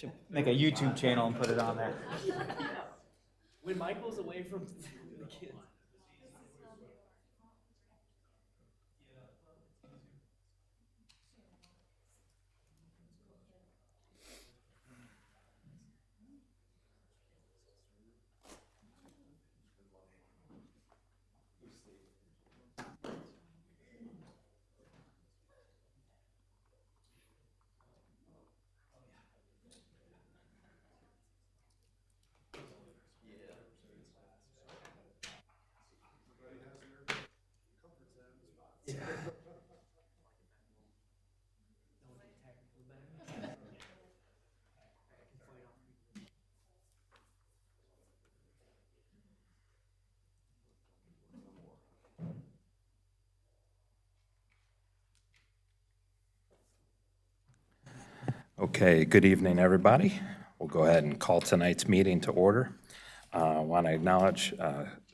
Should make a YouTube channel and put it on there. When Michael's away from the kids. Okay, good evening, everybody. We'll go ahead and call tonight's meeting to order. I want to acknowledge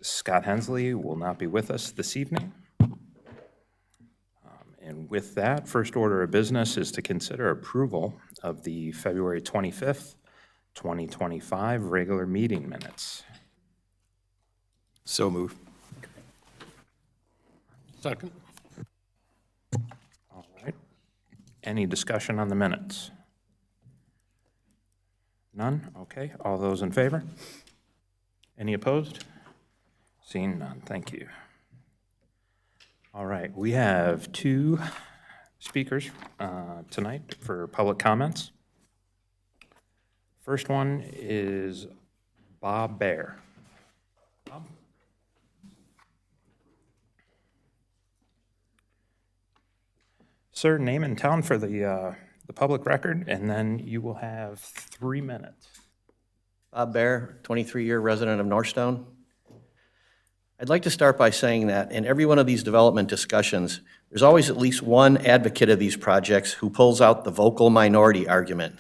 Scott Hensley will not be with us this evening. And with that, first order of business is to consider approval of the February 25th, 2025 regular meeting minutes. So move. Second. All right. Any discussion on the minutes? None? Okay. All those in favor? Any opposed? Seeing none. Thank you. All right. We have two speakers tonight for public comments. First one is Bob Bear. Bob? Sir, name and town for the public record, and then you will have 3 minutes. Bob Bear, 23-year resident of Northstown. I'd like to start by saying that in every one of these development discussions, there's always at least one advocate of these projects who pulls out the vocal minority argument.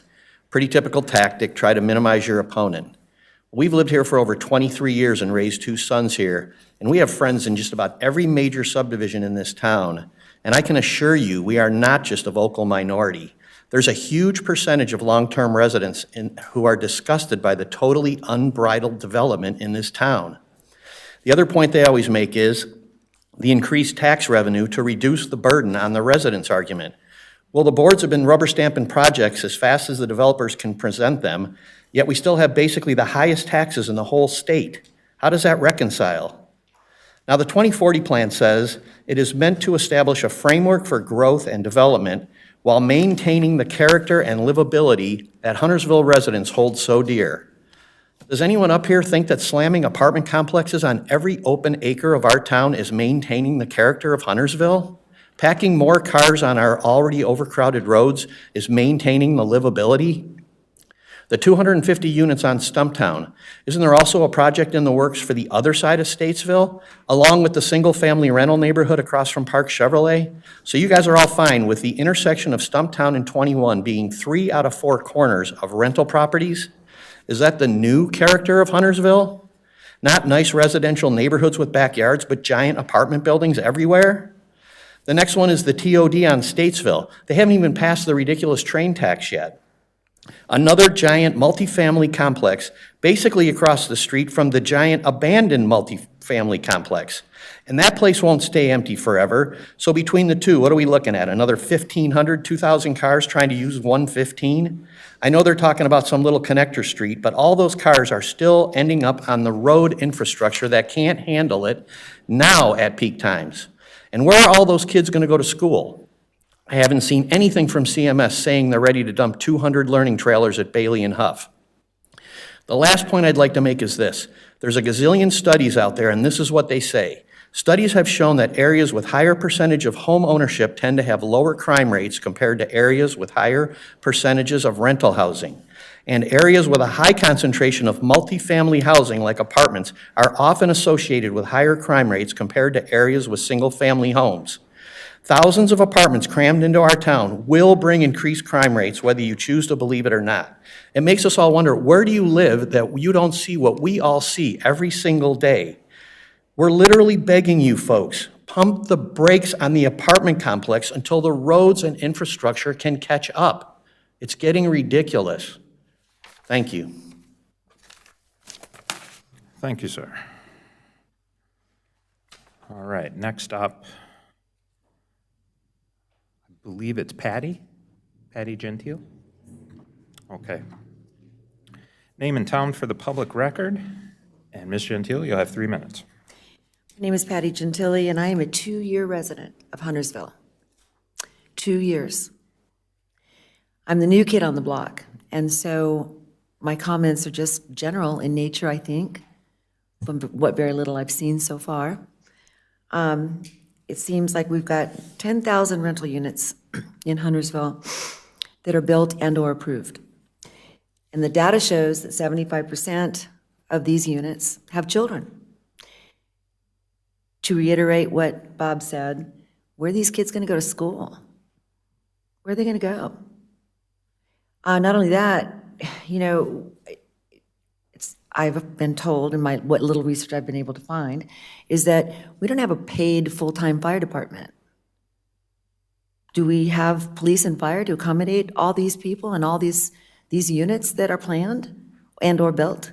Pretty typical tactic, try to minimize your opponent. We've lived here for over 23 years and raised 2 sons here, and we have friends in just about every major subdivision in this town. And I can assure you, we are not just a vocal minority. There's a huge percentage of long-term residents who are disgusted by the totally unbridled development in this town. The other point they always make is the increased tax revenue to reduce the burden on the residents argument. Well, the boards have been rubber stamping projects as fast as the developers can present them, yet we still have basically the highest taxes in the whole state. How does that reconcile? Now, the 2040 plan says it is meant to establish a framework for growth and development while maintaining the character and livability that Huntersville residents hold so dear. Does anyone up here think that slamming apartment complexes on every open acre of our town is maintaining the character of Huntersville? Packing more cars on our already overcrowded roads is maintaining the livability? The 250 units on Stumptown, isn't there also a project in the works for the other side of Statesville, along with the single-family rental neighborhood across from Park Chevrolet? So you guys are all fine with the intersection of Stumptown and 21 being 3 out of 4 corners of rental properties? Is that the new character of Huntersville? Not nice residential neighborhoods with backyards, but giant apartment buildings everywhere? The next one is the TOD on Statesville. They haven't even passed the ridiculous train tax yet. Another giant multifamily complex, basically across the street from the giant abandoned multifamily complex. And that place won't stay empty forever. So between the two, what are we looking at? Another 1,500, 2,000 cars trying to use 115? I know they're talking about some little connector street, but all those cars are still ending up on the road infrastructure that can't handle it now at peak times. And where are all those kids going to go to school? I haven't seen anything from CMS saying they're ready to dump 200 learning trailers at Bailey and Huff. The last point I'd like to make is this. There's a gazillion studies out there, and this is what they say. Studies have shown that areas with higher percentage of home ownership tend to have lower crime rates compared to areas with higher percentages of rental housing. And areas with a high concentration of multifamily housing, like apartments, are often associated with higher crime rates compared to areas with single-family homes. Thousands of apartments crammed into our town will bring increased crime rates, whether you choose to believe it or not. It makes us all wonder, where do you live that you don't see what we all see every single day? We're literally begging you folks, pump the brakes on the apartment complex until the roads and infrastructure can catch up. It's getting ridiculous. Thank you. Thank you, sir. All right, next up, I believe it's Patty Gentile? Okay. Name and town for the public record, and Ms. Gentile, you'll have 3 minutes. My name is Patty Gentile, and I am a 2-year resident of Huntersville. 2 years. I'm the new kid on the block, and so my comments are just general in nature, I think, from what very little I've seen so far. It seems like we've got 10,000 rental units in Huntersville that are built and/or approved. And the data shows that 75% of these units have children. To reiterate what Bob said, where are these kids going to go to school? Where are they going to go? Not only that, you know, I've been told in what little research I've been able to find is that we don't have a paid full-time fire department. Do we have police and fire to accommodate all these people and all these units that are planned and or built?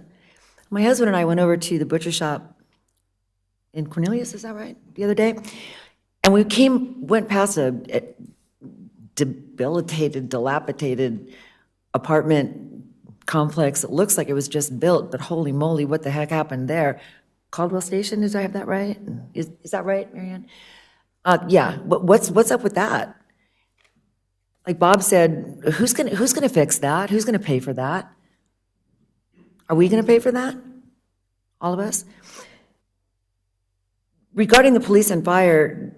My husband and I went over to the butcher shop in Cornelius, is that right, the other day? And we went past a debilitated, dilapidated apartment complex. It looks like it was just built, but holy moly, what the heck happened there? Caldwell Station, did I have that right? Is that right, Marianne? Yeah, what's up with that? Like Bob said, who's gonna fix that? Who's gonna pay for that? Are we gonna pay for that? All of us? Regarding the police and fire,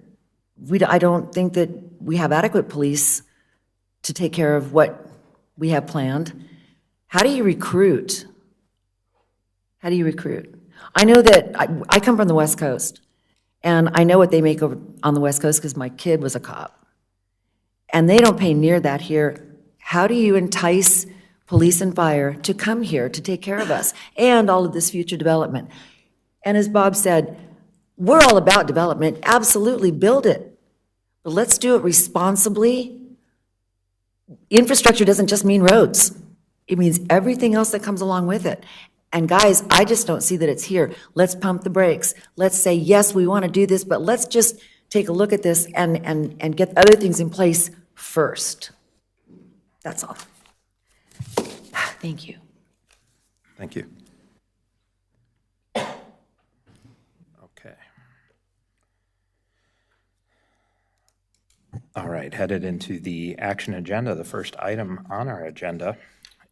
I don't think that we have adequate police to take care of what we have planned. How do you recruit? How do you recruit? I know that I come from the West Coast, and I know what they make over on the West Coast because my kid was a cop. And they don't pay near that here. How do you entice police and fire to come here to take care of us and all of this future development? And as Bob said, we're all about development. Absolutely, build it. But let's do it responsibly. Infrastructure doesn't just mean roads. It means everything else that comes along with it. And guys, I just don't see that it's here. Let's pump the brakes. Let's say, yes, we want to do this, but let's just take a look at this and get other things in place first. That's all. Thank you. Thank you. Okay. All right, headed into the action agenda. The first item on our agenda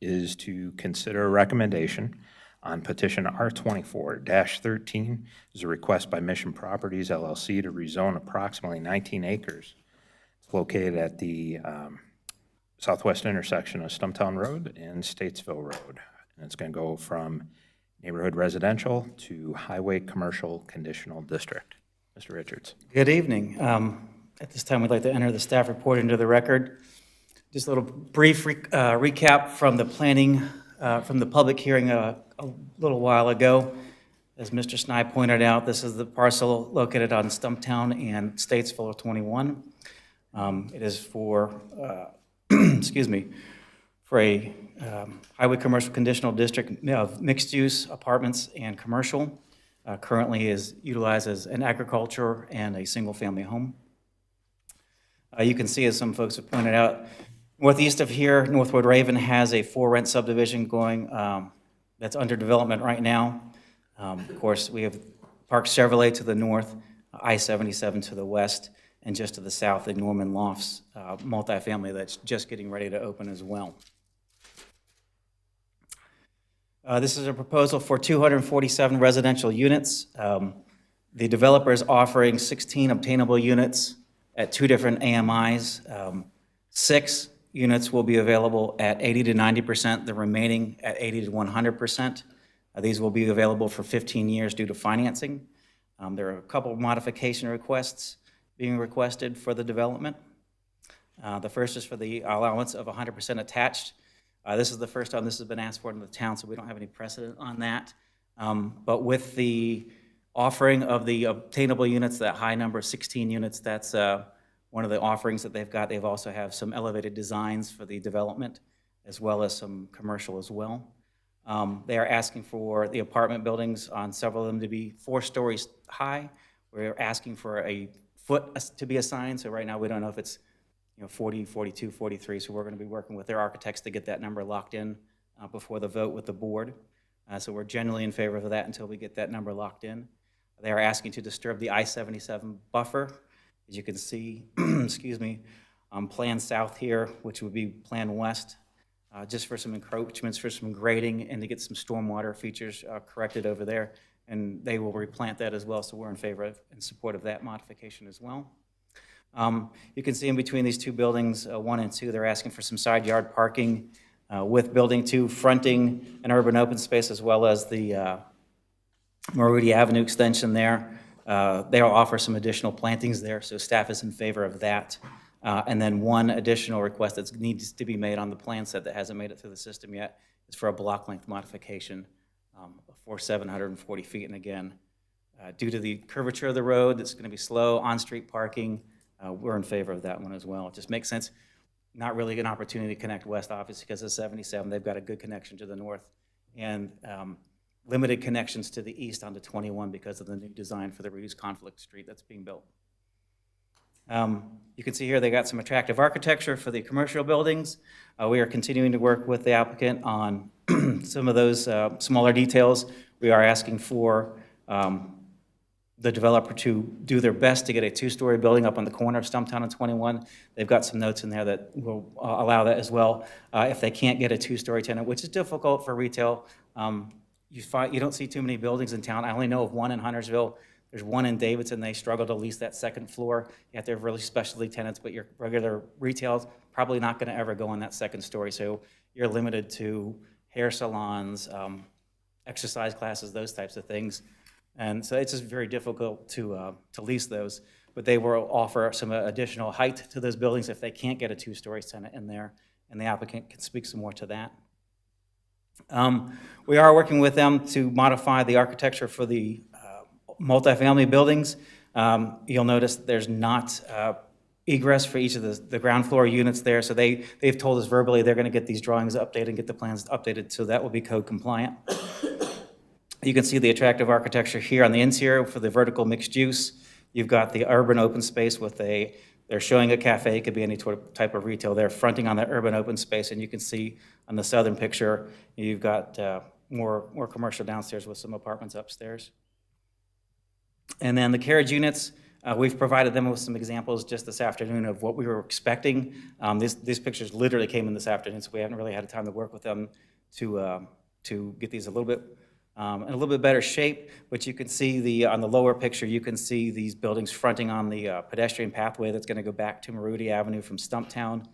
is to consider a recommendation on petition R24-13. Is a request by Mission Properties LLC to rezone approximately 19 acres. It's located at the southwest intersection of Stumptown Road and Statesville Road. And it's going to go from neighborhood residential to highway commercial conditional district. Mr. Richards. Good evening. At this time, we'd like to enter the staff report into the record. Just a little brief recap from the planning, from the public hearing a little while ago. As Mr. Snide pointed out, this is the parcel located on Stumptown and Statesville 21. It is for, excuse me, for a highway commercial conditional district of mixed-use apartments and commercial. Currently is utilized as an agriculture and a single-family home. You can see, as some folks have pointed out, northeast of here, Northwood Raven has a for-rent subdivision going that's under development right now. Of course, we have Park Chevrolet to the north, I-77 to the west, and just to the south, the Norman Lofts multifamily that's just getting ready to open as well. This is a proposal for 247 residential units. The developer is offering 16 obtainable units at 2 different AMIs. 6 units will be available at 80 to 90%, the remaining at 80 to 100%. These will be available for 15 years due to financing. There are a couple of modification requests being requested for the development. The first is for the allowance of 100% attached. This is the first time this has been asked for in the town, so we don't have any precedent on that. But with the offering of the obtainable units, that high number of 16 units, that's one of the offerings that they've got. They've also have some elevated designs for the development. as well as some commercial as well. They are asking for the apartment buildings on several of them to be 4 stories high. We're asking for a foot to be assigned, so right now we don't know if it's 40, 42, 43, so we're going to be working with their architects to get that number locked in before the vote with the board. So we're generally in favor of that until we get that number locked in. They are asking to disturb the I-77 buffer. As you can see, excuse me, Plan South here, which would be Plan West, just for some encroachments, for some grading, and to get some stormwater features corrected over there. And they will replant that as well, so we're in favor of, in support of that modification as well. You can see in between these 2 buildings, 1 and 2, they're asking for some side yard parking with Building 2 fronting an urban open space as well as the Marudi Avenue extension there. They'll offer some additional plantings there, so staff is in favor of that. And then one additional request that needs to be made on the plan set that hasn't made it through the system yet is for a block length modification for 740 feet. And again, due to the curvature of the road, that's going to be slow, on-street parking, we're in favor of that one as well. It just makes sense. Not really an opportunity to connect west, obviously, because of 77. They've got a good connection to the north, and limited connections to the east onto 21 because of the new design for the reduced conflict street that's being built. You can see here they got some attractive architecture for the commercial buildings. We are continuing to work with the applicant on some of those smaller details. We are asking for the developer to do their best to get a 2-story building up on the corner of Stumptown and 21. They've got some notes in there that will allow that as well. If they can't get a 2-story tenant, which is difficult for retail, you don't see too many buildings in town. I only know of one in Huntersville. There's one in Davidson. They struggle to lease that 2nd floor. You have to have really specialty tenants, but your regular retail's probably not going to ever go on that 2nd story. So you're limited to hair salons, exercise classes, those types of things. And so it's just very difficult to lease those. But they will offer some additional height to those buildings if they can't get a 2-story tenant in there, and the applicant can speak some more to that. We are working with them to modify the architecture for the multifamily buildings. You'll notice there's not egress for each of the ground floor units there, so they've told us verbally they're going to get these drawings updated and get the plans updated, so that will be code compliant. You can see the attractive architecture here on the interior for the vertical mixed use. You've got the urban open space with they're showing a cafe, it could be any type of retail there, fronting on that urban open space, and you can see on the southern picture, you've got more commercial downstairs with some apartments upstairs. And then the carriage units, we've provided them with some examples just this afternoon of what we were expecting. These pictures literally came in this afternoon, so we haven't really had time to work with them to get these a little bit in a little bit better shape. But you can see on the lower picture, you can see these buildings fronting on the pedestrian pathway that's going to go back to Marudi Avenue from Stumptown.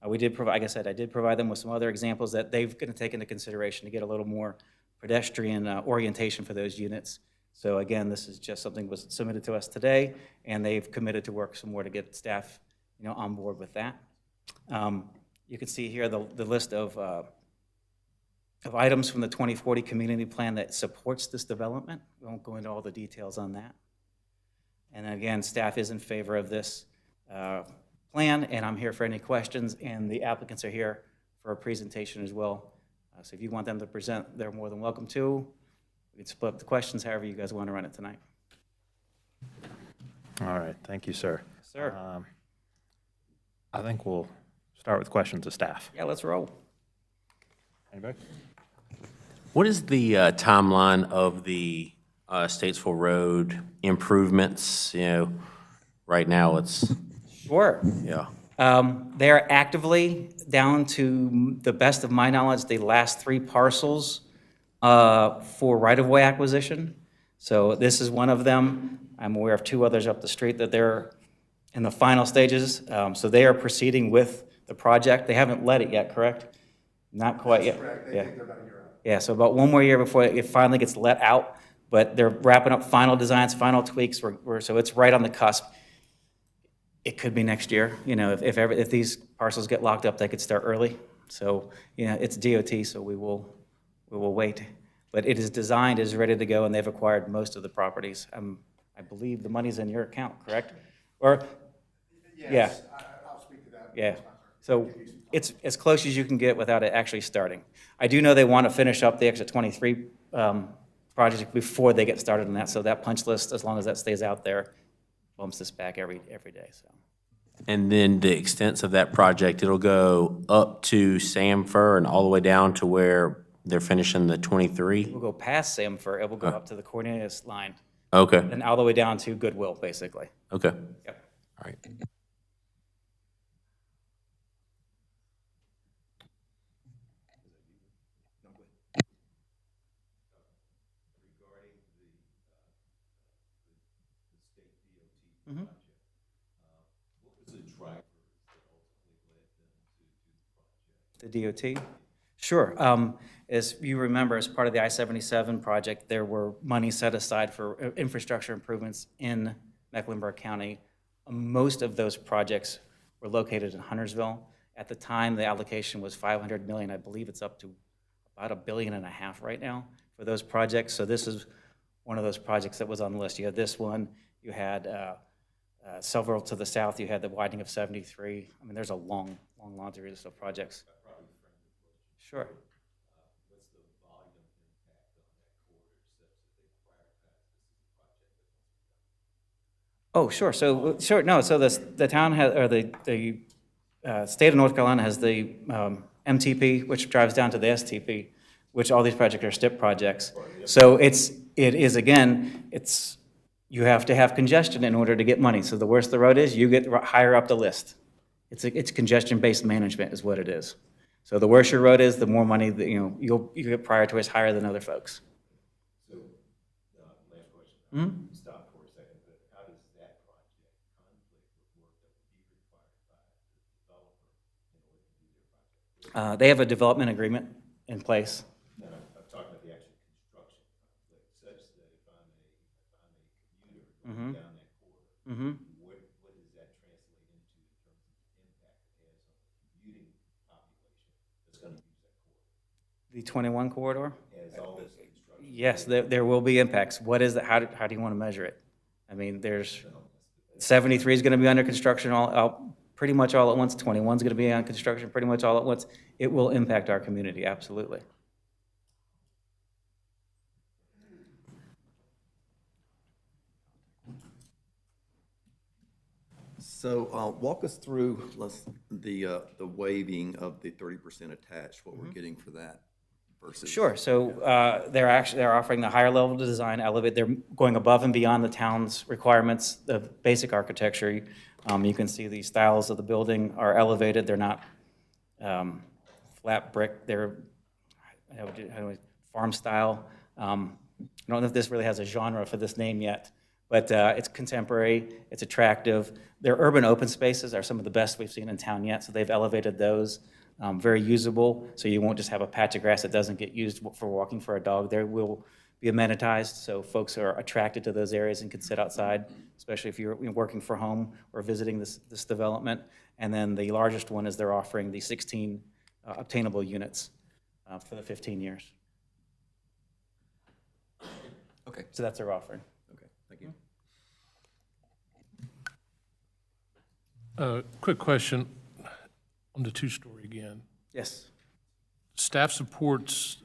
We did provide, like I said, I did provide them with some other examples that they've going to take into consideration to get a little more pedestrian orientation for those units. So again, this is just something that was submitted to us today, and they've committed to work some more to get staff, on board with that. You can see here the list of items from the 2040 community plan that supports this development. We won't go into all the details on that. And again, staff is in favor of this plan, and I'm here for any questions, and the applicants are here for a presentation as well. So if you want them to present, they're more than welcome to. We can split up the questions however you guys want to run it tonight. All right, thank you, sir. Sir. I think we'll start with questions of staff. Yeah, let's roll. Anybody? What is the timeline of the Statesville Road improvements? Right now it's, Sure. yeah. They are actively, down to the best of my knowledge, the last 3 parcels for right-of-way acquisition. So this is one of them. I'm aware of 2 others up the street that they're in the final stages. So they are proceeding with the project. They haven't let it yet, correct? Not quite yet. Correct. They think they're about a year out. Yeah, so about 1 more year before it finally gets let out, but they're wrapping up final designs, final tweaks, so it's right on the cusp. It could be next year, if these parcels get locked up, they could start early. So, it's DOT, so we will wait. But it is designed, is ready to go, and they've acquired most of the properties. I believe the money's in your account, correct? Or, Yes, I'll speak to that. yeah. So It's as close as you can get without it actually starting. I do know they want to finish up the exit 23 project before they get started on that, so that punch list, as long as that stays out there, bumps this back every day, so. And then the extents of that project, it'll go up to Samfur and all the way down to where they're finishing the 23? We'll go past Samford, it will go up to the Cornelius line, Okay, and all the way down to Goodwill, basically. okay, Yep. all right. The DOT? Sure. As you remember, as part of the I-77 project, there were money set aside for infrastructure improvements in Mecklenburg County. Most of those projects were located in Huntersville. At the time, the allocation was $500 million. I believe it's up to about $1.5 billion right now for those projects. So this is one of those projects that was on the list. You had this one, you had several to the south, you had the widening of 73. I mean, there's a long laundry list of projects. Sure. Oh, sure. So, sure, no, so the town has, or the state of North Carolina has the MTP, which drives down to the STP, which all these projects are STIP projects. So it is, again, you have to have congestion in order to get money. So the worse the road is, you get higher up the list. It's congestion-based management is what it is. So the worse your road is, the more money that, you get prioritized higher than other folks. So, last question. Stop for a second, but how does that project conflict with work that would be required by the developer in order to do their project? They have a development agreement in place. No, I'm talking about the actual construction conflict, such that if I'm a commuter going down that corridor, what does that translate into in terms of the impact it has on the commuting population that's going to use that corridor? The 21 corridor? As all this construction. Yes, there will be impacts. What is that? How do you want to measure it? I mean, there's 73 is going to be under construction pretty much all at once. 21 is going to be on construction pretty much all at once. It will impact our community, absolutely. So walk us through the waiving of the 30% attached, what we're getting for that versus. Sure. So they're offering the higher level of design, elevate. They're going above and beyond the town's requirements, the basic architecture. You can see the styles of the building are elevated. They're not flat brick. They're farm style. I don't know if this really has a genre for this name yet, but it's contemporary, it's attractive. Their urban open spaces are some of the best we've seen in town yet, so they've elevated those. Very usable, so you won't just have a patch of grass that doesn't get used for walking for a dog. There will be amenitized, so folks are attracted to those areas and can sit outside, especially if you're working from home or visiting this development. And then the largest one is they're offering the 16 obtainable units for the 15 years. Okay, So that's their offering. okay, thank you. Quick question on the two-story again. Yes. Staff supports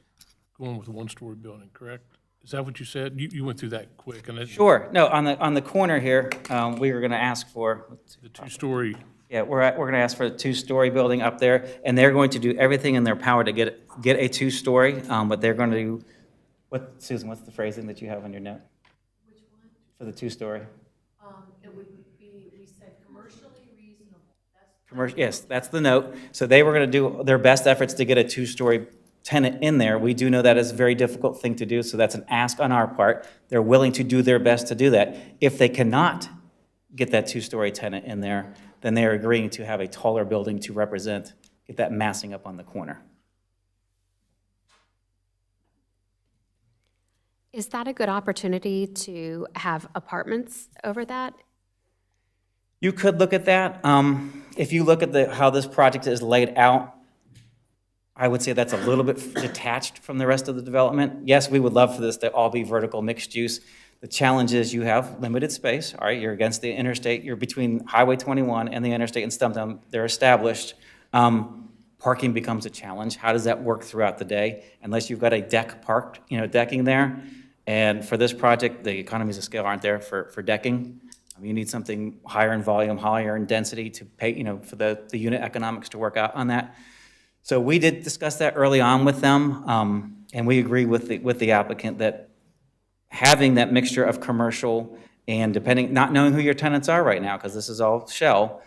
going with a one-story building, correct? Is that what you said? You went through that quick, and Sure. No, on the corner here, we were going to ask for, the two-story, yeah, we're going to ask for a two-story building up there, and they're going to do everything in their power to get a two-story, but they're going to do, Susan, what's the phrasing that you have on your note? Which one? For the two-story? It would be, we said commercially reasonable. Yes, that's the note. So they were going to do their best efforts to get a two-story tenant in there. We do know that is a very difficult thing to do, so that's an ask on our part. They're willing to do their best to do that. If they cannot get that two-story tenant in there, then they're agreeing to have a taller building to represent, get that massing up on the corner. Is that a good opportunity to have apartments over that? You could look at that. If you look at how this project is laid out, I would say that's a little bit detached from the rest of the development. Yes, we would love for this to all be vertical mixed use. The challenge is you have limited space, all right? You're against the interstate. You're between Highway 21 and the interstate in Stumptown. They're established. parking becomes a challenge. How does that work throughout the day? Unless you've got a deck parked, decking there. And for this project, the economies of scale aren't there for decking. You need something higher in volume, higher in density to pay, for the unit economics to work out on that. So we did discuss that early on with them, and we agree with the applicant that having that mixture of commercial and not knowing who your tenants are right now, because this is all shell.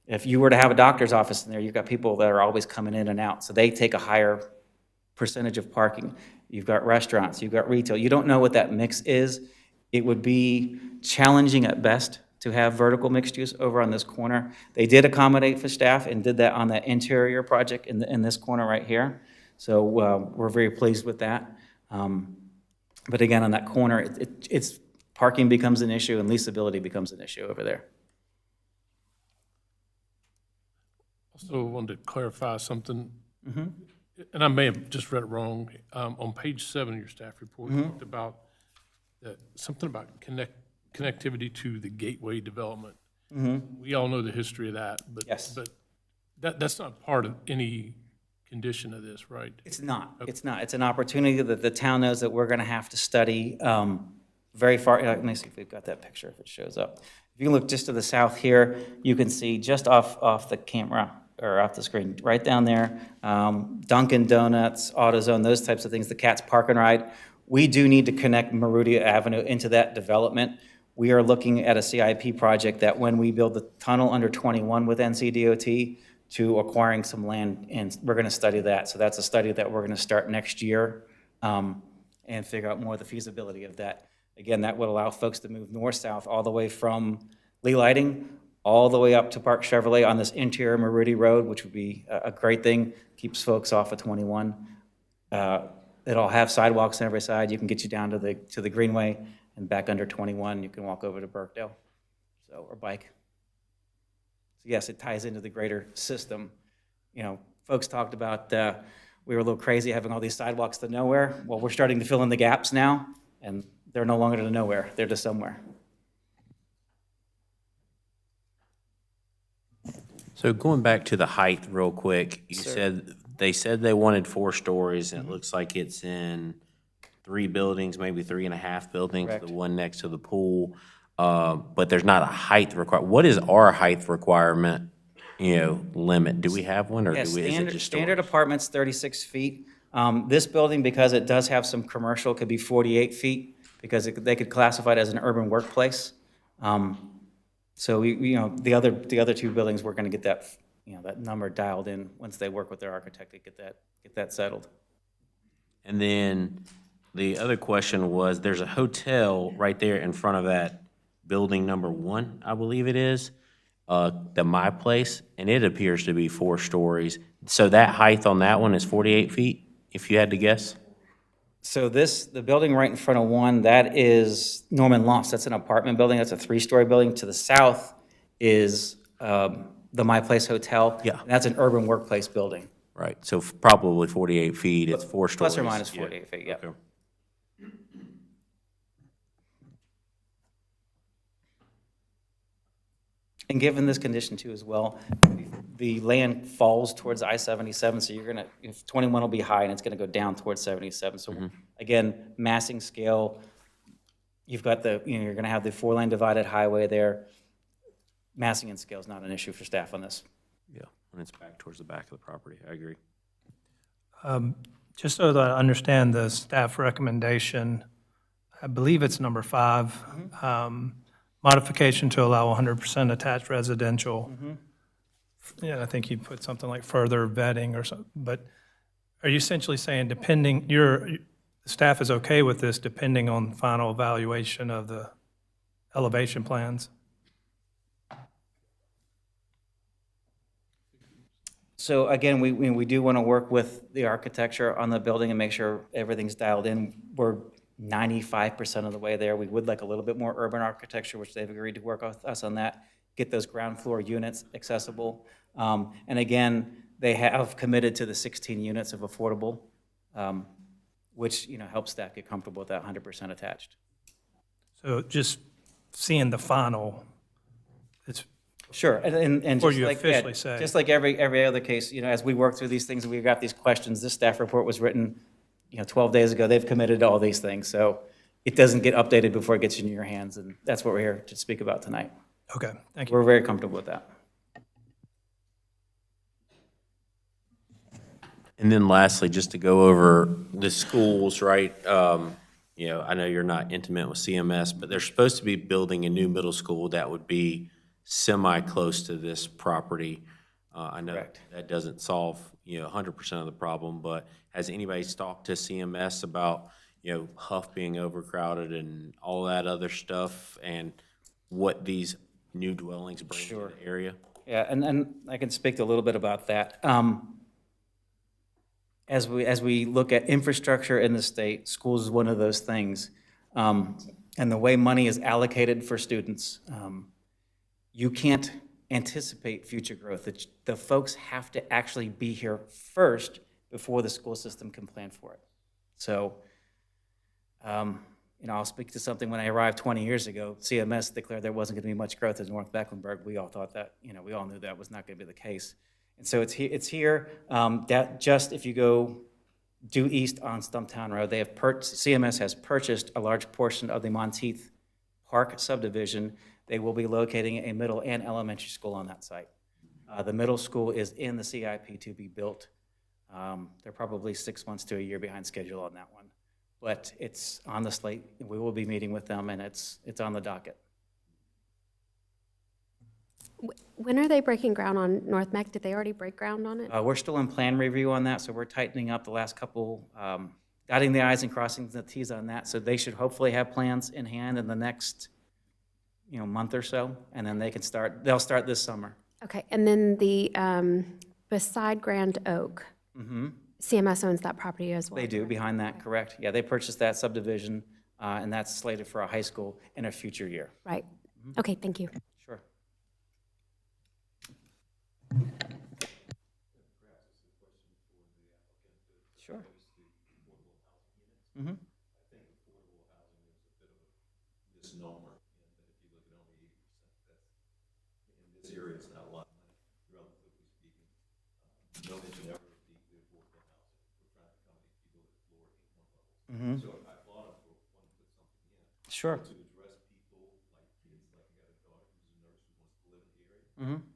If you were to have a doctor's office in there, you've got people that are always coming in and out, so they take a higher percentage of parking. You've got restaurants, you've got retail. You don't know what that mix is. It would be challenging at best to have vertical mixed use over on this corner. They did accommodate for staff and did that on that interior project in this corner right here. So we're very pleased with that. But again, on that corner, it's parking becomes an issue and leasability becomes an issue over there. Also wanted to clarify something, and I may have just read it wrong. On page 7 of your staff report, you talked about something about connectivity to the gateway development. We all know the history of that, but Yes. but that's not part of any condition of this, right? It's not. It's not. It's an opportunity that the town knows that we're going to have to study very far. Let me see if we've got that picture, if it shows up. If you look just to the south here, you can see just off the camera, or off the screen, right down there, Dunkin' Donuts, AutoZone, those types of things, the Cat's Park and Ride. We do need to connect Marudia Avenue into that development. We are looking at a CIP project that when we build the tunnel under 21 with NCDOT to acquiring some land, and we're going to study that. So that's a study that we're going to start next year and figure out more of the feasibility of that. Again, that would allow folks to move north-south all the way from Lee Lighting all the way up to Park Chevrolet on this interior Marudia Road, which would be a great thing, keeps folks off of 21. It'll have sidewalks on every side. You can get you down to the Greenway and back under 21. You can walk over to Burkdale, or bike. So yes, it ties into the greater system. Folks talked about we were a little crazy having all these sidewalks to nowhere. Well, we're starting to fill in the gaps now, and they're no longer to nowhere. They're to somewhere. So going back to the height real quick, they said they wanted 4 stories, and it looks like it's in 3 buildings, maybe 3.5 buildings, Correct. the one next to the pool. But there's not a height requirement. What is our height requirement, limit? Do we have one, or Yes, is it just standard storage? apartment's 36 feet. This building, because it does have some commercial, could be 48 feet, because they could classify it as an urban workplace. So the other 2 buildings, we're going to get that, that number dialed in once they work with their architect to get that settled. And then the other question was, there's a hotel right there in front of that building number 1, I believe it is, the My Place, and it appears to be 4 stories. So that height on that one is 48 feet, if you had to guess? So the building right in front of 1, that is Norman Lofts. That's an apartment building. That's a 3-story building. To the south is the My Place Hotel. Yeah. And that's an urban workplace building. Right, so probably 48 feet, it's 4 stories. Plus or minus Yeah. 48 feet, yeah. Okay. And given this condition too as well, the land falls towards I-77, so if 21 will be high and it's gonna go down towards 77. So again, massing scale, you've got you're gonna have the 4-lane divided highway there. Massing and scale is not an issue for staff on this. Yeah, and it's back towards the back of the property, I agree. Just so that I understand the staff recommendation, I believe it's number 5, modification to allow 100% attached residential. Yeah, I think you put something like further vetting or something, but are you essentially saying the staff is okay with this depending on final evaluation of the elevation plans? So again, we do want to work with the architecture on the building and make sure everything's dialed in. We're 95% of the way there. We would like a little bit more urban architecture, which they've agreed to work with us on that, get those ground floor units accessible. And again, they have committed to the 16 units of affordable, which helps staff get comfortable with that 100% attached. So just seeing the final, it's Sure, and Before just you like, officially say. just like every other case, as we work through these things, we got these questions, this staff report was written, 12 days ago, they've committed to all these things, so it doesn't get updated before it gets into your hands, and that's what we're here to speak about tonight. Okay, thank you. We're very comfortable with that. And then lastly, just to go over the schools, right? I know you're not intimate with CMS, but they're supposed to be building a new middle school that would be semi-close to this property. I know Correct. that doesn't solve, 100% of the problem, but has anybody talked to CMS about, Huff being overcrowded and all that other stuff and what these new dwellings bring to Sure. the area? Yeah, and I can speak a little bit about that. As we look at infrastructure in the state, schools is one of those things. And the way money is allocated for students, you can't anticipate future growth. The folks have to actually be here first before the school system can plan for it. So, I'll speak to something when I arrived 20 years ago, CMS declared there wasn't going to be much growth in North Mecklenburg. We all thought that, we all knew that was not going to be the case. And so it's here, that just if you go due east on Stumptown Road, CMS has purchased a large portion of the Monteith Park subdivision. They will be locating a middle and elementary school on that site. The middle school is in the CIP to be built. They're probably 6 months to a year behind schedule on that one. But it's on the slate. We will be meeting with them, and it's on the docket. When are they breaking ground on North Mech? Did they already break ground on it? We're still in plan review on that, so we're tightening up the last couple, dotting the i's and crossing the t's on that. So they should hopefully have plans in hand in the next, month or so, and then they'll start this summer. Okay, and then the, beside Grand Oak, CMS owns that property as well? They do, behind that, correct. Yeah, they purchased that subdivision, and that's slated for a high school in a future year. Right. Okay, thank you. Sure. Sure. Mm-hmm. Misnomer, and that if you look at only 80%, that's, in this area, it's not a lot of money, relatively speaking. No mention ever of deeply affordable housing. We're trying to accommodate people at lower income levels. So I applaud them for wanting to put something in. Sure. To address people like kids, like I got a daughter who's a nurse who wants to live in the area. Mm-hmm.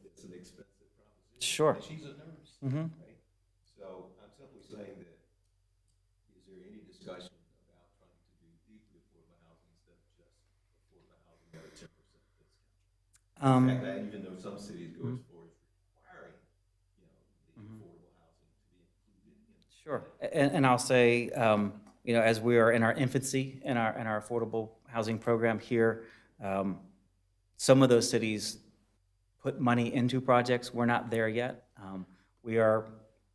It's an expensive proposition. Sure. And she's a nurse, right? So I'm simply saying that, is there any discussion about trying to do deeply affordable housing instead of just affordable housing at a 10% discount? In fact, I even know some cities go as far as requiring, the affordable housing to be included in. Sure. And I'll say, as we are in our infancy in our affordable housing program here, some of those cities put money into projects. We're not there yet. We are,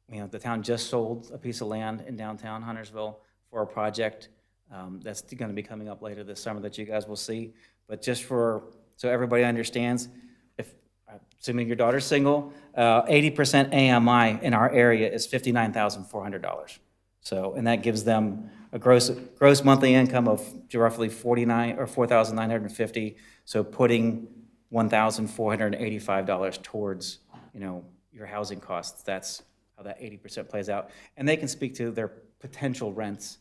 the town just sold a piece of land in downtown Huntersville for a project that's going to be coming up later this summer that you guys will see. But just so everybody understands, assuming your daughter's single, 80% AMI in our area is $59,400. So, and that gives them a gross monthly income of roughly $4,950. So putting $1,485 towards, your housing costs. That's how that 80% plays out. And they can speak to their potential rents.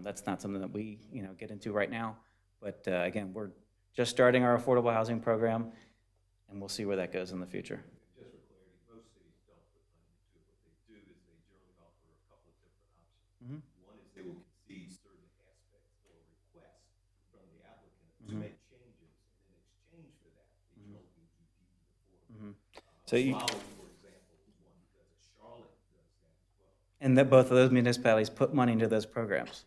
That's not something that we, get into right now. But again, we're just starting our affordable housing program, and we'll see where that goes in the future. Just for clarity, most cities don't put money into it. What they do is they generally offer a couple of different options. One is they will concede certain aspects or requests from the applicant to make changes, and in exchange for that, they generally do deeply affordable. So you, Raleigh, for example, is one who does it. Charlotte does that as well. and that both of those municipalities put money into those programs.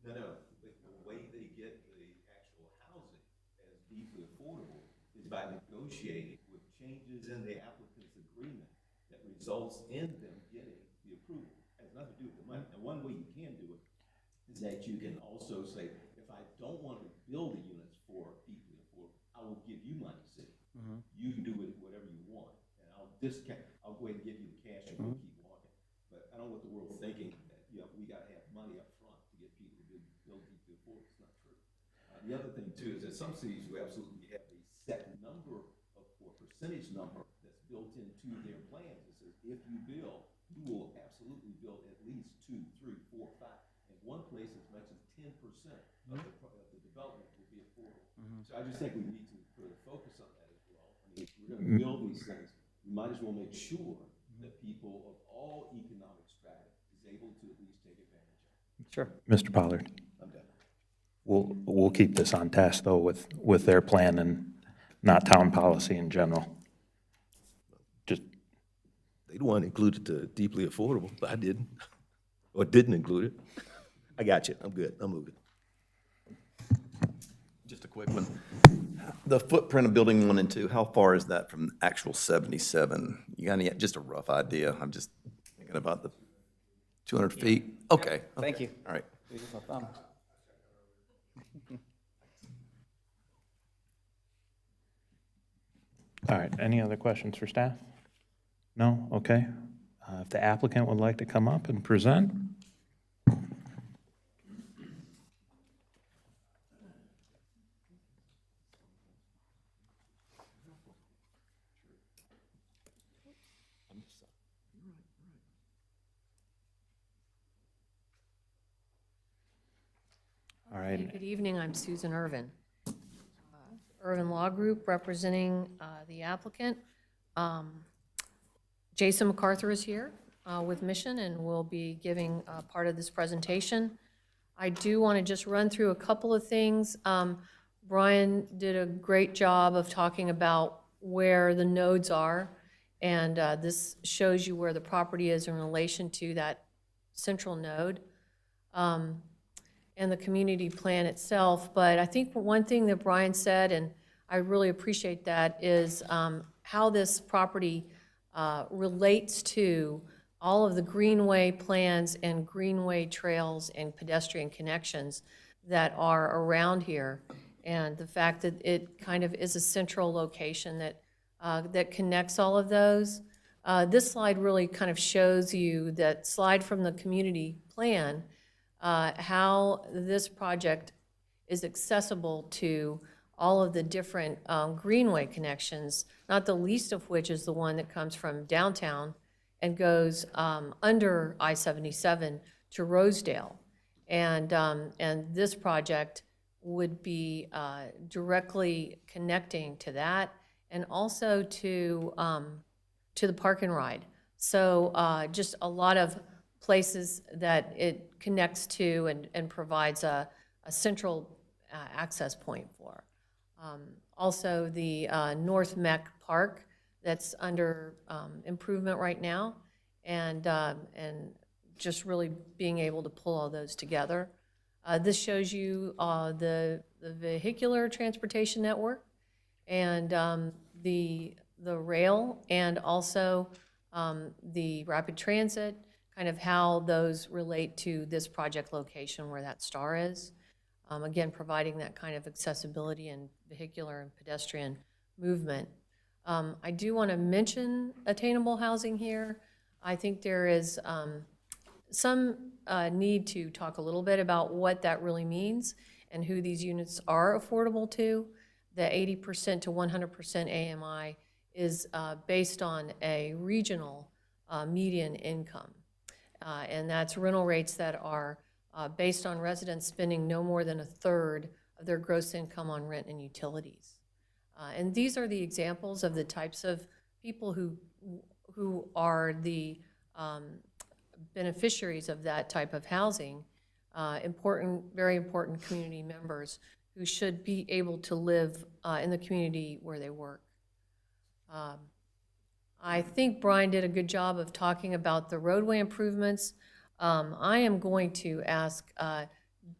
No, the way they get the actual housing as deeply affordable is by negotiating with changes in the applicant's agreement that results in them getting the approval. It has nothing to do with the money. And one way you can do it is that you can also say, if I don't want to build the units for deeply affordable, I will give you money, city. You can do with it whatever you want, and I'll go ahead and give you the cash and we'll keep walking. But I don't want the world thinking that, we gotta have money up front to get people to build deeply affordable. It's not true. The other thing too is that some cities will absolutely have a set number of, or percentage number that's built into their plans. It says, if you build, you will absolutely build at least 2, 3, 4, 5. In one place, as much as 10% of the development will be affordable. So I just think we need to put a focus on that as well. I mean, if we're gonna build these things, we might as well make sure that people of all economic strata is able to at least take advantage of it. Sure. Mr. Pollard, I'm done. we'll keep this on task, though, with their plan and not town policy in general. Just, They don't want to include it to deeply affordable, but I didn't, or didn't include it. I got you, I'm good, I'm moving. Just a quick one. The footprint of building 1 and 2, how far is that from actual 77? You got any, just a rough idea? I'm just thinking about the 200 feet. Okay. Thank you. All right. Use my thumb. all right, any other questions for staff? No? Okay. If the applicant would like to come up and present? All right. Good evening, I'm Susan Irvin. Irvin Law Group, representing the applicant. Jason MacArthur is here with Mission and will be giving part of this presentation. I do want to just run through a couple of things. Brian did a great job of talking about where the nodes are, and this shows you where the property is in relation to that central node. And the community plan itself. But I think one thing that Brian said, and I really appreciate that, is how this property relates to all of the greenway plans and greenway trails and pedestrian connections that are around here. And the fact that it kind of is a central location that, that connects all of those. This slide really kind of shows you that slide from the community plan, how this project is accessible to all of the different greenway connections, not the least of which is the one that comes from downtown and goes under I-77 to Rosedale. And this project would be directly connecting to that and also to the park and ride. So just a lot of places that it connects to and provides a central access point for. Also, the North Mech Park that's under improvement right now, and just really being able to pull all those together. This shows you the vehicular transportation network and the rail, and also the rapid transit, kind of how those relate to this project location where that star is. Again, providing that kind of accessibility and vehicular and pedestrian movement. I do want to mention attainable housing here. I think there is some need to talk a little bit about what that really means and who these units are affordable to. The 80% to 100% AMI is based on a regional median income. And that's rental rates that are based on residents spending no more than a third of their gross income on rent and utilities. And these are the examples of the types of people who are the beneficiaries of that type of housing, very important community members who should be able to live in the community where they work. I think Brian did a good job of talking about the roadway improvements. I am going to ask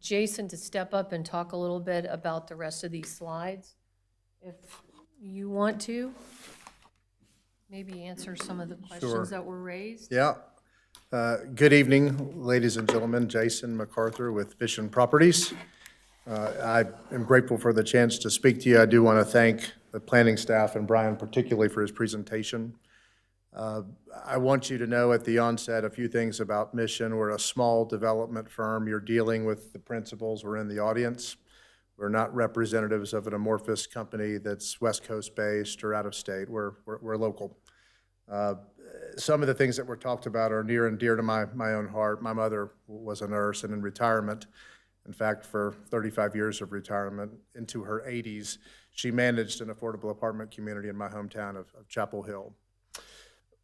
Jason to step up and talk a little bit about the rest of these slides. If you want to, maybe answer some of the questions that were raised. Yeah. Good evening, ladies and gentlemen. Jason MacArthur with Vision Properties. I am grateful for the chance to speak to you. I do want to thank the planning staff and Brian particularly for his presentation. I want you to know at the onset a few things about Mission. We're a small development firm. You're dealing with the principals. We're in the audience. We're not representatives of an amorphous company that's West Coast based or out of state. We're local. Some of the things that were talked about are near and dear to my own heart. My mother was a nurse and in retirement. In fact, for 35 years of retirement, into her 80s, she managed an affordable apartment community in my hometown of Chapel Hill.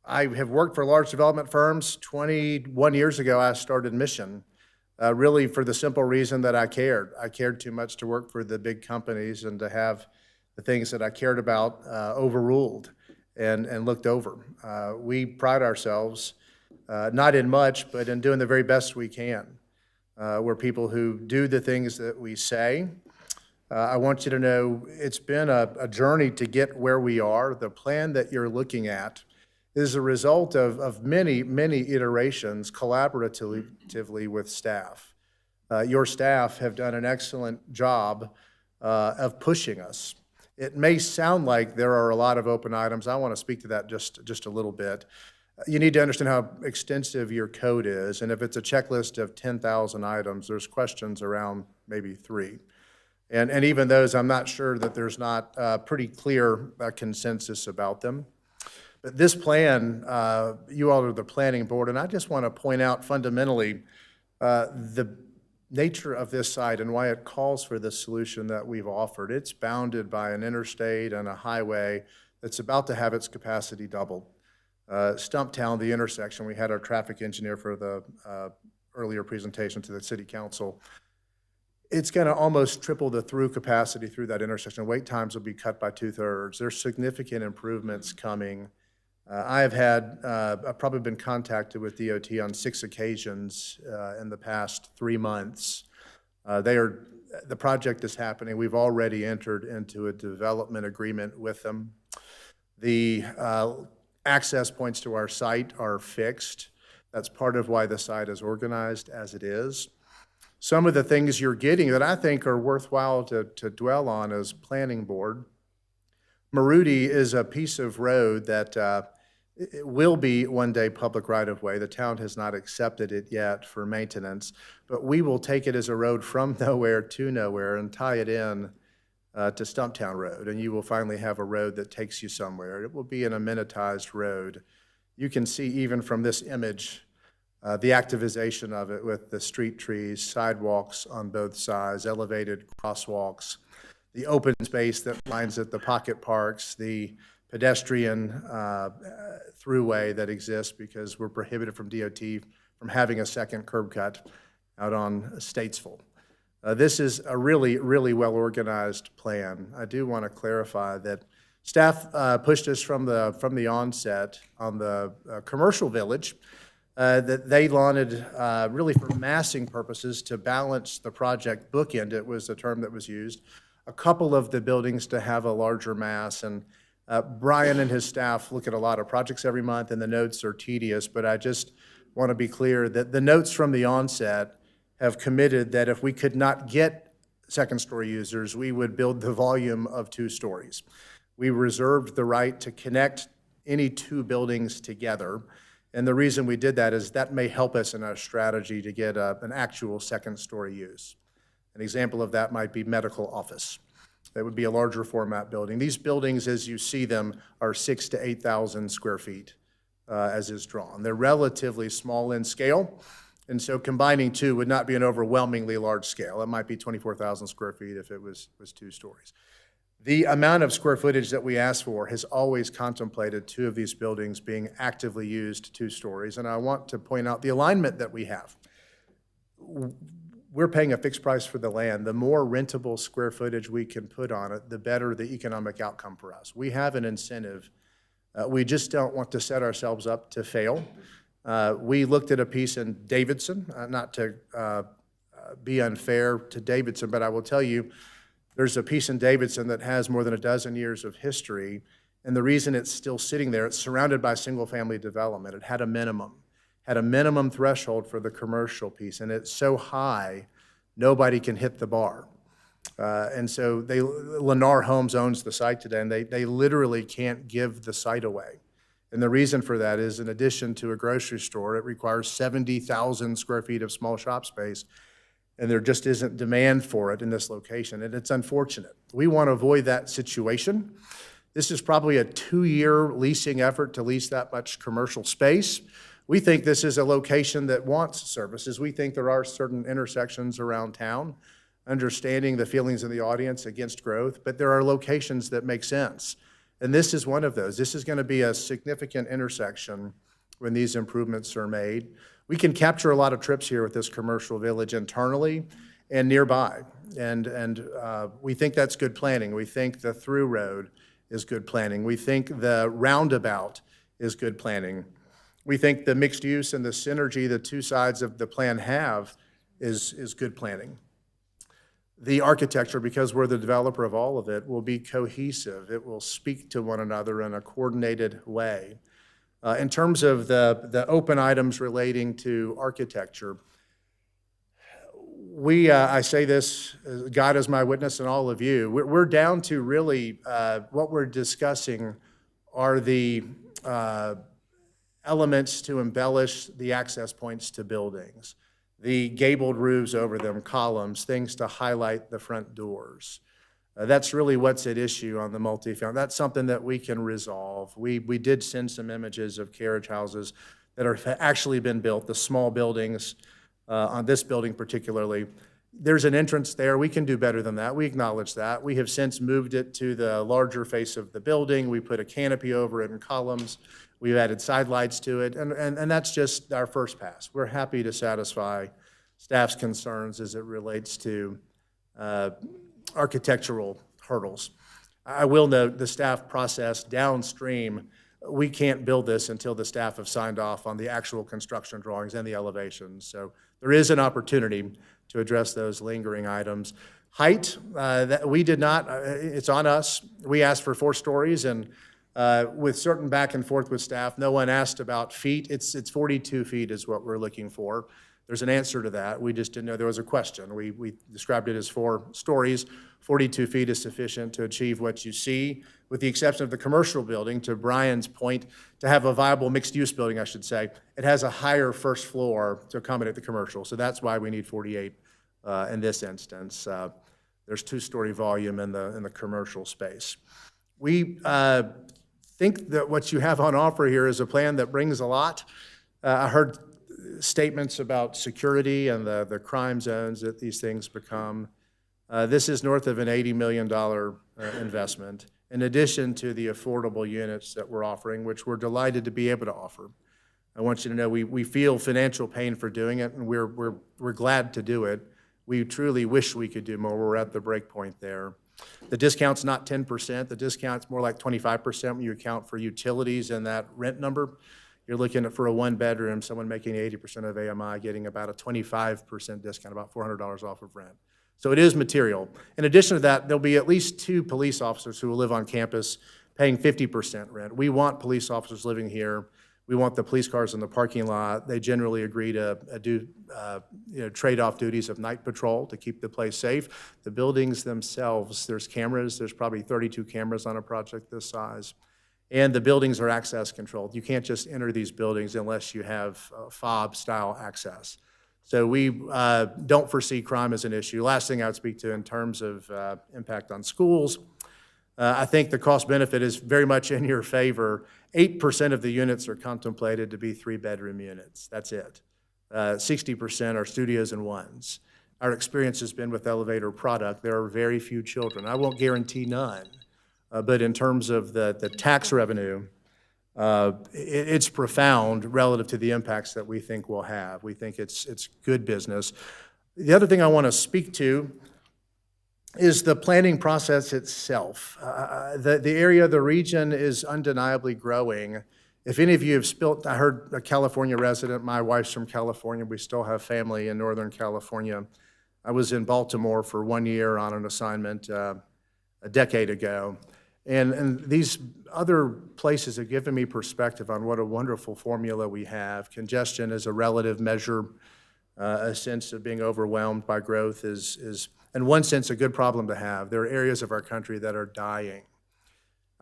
I have worked for large development firms. 21 years ago, I started Mission, really for the simple reason that I cared. I cared too much to work for the big companies and to have the things that I cared about overruled and looked over. We pride ourselves, not in much, but in doing the very best we can. We're people who do the things that we say. I want you to know it's been a journey to get where we are. The plan that you're looking at is a result of many, many iterations collaboratively with staff. Your staff have done an excellent job of pushing us. It may sound like there are a lot of open items. I want to speak to that just a little bit. You need to understand how extensive your code is, and if it's a checklist of 10,000 items, there's questions around maybe 3. And even those, I'm not sure that there's not pretty clear consensus about them. But this plan, you all are the planning board, and I just want to point out fundamentally the nature of this site and why it calls for the solution that we've offered. It's bounded by an interstate and a highway that's about to have its capacity doubled. Stumptown, the intersection, we had our traffic engineer for the earlier presentation to the city council. It's going to almost triple the through capacity through that intersection. Wait times will be cut by 2/3. There's significant improvements coming. I have I've probably been contacted with DOT on 6 occasions in the past 3 months. The project is happening. We've already entered into a development agreement with them. The access points to our site are fixed. That's part of why the site is organized as it is. Some of the things you're getting that I think are worthwhile to dwell on as planning board. Maruti is a piece of road that it will be one day public right-of-way. The town has not accepted it yet for maintenance, but we will take it as a road from nowhere to nowhere and tie it in to Stumptown Road, and you will finally have a road that takes you somewhere. It will be an amenitized road. You can see even from this image the activization of it with the street trees, sidewalks on both sides, elevated crosswalks, the open space that lines at the pocket parks, the pedestrian throughway that exists because we're prohibited from DOT from having a second curb cut out on Statesville. This is a really, really well-organized plan. I do want to clarify that staff pushed us from the onset on the commercial village that they wanted really for massing purposes to balance the project bookend. It was the term that was used. A couple of the buildings to have a larger mass, and Brian and his staff look at a lot of projects every month, and the notes are tedious, but I just want to be clear that the notes from the onset have committed that if we could not get second-story users, we would build the volume of 2 stories. We reserved the right to connect any 2 buildings together, and the reason we did that is that may help us in our strategy to get an actual second-story use. An example of that might be medical office. That would be a larger format building. These buildings, as you see them, are 6,000 to 8,000 square feet, as is drawn. They're relatively small in scale, and so combining 2 would not be an overwhelmingly large scale. It might be 24,000 square feet if it was 2 stories. The amount of square footage that we asked for has always contemplated 2 of these buildings being actively used 2 stories, and I want to point out the alignment that we have. We're paying a fixed price for the land. The more rentable square footage we can put on it, the better the economic outcome for us. We have an incentive. We just don't want to set ourselves up to fail. We looked at a piece in Davidson, not to be unfair to Davidson, but I will tell you, there's a piece in Davidson that has more than a dozen years of history, and the reason it's still sitting there, it's surrounded by single-family development. It had a minimum threshold for the commercial piece, and it's so high, nobody can hit the bar. And so Lennar Homes owns the site today, and they literally can't give the site away. And the reason for that is, in addition to a grocery store, it requires 70,000 square feet of small shop space. and there just isn't demand for it in this location, and it's unfortunate. We want to avoid that situation. This is probably a 2-year leasing effort to lease that much commercial space. We think this is a location that wants services. We think there are certain intersections around town, understanding the feelings of the audience against growth, but there are locations that make sense. And this is one of those. This is going to be a significant intersection when these improvements are made. We can capture a lot of trips here with this commercial village internally and nearby. And we think that's good planning. We think the through road is good planning. We think the roundabout is good planning. We think the mixed use and the synergy the two sides of the plan have is good planning. The architecture, because we're the developer of all of it, will be cohesive. It will speak to one another in a coordinated way. In terms of the open items relating to architecture, I say this, God is my witness and all of you, we're down to really, what we're discussing are the elements to embellish the access points to buildings, the gabled roofs over them, columns, things to highlight the front doors. That's really what's at issue on the multifamily. That's something that we can resolve. We did send some images of carriage houses that are actually been built, the small buildings, on this building particularly. There's an entrance there. We can do better than that. We acknowledge that. We have since moved it to the larger face of the building. We put a canopy over it and columns. We've added sidelights to it, and that's just our first pass. We're happy to satisfy staff's concerns as it relates to architectural hurdles. I will note the staff process downstream, we can't build this until the staff have signed off on the actual construction drawings and the elevations. So there is an opportunity to address those lingering items. Height, that we did not, it's on us. We asked for 4 stories, and with certain back and forth with staff, no one asked about feet. It's 42 feet is what we're looking for. There's an answer to that. We just didn't know there was a question. We described it as 4 stories. 42 feet is sufficient to achieve what you see, with the exception of the commercial building, to Brian's point, to have a viable mixed-use building, I should say. It has a higher first floor to accommodate the commercial, so that's why we need 48 in this instance. There's 2-story volume in the commercial space. We think that what you have on offer here is a plan that brings a lot. I heard statements about security and the crime zones that these things become. This is north of an $80 million investment, in addition to the affordable units that we're offering, which we're delighted to be able to offer. I want you to know we feel financial pain for doing it, and we're glad to do it. We truly wish we could do more. We're at the break point there. The discount's not 10%. The discount's more like 25% when you account for utilities and that rent number. You're looking at, for a 1-bedroom, someone making 80% of AMI getting about a 25% discount, about $400 off of rent. So it is material. In addition to that, there'll be at least 2 police officers who will live on campus paying 50% rent. We want police officers living here. We want the police cars in the parking lot. They generally agree to do trade-off duties of night patrol to keep the place safe. The buildings themselves, there's cameras. There's probably 32 cameras on a project this size. And the buildings are access controlled. You can't just enter these buildings unless you have fob-style access. So we don't foresee crime as an issue. Last thing I would speak to in terms of impact on schools, I think the cost-benefit is very much in your favor. 8% of the units are contemplated to be 3-bedroom units. That's it. 60% are studios and 1s. Our experience has been with elevator product, there are very few children. I won't guarantee none, but in terms of the tax revenue, it's profound relative to the impacts that we think we'll have. We think it's good business. The other thing I want to speak to is the planning process itself. The area, the region is undeniably growing. If any of you have I heard a California resident, my wife's from California, we still have family in Northern California. I was in Baltimore for 1 year on an assignment a decade ago. And these other places have given me perspective on what a wonderful formula we have. Congestion is a relative measure. A sense of being overwhelmed by growth is, in one sense, a good problem to have. There are areas of our country that are dying.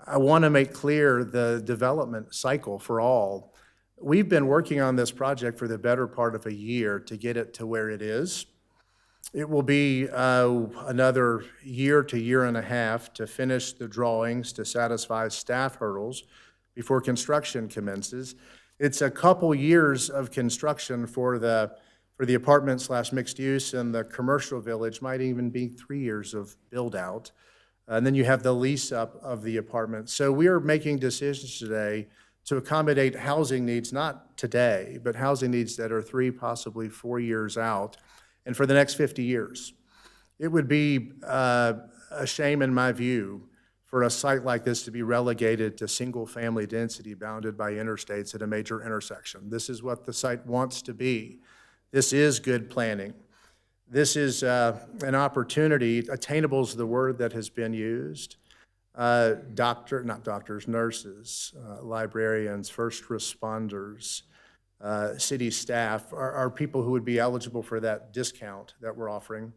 I want to make clear the development cycle for all. We've been working on this project for the better part of a year to get it to where it is. It will be another year to year and a half to finish the drawings to satisfy staff hurdles before construction commences. It's a couple years of construction for the apartment slash mixed use, and the commercial village might even be 3 years of build out. And then you have the lease up of the apartment. So we are making decisions today to accommodate housing needs, not today, but housing needs that are 3, possibly 4 years out, and for the next 50 years. It would be a shame, in my view, for a site like this to be relegated to single-family density bounded by interstates at a major intersection. This is what the site wants to be. This is good planning. This is an opportunity, attainable is the word that has been used. Not doctors, nurses, librarians, first responders, city staff are people who would be eligible for that discount that we're offering.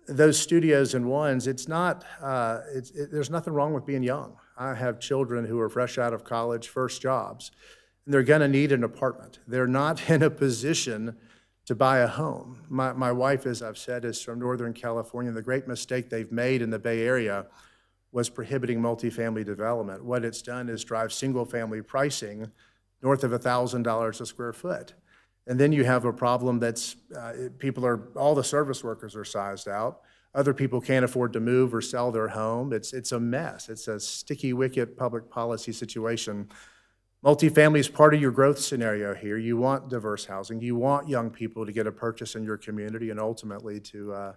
Those studios and ones, there's nothing wrong with being young. I have children who are fresh out of college, first jobs, and they're gonna need an apartment. They're not in a position to buy a home. My wife, as I've said, is from Northern California. The great mistake they've made in the Bay Area was prohibiting multifamily development. What it's done is drive single-family pricing north of $1,000 a square foot. And then you have a problem that's, all the service workers are sized out. Other people can't afford to move or sell their home. It's a mess. It's a sticky wicket public policy situation. Multifamily is part of your growth scenario here. You want diverse housing. You want young people to get a purchase in your community and ultimately to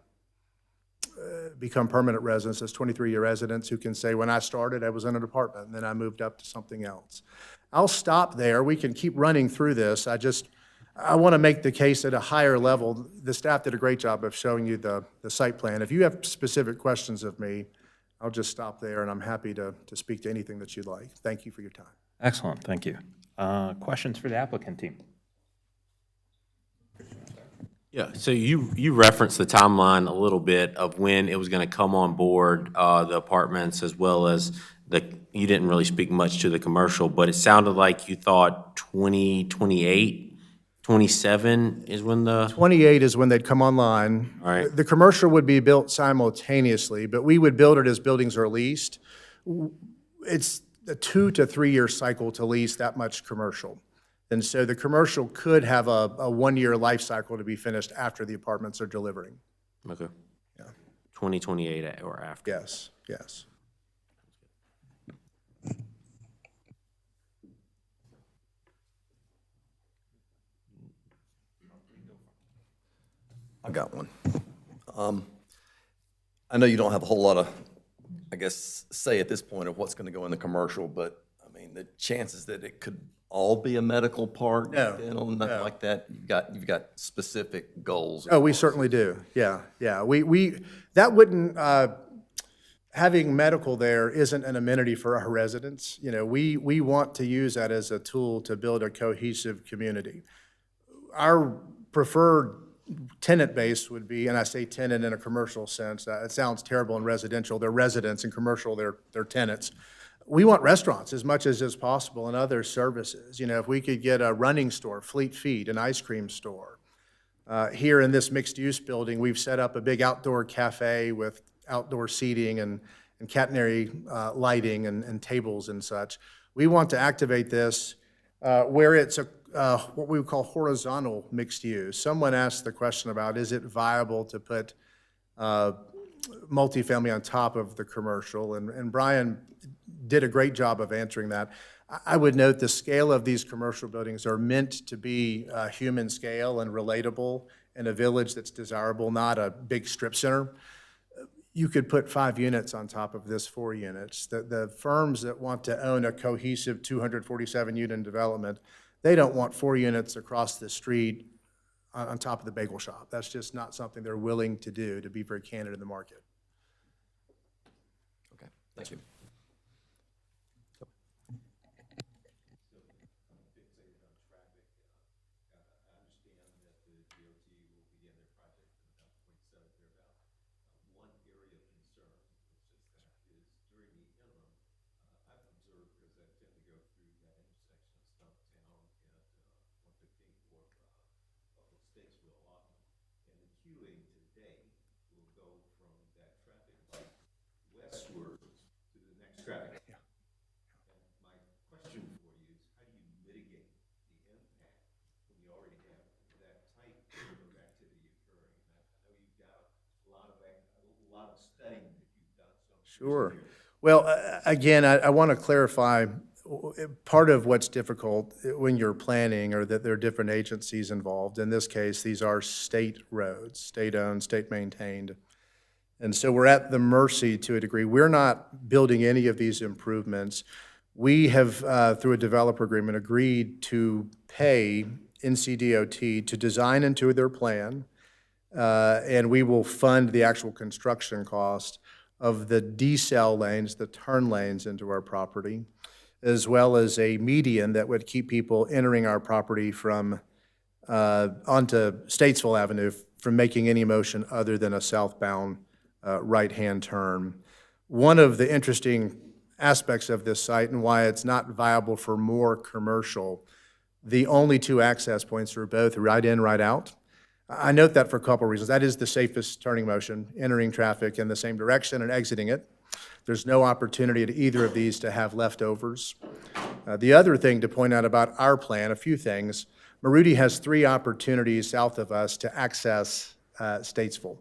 become permanent residents as 23-year residents who can say, when I started, I was in an apartment, and then I moved up to something else. I'll stop there. We can keep running through this. I want to make the case at a higher level. The staff did a great job of showing you the site plan. If you have specific questions of me, I'll just stop there, and I'm happy to speak to anything that you'd like. Thank you for your time. Excellent, thank you. Questions for the applicant team? Yeah, so you referenced the timeline a little bit of when it was going to come on board, the apartments, as well as you didn't really speak much to the commercial, but it sounded like you thought 2028, 27 is when the... 28 is when they'd come online. All right. The commercial would be built simultaneously, but we would build it as buildings are leased. It's a 2 to 3 year cycle to lease that much commercial. And so the commercial could have a 1 year life cycle to be finished after the apartments are delivering. Okay. Yeah. 2028 or after. Yes, yes. I got one. I know you don't have a whole lot of, I guess, say at this point of what's going to go in the commercial, but I mean, the chances that it could all be a medical park, No, dental, nothing no. like that, you've got specific goals. Oh, we certainly do. Yeah, yeah. That wouldn't, having medical there isn't an amenity for our residents. You know, we want to use that as a tool to build a cohesive community. Our preferred tenant base would be, and I say tenant in a commercial sense, it sounds terrible in residential, they're residents, in commercial, they're tenants. We want restaurants as much as possible and other services. You know, if we could get a running store, Fleet Feet, an ice cream store. Here in this mixed-use building, we've set up a big outdoor cafe with outdoor seating and catenary lighting and tables and such. We want to activate this where it's what we would call horizontal mixed use. Someone asked the question about, is it viable to put multifamily on top of the commercial? And Brian did a great job of answering that. I would note the scale of these commercial buildings are meant to be human scale and relatable in a village that's desirable, not a big strip center. You could put 5 units on top of this 4 units. The firms that want to own a cohesive 247-unit development, they don't want 4 units across the street on top of the bagel shop. That's just not something they're willing to do, to be very candid in the market. Okay, thank you. Queuing today Sure. Well, again, I want to clarify, part of what's difficult when you're planning are that there are different agencies involved. In this case, these are state roads, state-owned, state-maintained. And so we're at the mercy to a degree. We're not building any of these improvements. We have, through a developer agreement, agreed to pay NCDOT to design into their plan, and we will fund the actual construction cost of the decel lanes, the turn lanes into our property, as well as a median that would keep people entering our property from, onto Statesville Avenue from making any motion other than a southbound right-hand turn. One of the interesting aspects of this site and why it's not viable for more commercial, the only two access points are both right in, right out. I note that for a couple of reasons. That is the safest turning motion, entering traffic in the same direction and exiting it. There's no opportunity at either of these to have leftovers. The other thing to point out about our plan, a few things, Maruti has 3 opportunities south of us to access Statesville.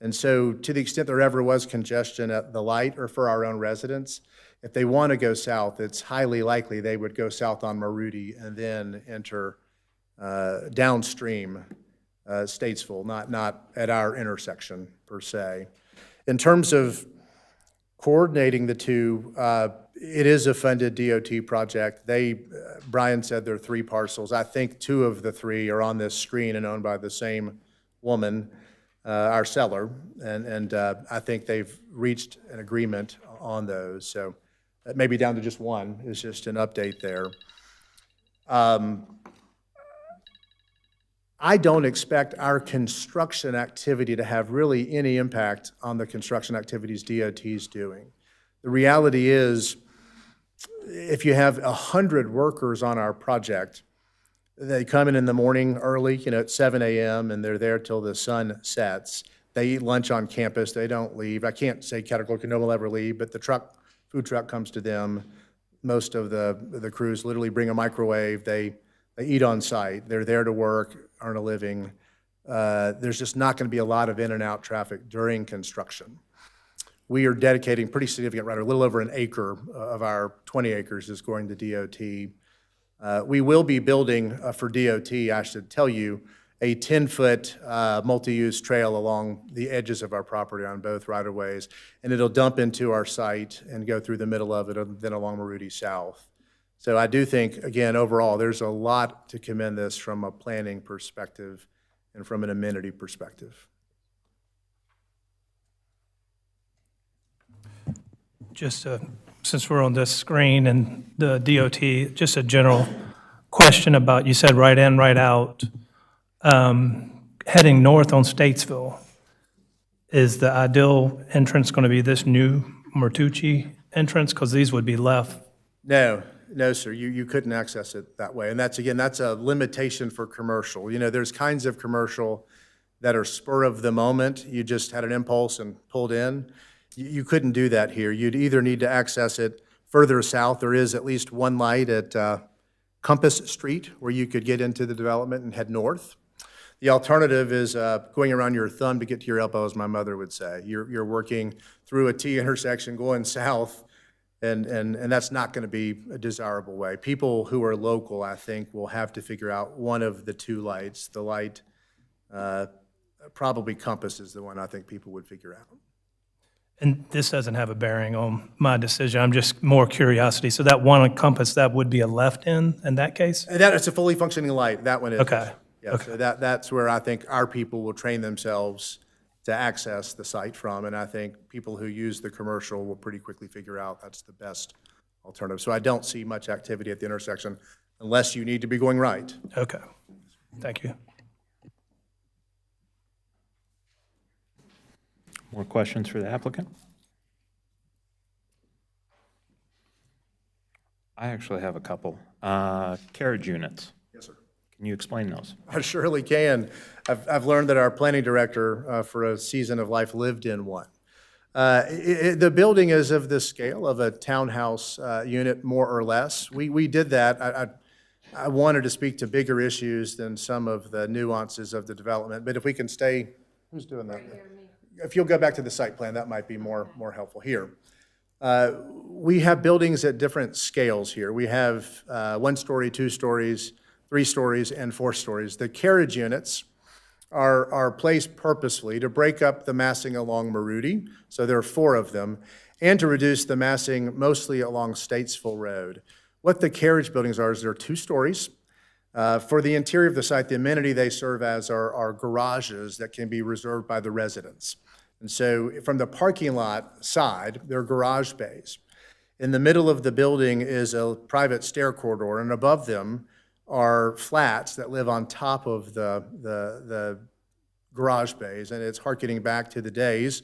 And so to the extent there ever was congestion at the light or for our own residents, if they want to go south, it's highly likely they would go south on Maruti and then enter downstream Statesville, not at our intersection per se. In terms of coordinating the two, it is a funded DOT project. Brian said there are 3 parcels. I think 2 of the 3 are on this screen and owned by the same woman, our seller, and I think they've reached an agreement on those. So that may be down to just 1, is just an update there. I don't expect our construction activity to have really any impact on the construction activities DOT's doing. The reality is, if you have 100 workers on our project, they come in the morning early, at 7 a.m., and they're there till the sun sets. They eat lunch on campus. They don't leave. I can't say categorically no one will ever leave, but the food truck comes to them. Most of the crews literally bring a microwave. They eat on site. They're there to work, earn a living. There's just not going to be a lot of in and out traffic during construction. We are dedicating pretty significant, right, a little over an acre of our 20 acres is going to DOT. We will be building for DOT, I should tell you, a 10-foot multi-use trail along the edges of our property on both right-of-ways, and it'll dump into our site and go through the middle of it, and then along Maruti South. So I do think, again, overall, there's a lot to commend this from a planning perspective and from an amenity perspective. Just since we're on this screen and the DOT, just a general question about, you said right in, right out, heading north on Statesville. Is the ideal entrance going to be this new Martucci entrance? Because these would be left. No, sir, you couldn't access it that way. And that's a limitation for commercial. There's kinds of commercial that are spur of the moment. You just had an impulse and pulled in. You couldn't do that here. You'd either need to access it further south. There is at least one light at Compass Street where you could get into the development and head north. The alternative is going around your thumb to get to your elbow, as my mother would say. You're working through a T intersection going south, and that's not going to be a desirable way. People who are local, I think, will have to figure out one of the 2 lights. The light, probably Compass is the one I think people would figure out. And this doesn't have a bearing on my decision. I'm just more curiosity. So that one on Compass, that would be a left in that case? And it's a fully functioning light. That one is. Okay. Yeah, Okay. so that's where I think our people will train themselves to access the site from, and I think people who use the commercial will pretty quickly figure out that's the best alternative. So I don't see much activity at the intersection unless you need to be going right. Okay. Thank you. More questions for the applicant? I actually have a couple. Carriage units. Yes, sir. Can you explain those? I surely can. I've learned that our planning director for a season of life lived in one. The building is of the scale of a townhouse unit, more or less. We did that. I wanted to speak to bigger issues than some of the nuances of the development, but if we can stay, who's doing that? if you'll go back to the site plan, that might be more helpful here. We have buildings at different scales here. We have 1 story, 2 stories, 3 stories, and 4 stories. The carriage units are placed purposely to break up the massing along Maruti, so there are 4 of them, and to reduce the massing mostly along Statesville Road. What the carriage buildings are is they're 2 stories. For the interior of the site, the amenity they serve as are garages that can be reserved by the residents. And so from the parking lot side, they're garage bays. In the middle of the building is a private stair corridor, and above them are flats that live on top of the garage bays. And it's harkening back to the days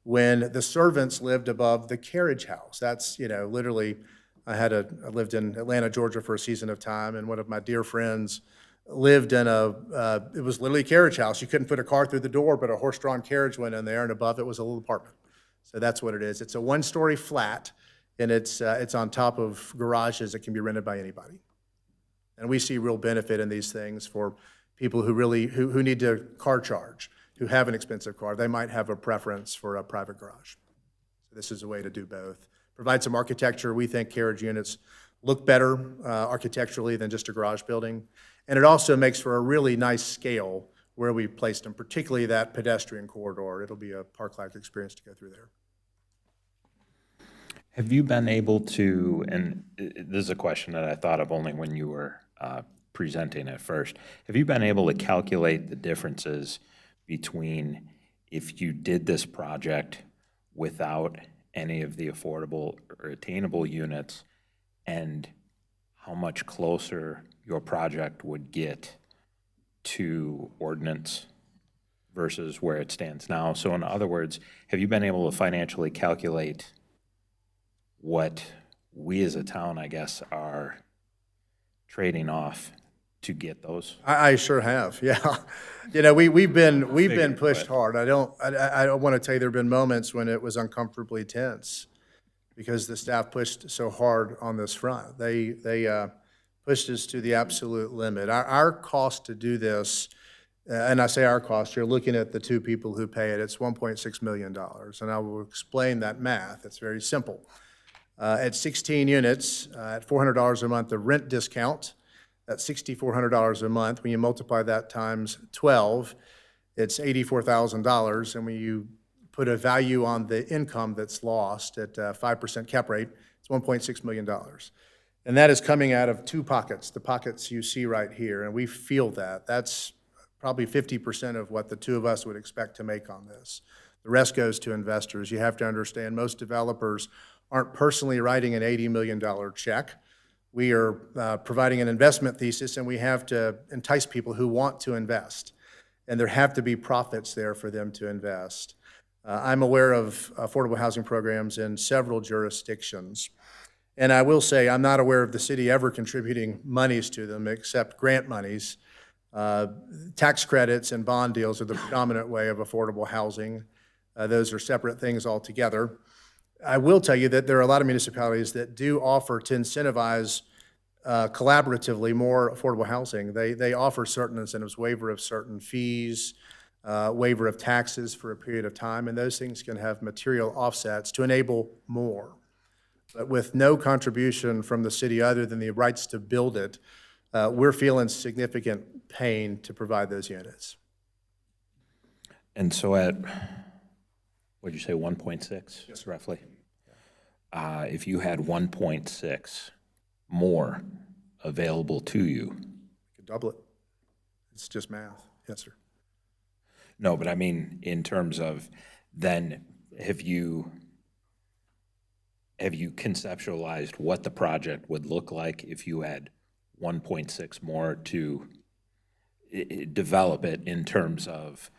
when the servants lived above the carriage house. That's, literally, I lived in Atlanta, Georgia for a season of time, and one of my dear friends lived in it was literally a carriage house. You couldn't put a car through the door, but a horse-drawn carriage went in there, and above it was a little apartment. So that's what it is. It's a 1-story flat, and it's on top of garages that can be rented by anybody. And we see real benefit in these things for people who need to car charge, who have an expensive car. They might have a preference for a private garage. So this is a way to do both. Provide some architecture. We think carriage units look better architecturally than just a garage building. And it also makes for a really nice scale where we placed them, particularly that pedestrian corridor. It'll be a park-like experience to go through there. Have you been able to, and this is a question that I thought of only when you were presenting it first, have you been able to calculate the differences between if you did this project without any of the affordable or attainable units and how much closer your project would get to ordinance versus where it stands now? So in other words, have you been able to financially calculate what we as a town, I guess, are trading off to get those? I sure have, yeah. We've been pushed hard. I don't want to tell you there have been moments when it was uncomfortably tense because the staff pushed so hard on this front. They pushed us to the absolute limit. Our cost to do this, and I say our cost, you're looking at the 2 people who pay it, it's $1.6 million. And I will explain that math. It's very simple. At 16 units, at $400 a month of rent discount, that's $6,400 a month. When you multiply that times 12, it's $84,000. And when you put a value on the income that's lost at 5% cap rate, it's $1.6 million. And that is coming out of 2 pockets, the pockets you see right here, and we feel that. That's probably 50% of what the 2 of us would expect to make on this. The rest goes to investors. You have to understand most developers aren't personally writing an $80 million check. We are providing an investment thesis, and we have to entice people who want to invest. And there have to be profits there for them to invest. I'm aware of affordable housing programs in several jurisdictions. And I will say, I'm not aware of the city ever contributing monies to them except grant monies. Tax credits and bond deals are the predominant way of affordable housing. Those are separate things altogether. I will tell you that there are a lot of municipalities that do offer to incentivize collaboratively more affordable housing. They offer certain incentives, waiver of certain fees, waiver of taxes for a period of time, and those things can have material offsets to enable more. But with no contribution from the city other than the rights to build it, we're feeling significant pain to provide those units. And so at, what'd you say, 1.6? Yes, roughly? If you had 1.6 more available to you. You could double it. It's just math. Yes, sir. No, but I mean, in terms of then, have you conceptualized what the project would look like if you had 1.6 more to develop it in terms of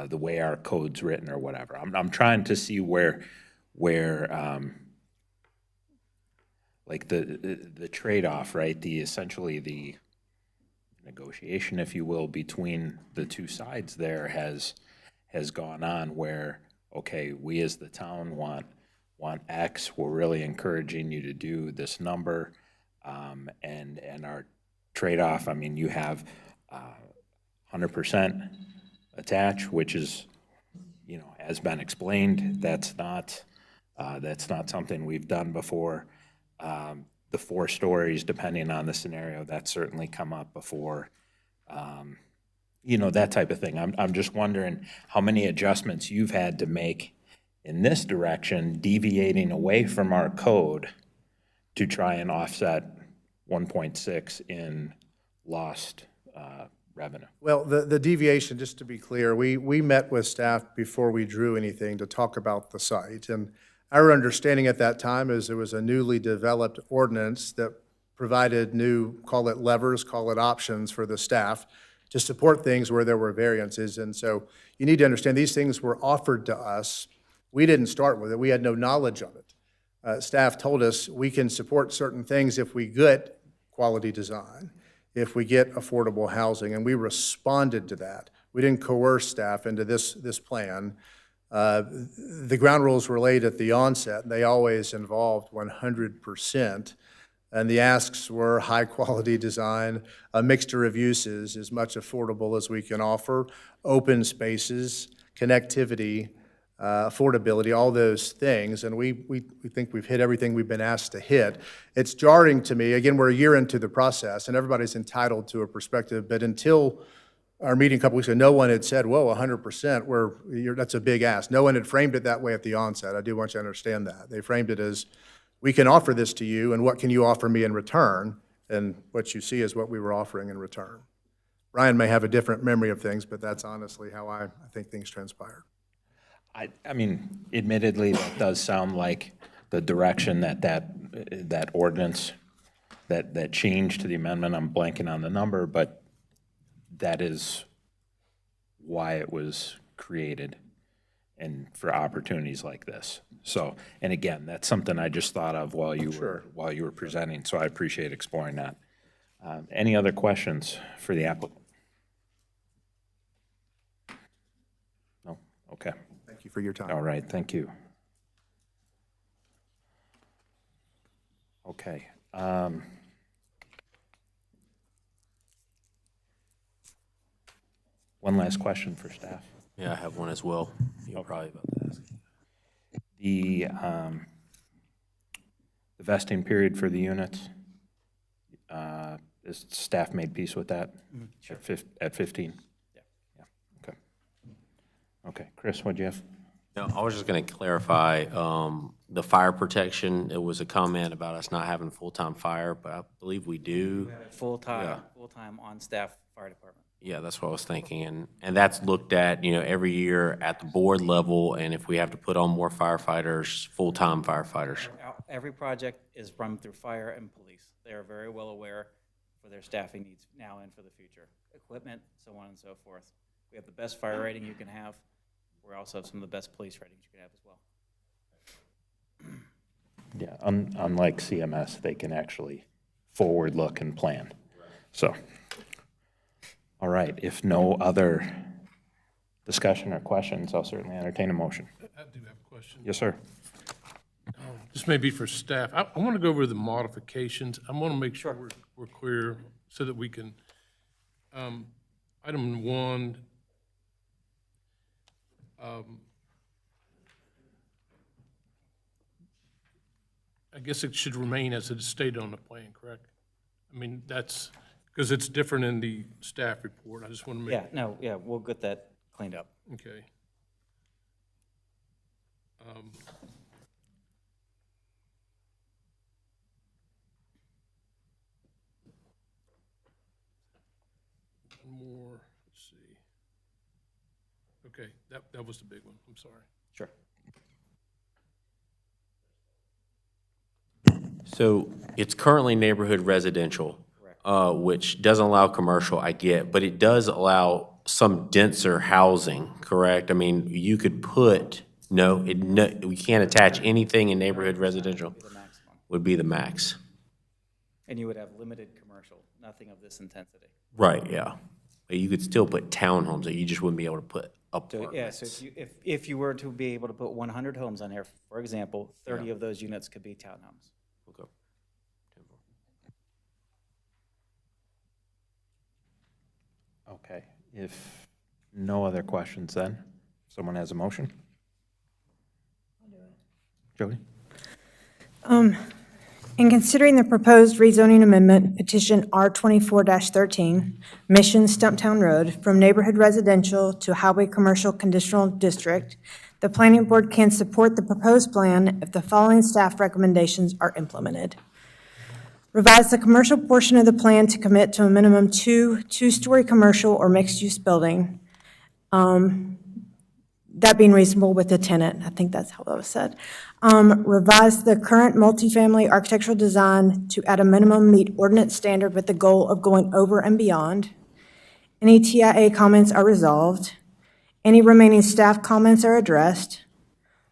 the way our code's written or whatever? I'm trying to see where like the trade-off, right? Essentially the negotiation, if you will, between the 2 sides there has gone on where, okay, we as the town want X, we're really encouraging you to do this number, and our trade-off, I mean, you have 100% attach, which is, has been explained, that's not something we've done before. The 4 stories, depending on the scenario, that's certainly come up before. You know, that type of thing. I'm just wondering how many adjustments you've had to make in this direction, deviating away from our code to try and offset 1.6 in lost revenue. Well, the deviation, just to be clear, we met with staff before we drew anything to talk about the site. And our understanding at that time is there was a newly developed ordinance that provided new, call it levers, call it options for the staff to support things where there were variances. And so you need to understand these things were offered to us. We didn't start with it. We had no knowledge of it. Staff told us we can support certain things if we get quality design, if we get affordable housing, and we responded to that. We didn't coerce staff into this plan. The ground rules were laid at the onset, and they always involved 100%. And the asks were high-quality design, a mixture of uses, as much affordable as we can offer, open spaces, connectivity, affordability, all those things, and we think we've hit everything we've been asked to hit. It's jarring to me, again, we're a year into the process, and everybody's entitled to a perspective, but until our meeting a couple weeks ago, no one had said, whoa, 100%, that's a big ask. No one had framed it that way at the onset. I do want you to understand that. They framed it as, we can offer this to you, and what can you offer me in return? And what you see is what we were offering in return. Brian may have a different memory of things, but that's honestly how I think things transpired. I mean, admittedly, that does sound like the direction that ordinance, that change to the amendment, I'm blanking on the number, but that is why it was created and for opportunities like this. So, and again, that's something I just thought of while you were presenting, so I appreciate exploring that. Any other questions for the applicant? No? Okay. Thank you for your time. All right, thank you. Okay. One last question for staff. Yeah, I have one as well. You're probably about to ask. The vesting period for the units, is staff made peace with that? Sure. At 15? Yeah. Okay. Okay, Chris, what'd you have? No, I was just going to clarify the fire protection. It was a comment about us not having full-time fire, but I believe we do. Full-time on-staff fire department. Yeah, that's what I was thinking. And that's looked at, you know, every year at the board level, and if we have to put on more firefighters, full-time firefighters. Every project is run through fire and police. They are very well aware for their staffing needs now and for the future. Equipment, so on and so forth. We have the best fire rating you can have. We also have some of the best police ratings you can have as well. Yeah, unlike CMS, they can actually forward look and plan. So, all right, if no other discussion or questions, I'll certainly entertain a motion. I do have a question. Yes, sir. This may be for staff. I want to go over the modifications. I want to make sure we're clear so that we can, item 1, I guess it should remain as it is stated on the plan, correct? I mean, that's, because it's different in the staff report. I just want to make. Yeah, we'll get that cleaned up. Okay. One more, let's see. Okay, that was the big one. I'm sorry. Sure. So it's currently neighborhood residential, which doesn't allow commercial, I get, but it does allow some denser housing, correct? I mean, you could put, we can't attach anything in neighborhood residential. Would be the max. And you would have limited commercial, nothing of this intensity. Right, yeah. But you could still put townhomes, or you just wouldn't be able to put So, apartments. yeah, so if you were to be able to put 100 homes on there, for example, 30 of those units could be townhomes. Okay. Okay, if no other questions then, someone has a motion? Jody? In considering the proposed rezoning amendment, petition R24-13, Mission Stumptown Road, from neighborhood residential to highway commercial conditional district, the planning board can support the proposed plan if the following staff recommendations are implemented. Revise the commercial portion of the plan to commit to a minimum two-story commercial or mixed-use building. That being reasonable with the tenant, I think that's how that was said. Revise the current multifamily architectural design to at a minimum meet ordinance standard with the goal of going over and beyond. Any TIA comments are resolved. Any remaining staff comments are addressed.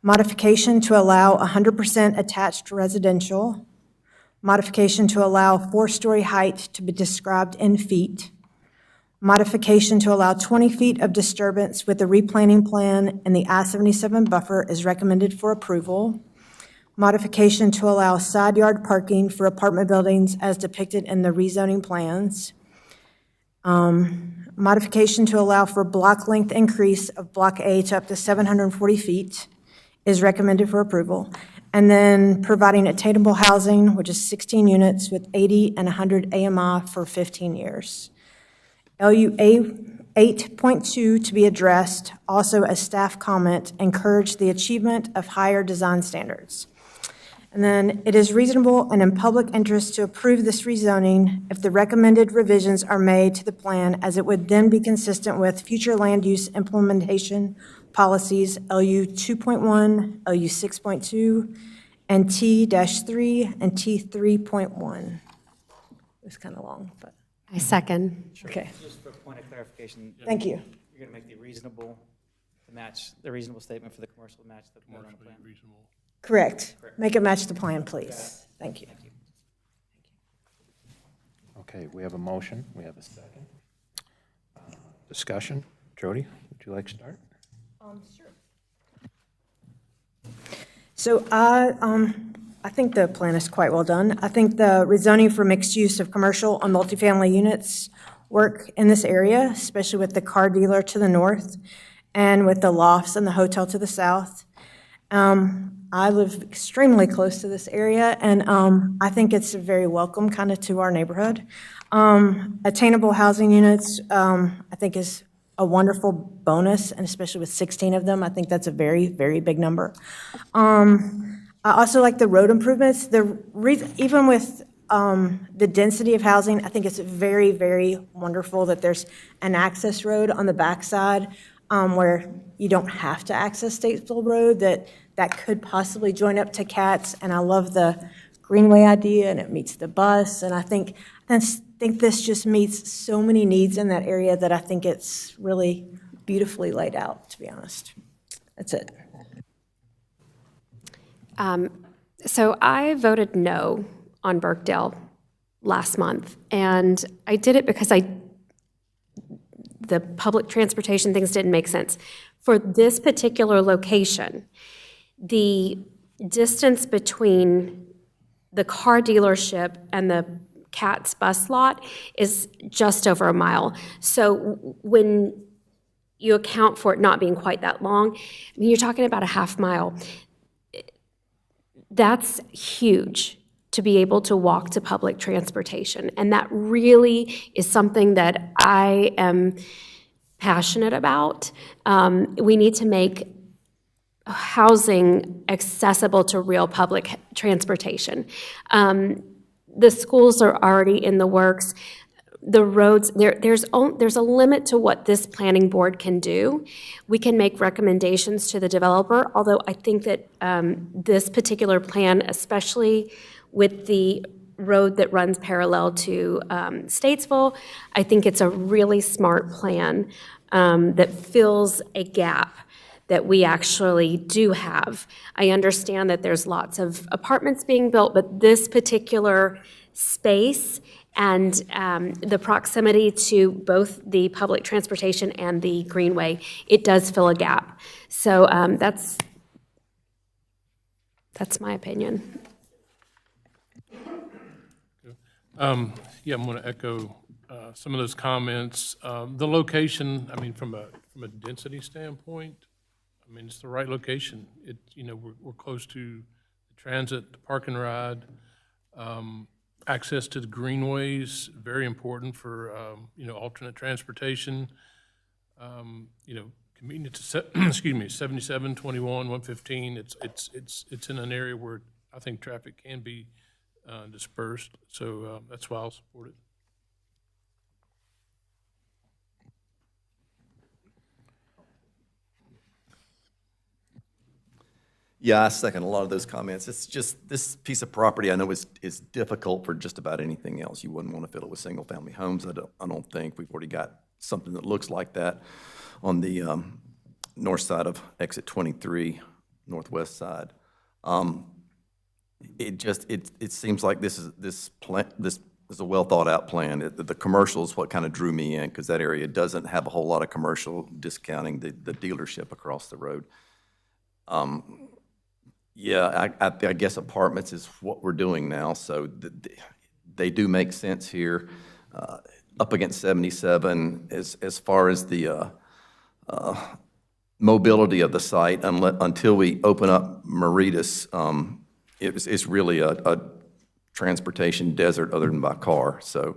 Modification to allow 100% attached residential. Modification to allow 4-story height to be described in feet. Modification to allow 20 feet of disturbance with the replanning plan and the I-77 buffer is recommended for approval. Modification to allow side yard parking for apartment buildings as depicted in the rezoning plans. Modification to allow for block length increase of Block A to up to 740 feet is recommended for approval. And then providing attainable housing, which is 16 units with 80 and 100 AMI for 15 years. LUA 8.2 to be addressed, also as staff comment, encourage the achievement of higher design standards. And then it is reasonable and in public interest to approve this rezoning if the recommended revisions are made to the plan, as it would then be consistent with future land use implementation policies LU 2.1, LU 6.2, and T-3 and T3.1. It was kind of long, but. I second. Okay, Just for a point of clarification. thank you. You're going to make the reasonable statement for the commercial match the plan on the plan. Reasonable. Correct. Make it match the plan, please. Thank you. Okay, we have a motion. We have a second. Discussion. Jody, would you like to start? Sure. So I think the plan is quite well done. I think the rezoning for mixed use of commercial on multifamily units work in this area, especially with the car dealer to the north and with the lofts and the hotel to the south. I live extremely close to this area, and I think it's very welcome kind of to our neighborhood. Attainable housing units, I think is a wonderful bonus, and especially with 16 of them, I think that's a very, very big number. I also like the road improvements. Even with the density of housing, I think it's very, very wonderful that there's an access road on the backside where you don't have to access Statesville Road, that could possibly join up to Katz. And I love the Greenway idea, and it meets the bus. And I think this just meets so many needs in that area that I think it's really beautifully laid out, to be honest. That's it. So I voted no on Burkdale last month, and I did it because the public transportation things didn't make sense. For this particular location, the distance between the car dealership and the Katz bus lot is just over a mile. So when you account for it not being quite that long, I mean, you're talking about a half mile. That's huge to be able to walk to public transportation. And that really is something that I am passionate about. We need to make housing accessible to real public transportation. The schools are already in the works. The roads, there's a limit to what this planning board can do. We can make recommendations to the developer, although I think that this particular plan, especially with the road that runs parallel to Statesville, I think it's a really smart plan that fills a gap that we actually do have. I understand that there's lots of apartments being built, but this particular space and the proximity to both the public transportation and the Greenway, it does fill a gap. So that's my opinion. Yeah, I'm going to echo some of those comments. The location, I mean, from a density standpoint, I mean, it's the right location. It, you know, we're close to the transit, the park and ride, access to the greenways, very important for, you know, alternate transportation. You know, convenient to, excuse me, 77, 21, 115. It's in an area where I think traffic can be dispersed. So that's why I'll support it. Yeah, I second a lot of those comments. It's just, this piece of property I know is difficult for just about anything else. You wouldn't want to fill it with single-family homes, I don't think. We've already got something that looks like that on the north side of exit 23, northwest side. It seems like this is a well-thought-out plan. The commercial is what kind of drew me in, because that area doesn't have a whole lot of commercial, discounting the dealership across the road. Yeah, I guess apartments is what we're doing now, so they do make sense here. Up against 77, as far as the mobility of the site, until we open up Meritus, it's really a transportation desert other than by car. So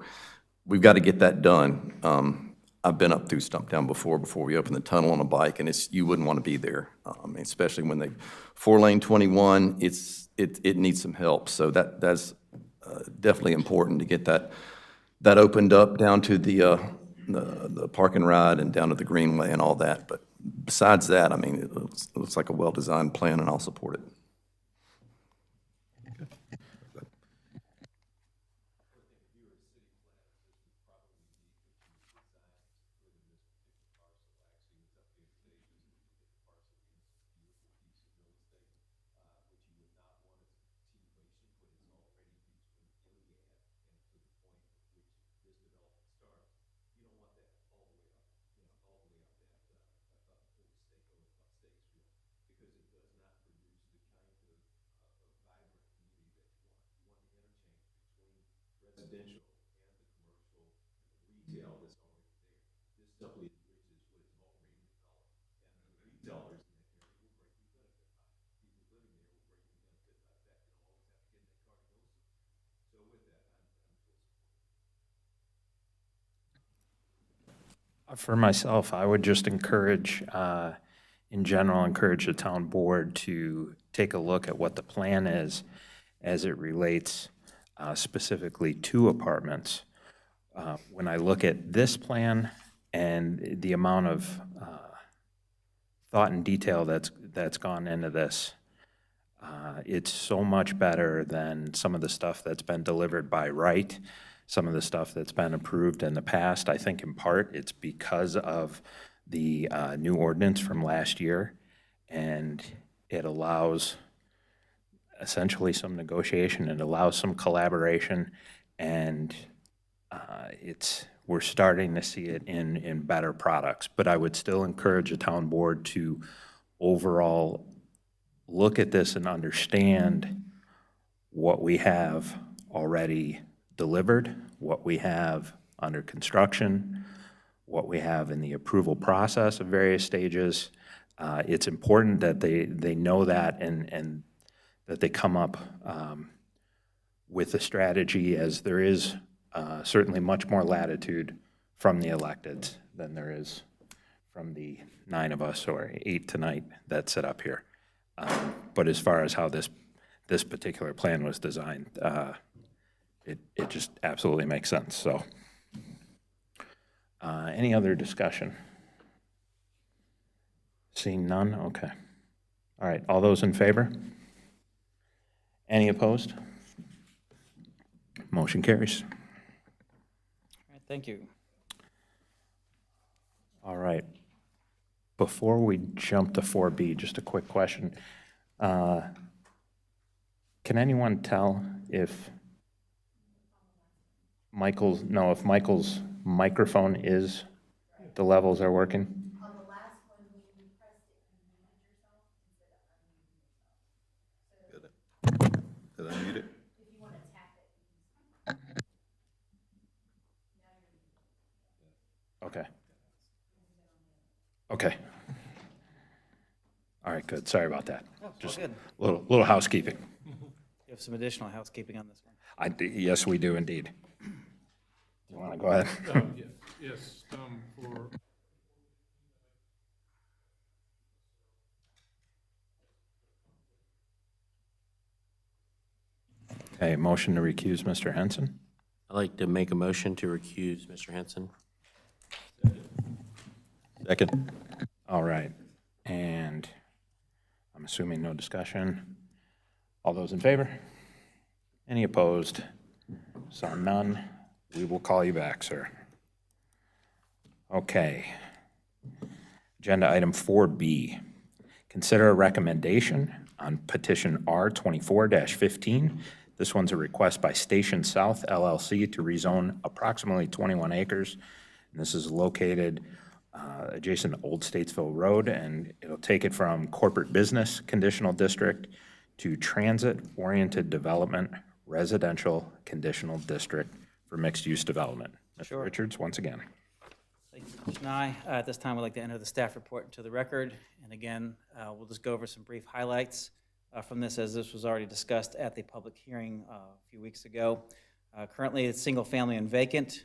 we've got to get that done. I've been up through Stumptown before we opened the tunnel on a bike, and you wouldn't want to be there, especially when they 4-lane 21. It needs some help. So that's definitely important to get that opened up down to the park and ride and down to the greenway and all that. But besides that, I mean, it looks like a well-designed plan, and I'll support it. For myself, I would just encourage, in general, encourage the town board to take a look at what the plan is as it relates specifically to apartments. When I look at this plan and the amount of thought and detail that's gone into this, it's so much better than some of the stuff that's been delivered by right, some of the stuff that's been approved in the past. I think in part it's because of the new ordinance from last year, and it allows essentially some negotiation, it allows some collaboration, and we're starting to see it in better products. But I would still encourage the town board to overall look at this and understand what we have already delivered, what we have under construction, what we have in the approval process of various stages. It's important that they know that and that they come up with a strategy, as there is certainly much more latitude from the electeds than there is from the 9 of us, or 8 tonight, that sit up here. But as far as how this particular plan was designed, it just absolutely makes sense. So, any other discussion? Seeing none, okay. All right, all those in favor? Any opposed? Motion carries. All right, thank you. All right. Before we jump to 4B, just a quick question. Can anyone tell if Michael's microphone is, the levels are working? On the last one, when you pressed it, you muted yourself instead of unmuting yourself. Did I mute it? If you want to tap it. Okay. Okay. All right, good. Sorry about that. all Just good. little housekeeping. You have some additional housekeeping on this one. Yes, we do indeed. You want to go ahead? Yes, for, Okay, motion to recuse Mr. Henson. I'd like to make a motion to recuse Mr. Henson. Second. All right, and I'm assuming no discussion. All those in favor? Any opposed? Saw none. We will call you back, sir. Okay. Agenda item 4B. Consider a recommendation on petition R24-15. This one's a request by Station South LLC to rezone approximately 21 acres. And this is located adjacent to Old Statesville Road, and it'll take it from corporate business conditional district to transit-oriented development residential conditional district for mixed-use development. Mr. Richards, once again. Thank you, Commissioner Nye. At this time, I'd like to enter the staff report into the record. And again, we'll just go over some brief highlights from this, as this was already discussed at the public hearing a few weeks ago. Currently, it's single-family and vacant,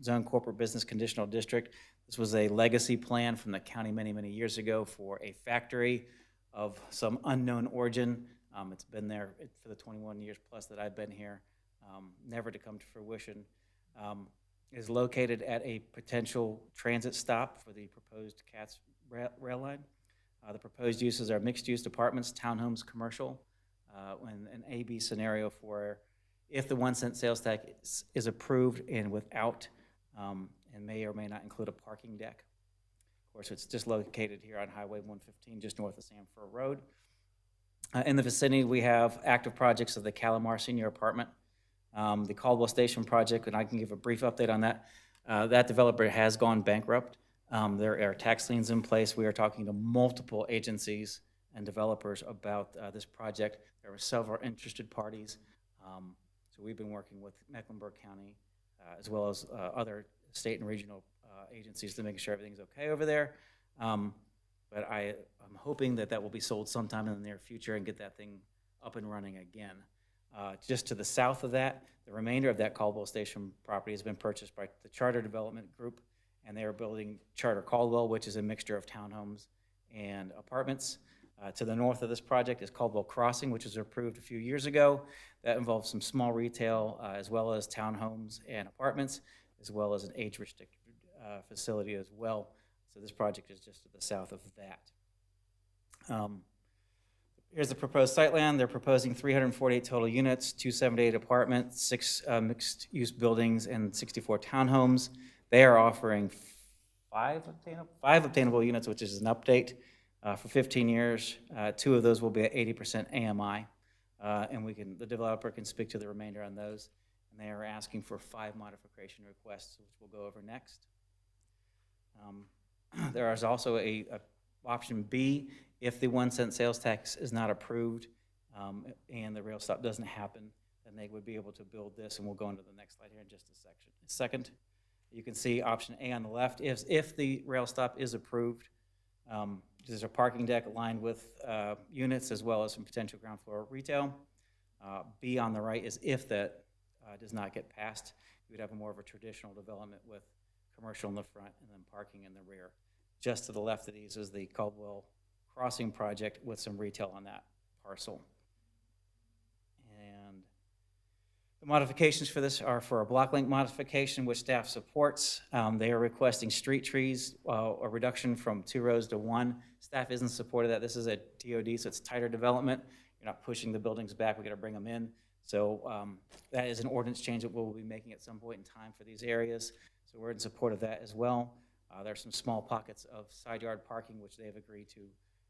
zone corporate business conditional district. This was a legacy plan from the county many, many years ago for a factory of some unknown origin. It's been there for the 21 years plus that I've been here, never to come to fruition. It is located at a potential transit stop for the proposed CATS rail line. The proposed uses are mixed-use apartments, townhomes, commercial, and an A-B scenario for if the 1 cent sales tax is approved and without, and may or may not include a parking deck. Of course, it's just located here on Highway 115, just north of Sanford Road. In the vicinity, we have active projects of the Calamar Senior Apartment, the Caldwell Station project, and I can give a brief update on that. That developer has gone bankrupt. There are tax liens in place. We are talking to multiple agencies and developers about this project. There are several interested parties. So we've been working with Mecklenburg County as well as other state and regional agencies to make sure everything's okay over there. But I'm hoping that that will be sold sometime in the near future and get that thing up and running again. Just to the south of that, the remainder of that Caldwell Station property has been purchased by the Charter Development Group, and they are building Charter Caldwell, which is a mixture of townhomes and apartments. To the north of this project is Caldwell Crossing, which was approved a few years ago. That involves some small retail as well as townhomes and apartments, as well as an age-restricted facility as well. So this project is just to the south of that. Here's the proposed site land. They're proposing 348 total units, 278 apartments, 6 mixed-use buildings, and 64 townhomes. They are offering 5 obtainable units, which is an update for 15 years. 2 of those will be at 80% AMI, and the developer can speak to the remainder on those. And they are asking for 5 modification requests, which we'll go over next. There is also a option B, if the 1 cent sales tax is not approved and the rail stop doesn't happen, then they would be able to build this, and we'll go into the next slide here in just a second. You can see option A on the left. If the rail stop is approved, there's a parking deck lined with units as well as some potential ground floor retail. B on the right is if that does not get passed, you would have more of a traditional development with commercial in the front and then parking in the rear. Just to the left of these is the Caldwell Crossing project with some retail on that parcel. And the modifications for this are for a block link modification, which staff supports. They are requesting street trees, a reduction from 2 rows to 1. Staff isn't supportive of that. This is a TOD, so it's tighter development. You're not pushing the buildings back. We got to bring them in. So that is an ordinance change that we'll be making at some point in time for these areas. So we're in support of that as well. There are some small pockets of side yard parking, which they have agreed to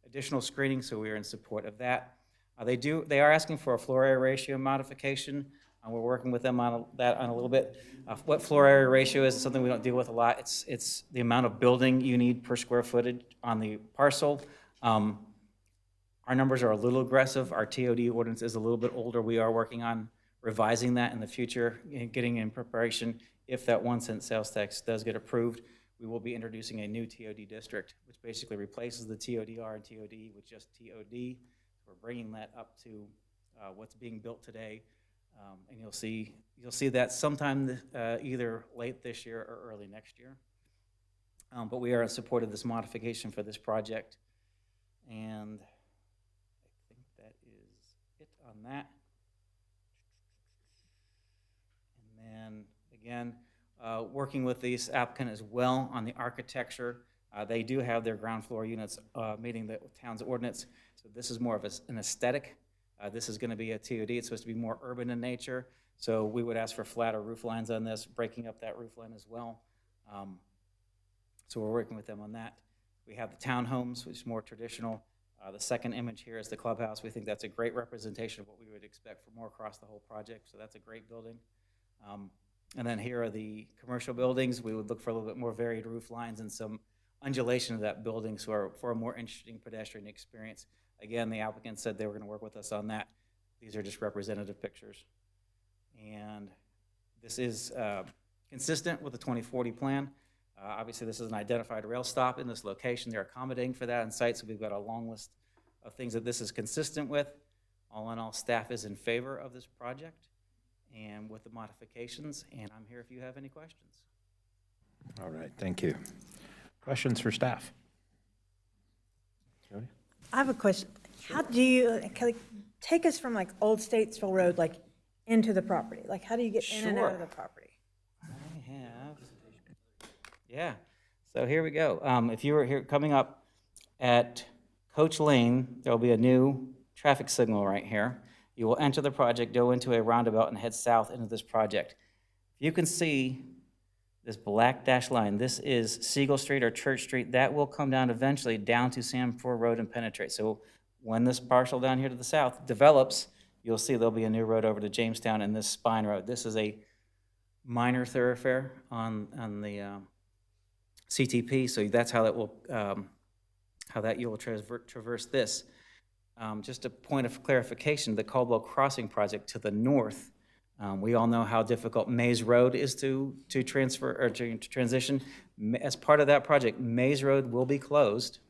additional screening, so we are in support of that. They are asking for a floor area ratio modification. We're working with them on that on a little bit. What floor area ratio is something we don't deal with a lot. It's the amount of building you need per square footage on the parcel. Our numbers are a little aggressive. Our TOD ordinance is a little bit older. We are working on revising that in the future and getting in preparation if that 1 cent sales tax does get approved. we will be introducing a new TOD district, which basically replaces the TODR and TOD with just TOD. We're bringing that up to what's being built today, and you'll see that sometime either late this year or early next year. But we are in support of this modification for this project, and I think that is it on that. And then again, working with this applicant as well on the architecture. They do have their ground floor units meeting the town's ordinance, so this is more of an aesthetic. This is going to be a TOD. It's supposed to be more urban in nature, so we would ask for flatter roof lines on this, breaking up that roof line as well. So we're working with them on that. We have the townhomes, which is more traditional. The second image here is the clubhouse. We think that's a great representation of what we would expect for more across the whole project, so that's a great building. And then here are the commercial buildings. We would look for a little bit more varied roof lines and some undulation of that building for a more interesting pedestrian experience. Again, the applicant said they were going to work with us on that. These are just representative pictures. And this is consistent with the 2040 plan. Obviously, this is an identified rail stop in this location. They're accommodating for that on site, so we've got a long list of things that this is consistent with. All in all, staff is in favor of this project and with the modifications, and I'm here if you have any questions. All right, thank you. Questions for staff? Jody? I have a question. How do you, take us from like Old Statesville Road, like into the property? Like, how do you get in and out of the property? I have, yeah. So here we go. If you were here coming up at Coach Lane, there'll be a new traffic signal right here. You will enter the project, go into a roundabout, and head south into this project. If you can see this black dashed line, this is Siegel Street or Church Street. That will come down eventually down to Sanford Road and penetrate. So when this parcel down here to the south develops, you'll see there'll be a new road over to Jamestown and this spine road. This is a minor thoroughfare on the CTP, so that's how that will you will traverse this. Just a point of clarification, the Caldwell Crossing project to the north, we all know how difficult Mays Road is to transfer or to transition. As part of that project, Mays Road will be closed,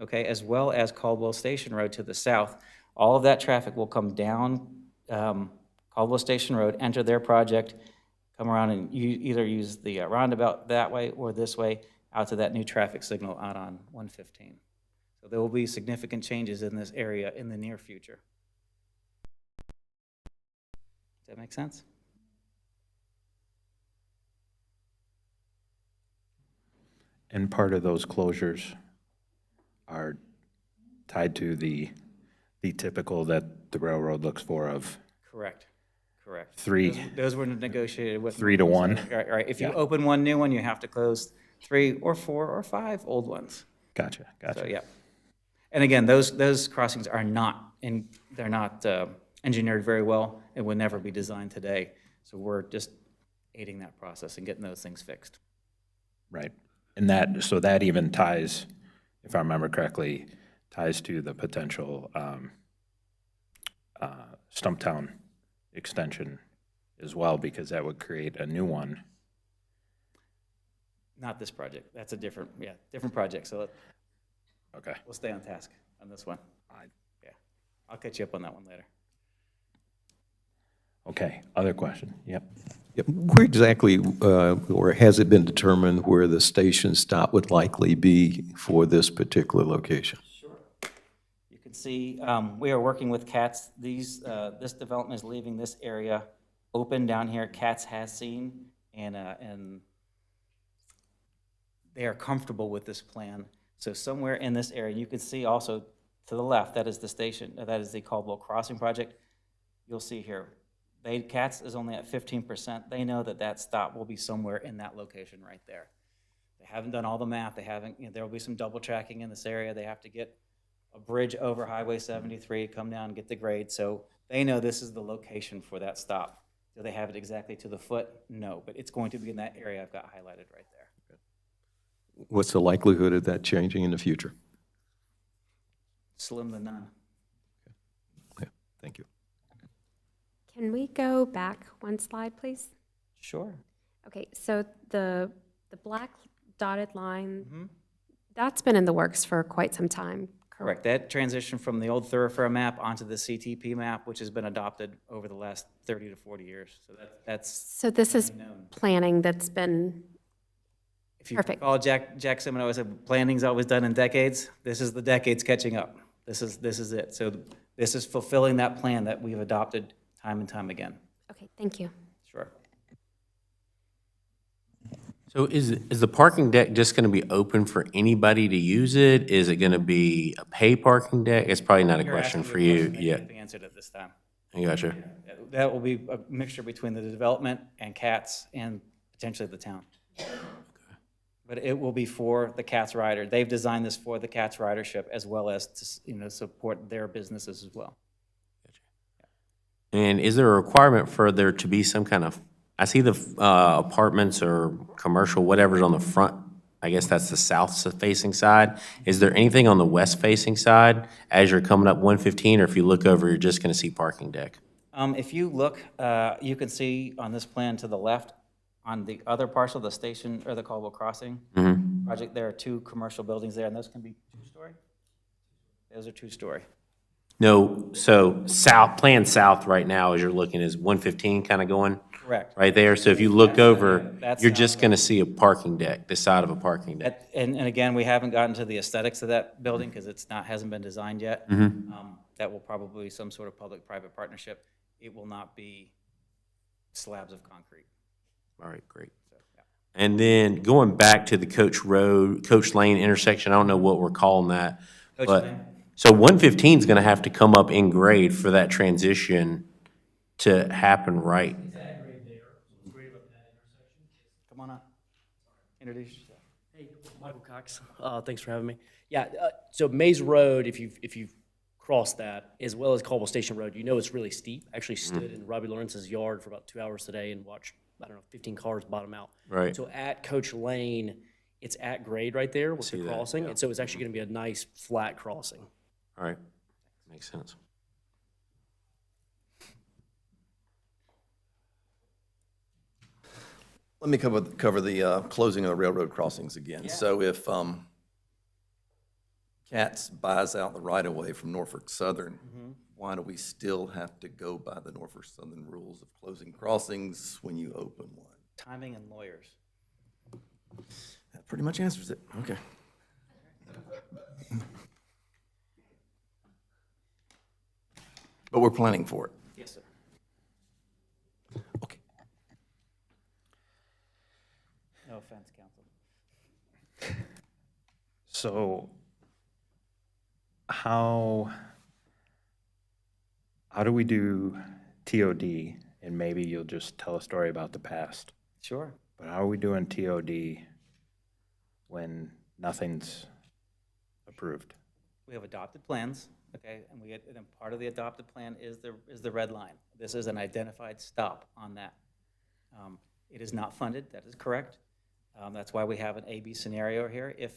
okay, as well as Caldwell Station Road to the south. All of that traffic will come down Caldwell Station Road, enter their project, come around and either use the roundabout that way or this way out to that new traffic signal out on 115. So there will be significant changes in this area in the near future. Does that make sense? And part of those closures are tied to the typical that the railroad looks for of Correct. Those were negotiated with 3 to 1. Right. If you open one new one, you have to close 3 or 4 or 5 old ones. Gotcha. So, yeah. And again, those crossings are not, they're not engineered very well and would never be designed today. So we're just aiding that process and getting those things fixed. Right. And that even ties, if I remember correctly, ties to the potential Stumptown extension as well, because that would create a new one. Not this project. That's a different project. So Okay. we'll stay on task on this one. Yeah, I'll catch you up on that one later. Okay, other question? Yep. Where exactly, or has it been determined where the station stop would likely be for this particular location? Sure. You can see we are working with CATS. This development is leaving this area open down here. CATS has seen and they are comfortable with this plan. So somewhere in this area, you can see also to the left, that is the station, that is the Caldwell Crossing project. You'll see here, CATS is only at 15%. They know that stop will be somewhere in that location right there. They haven't done all the math. They haven't, there will be some double tracking in this area. They have to get a bridge over Highway 73, come down and get the grade. So they know this is the location for that stop. Do they have it exactly to the foot? No, but it's going to be in that area I've got highlighted right there. What's the likelihood of that changing in the future? Slim to none. Okay, thank you. Can we go back one slide, please? Sure. Okay, so the black dotted line, that's been in the works for quite some time. Correct. That transition from the old thoroughfare map onto the CTP map, which has been adopted over the last 30 to 40 years. So that's, So this is planning that's been, if you Perfect. recall, Jack Semino said, planning's always done in decades. This is the decades catching up. This is it. So this is fulfilling that plan that we've adopted time and time again. okay, thank you. Sure. So is the parking deck just going to be open for anybody to use it? Is it going to be a pay parking deck? It's probably not a You're question asking for me a you question that yet. can't be answered at this time. I gotcha. That will be a mixture between the development and CATS and potentially the town. But it will be for the CATS rider. They've designed this for the CATS ridership as well as to, support their businesses as well. And is there a requirement for there to be some kind of, I see the apartments or commercial, whatever's on the front, I guess that's the south-facing side. Is there anything on the west-facing side as you're coming up 115, or if you look over, you're just going to see parking deck? If you look, you can see on this plan to the left, on the other parcel, the station or the Caldwell Crossing project, there are two commercial buildings there, and those can be two-story? Those are two-story. No, so south, plan south right now as you're looking is 115 kind of going Correct. right there. So if you look over, that's you're south. just going to see a parking deck, the side of a parking deck. And again, we haven't gotten to the aesthetics of that building because hasn't been designed yet. That will probably be some sort of public-private partnership. It will not be slabs of concrete. All right, great. And then going back to the Coach Lane intersection, I don't know what we're calling that. Coach but Lane? So 115 is going to have to come up in grade for that transition to happen, right? Come on up. Introduce yourself. Hey, Michael Cox. Thanks for having me. Yeah, so Maze Road, if you've crossed that, as well as Caldwell Station Road, you know it's really steep. I actually stood in Robbie Lawrence's yard for about 2 hours today and watched, 15 cars bottom out. Right. So at Coach Lane, it's at grade right there with the See that, crossing, yeah. and so it's actually going to be a nice flat crossing. All right, makes sense. Let me cover the closing of the railroad crossings again. So if CATS buys out the right-of-way from Norfolk Southern, why do we still have to go by the Norfolk Southern rules of closing crossings when you open one? Timing and lawyers. That pretty much answers it. Okay. But we're planning for it. Yes, sir. Okay. No offense, counsel. So how do we do TOD? And maybe you'll just tell a story about the past. Sure. But how are we doing TOD when nothing's approved? We have adopted plans, okay, and and part of the adopted plan is the red line. This is an identified stop on that. It is not funded, that is correct. That's why we have an A/B scenario here. If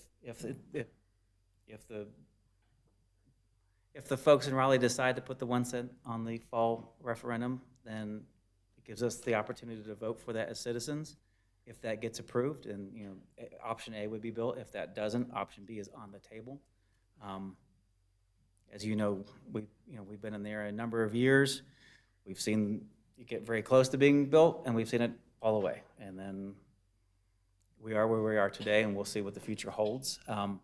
the folks in Raleigh decide to put the 1 cent on the fall referendum, then it gives us the opportunity to vote for that as citizens. If that gets approved, and option A would be built. If that doesn't, option B is on the table. As you know, we've been in there a number of years. We've seen it get very close to being built, and we've seen it fall away. And then we are where we are today, and we'll see what the future holds. But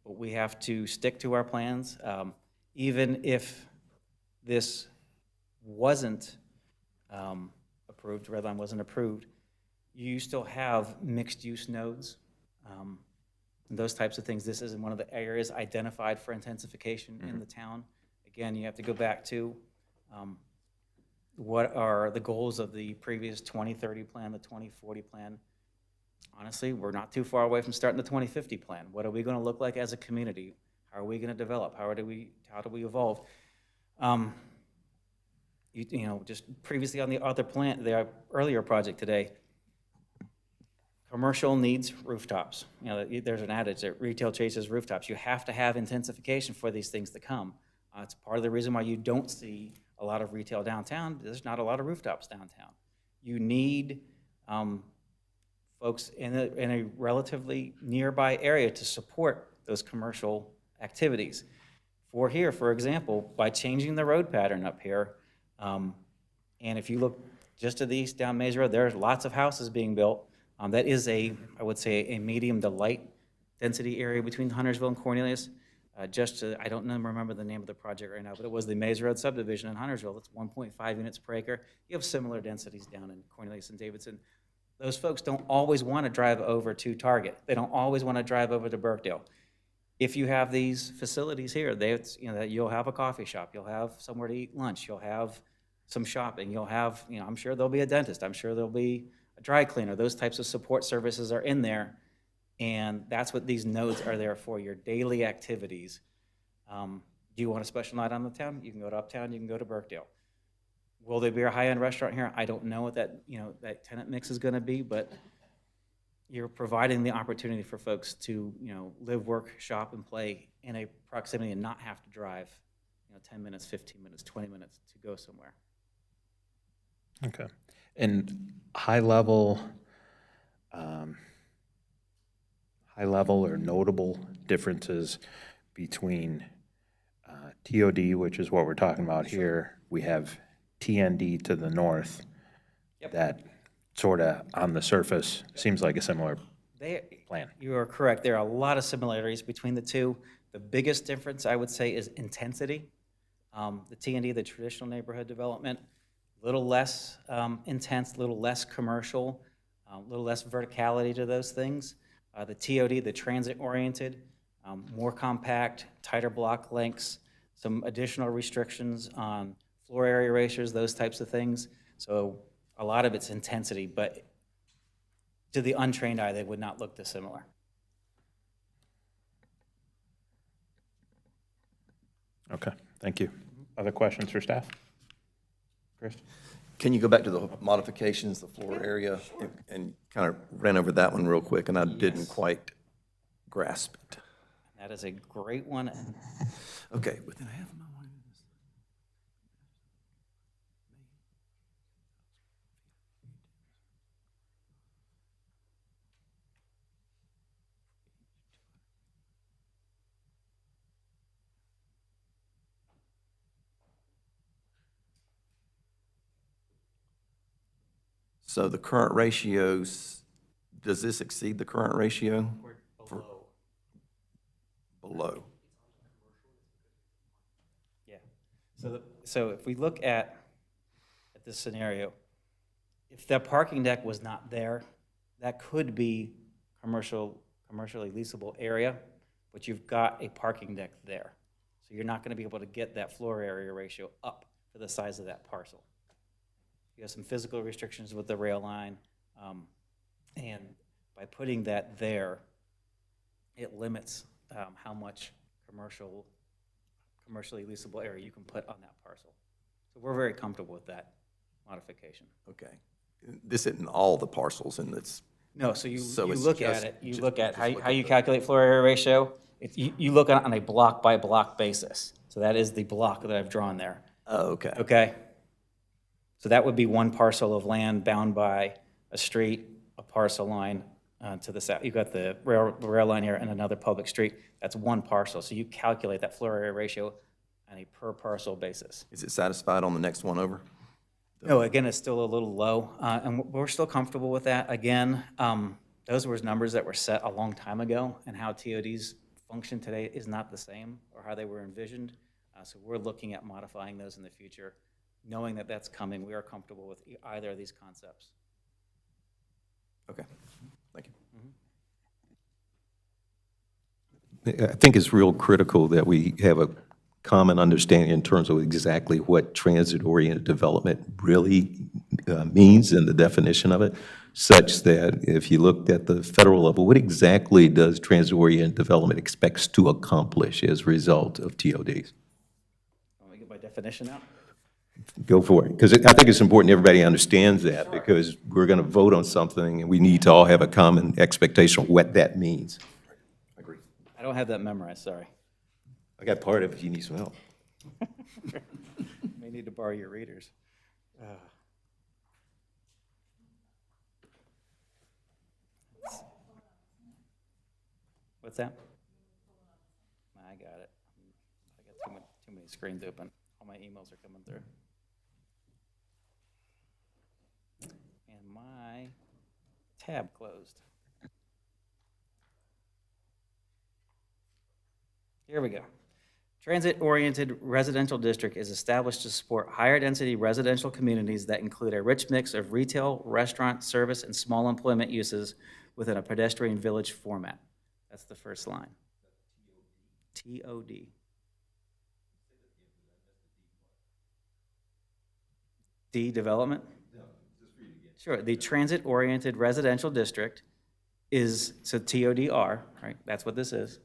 we have to stick to our plans. Even if this wasn't approved, red line wasn't approved, you still have mixed-use nodes, and those types of things. This isn't one of the areas identified for intensification in the town. Again, you have to go back to what are the goals of the previous 2030 plan, the 2040 plan. Honestly, we're not too far away from starting the 2050 plan. What are we going to look like as a community? How are we going to develop? How do we evolve? Just previously on the other plant, the earlier project today, commercial needs rooftops. There's an adage that retail chases rooftops. You have to have intensification for these things to come. It's part of the reason why you don't see a lot of retail downtown. There's not a lot of rooftops downtown. You need folks in a relatively nearby area to support those commercial activities. For example, by changing the road pattern up here, and if you look just to the east down Maze Road, there's lots of houses being built. That is I would say, a medium to light density area between Huntersville and Cornelius. I don't remember the name of the project right now, but it was the Maze Road subdivision in Huntersville. It's 1.5 units per acre. You have similar densities down in Cornelius and Davidson. Those folks don't always want to drive over to Target. They don't always want to drive over to Burkdale. If you have these facilities here, you'll have a coffee shop, you'll have somewhere to eat lunch, you'll have some shopping, you'll have, I'm sure there'll be a dentist, I'm sure there'll be a dry cleaner. Those types of support services are in there, and that's what these nodes are there for, your daily activities. Do you want a special night on the town? You can go to Uptown, you can go to Burkdale. Will there be a high-end restaurant here? I don't know what that tenant mix is going to be, but you're providing the opportunity for folks to, live, work, shop, and play in a proximity and not have to drive, 10 minutes, 15 minutes, 20 minutes to go somewhere. Okay. And high level or notable differences between TOD, which is what we're talking about here. We have TND to the north. Yep. That sort of on the surface seems like a similar plan. You are correct. There are a lot of similarities between the two. The biggest difference, I would say, is intensity. The TND, the traditional neighborhood development, a little less intense, a little less commercial, a little less verticality to those things. The TOD, the transit-oriented, more compact, tighter block lengths, some additional restrictions on floor area ratios, those types of things. So a lot of it's intensity, but to the untrained eye, they would not look dissimilar. Okay, thank you. Other questions for staff? Chris? Can you go back to the modifications, the floor area, and kind of ran over that one real quick, and I didn't quite grasp it. That is a great one. Okay, within half of my mind. So the current ratios, does this exceed the current ratio? Below. Below. Yeah. So if we look at this scenario, if the parking deck was not there, that could be commercially leasable area, but you've got a parking deck there. So you're not going to be able to get that floor area ratio up to the size of that parcel. You have some physical restrictions with the rail line, and by putting that there, it limits how much commercially leasable area you can put on that parcel. So we're very comfortable with that modification. Okay. This isn't all the parcels in this. No, so you it's look just- at it, you ju- look at just how look how at you the- calculate floor area ratio. You look at it on a block-by-block basis. So that is the block that I've drawn there. Oh, okay. Okay? So that would be one parcel of land bound by a street, a parcel line to the south. You've got the rail line here and another public street. That's one parcel. So you calculate that floor area ratio on a per parcel basis. Is it satisfied on the next one over? No, again, it's still a little low, and we're still comfortable with that. Again, those were numbers that were set a long time ago, and how TODs function today is not the same, or how they were envisioned. So we're looking at modifying those in the future. Knowing that that's coming, we are comfortable with either of these concepts. Okay, thank you. I think it's real critical that we have a common understanding in terms of exactly what transit-oriented development really means and the definition of it, such that if you looked at the federal level, what exactly does transit-oriented development expects to accomplish as a result of TODs? Want me to get my definition out? Go for it, because I think it's important everybody understands that, because we're going to vote on something, and we need to all have a common expectation of what that means. Agree. I don't have that memorized, sorry. I got part of it if you need some help. May need to borrow your readers. What's that? I got it. I got too many screens open. All my emails are coming through. And my tab closed. Here we go. Transit-oriented residential district is established to support higher-density residential communities that include a rich mix of retail, restaurant, service, and small employment uses within a pedestrian village format. That's the first line. TOD. D, development? Sure, the transit-oriented residential district is, so TODR, right, that's what this is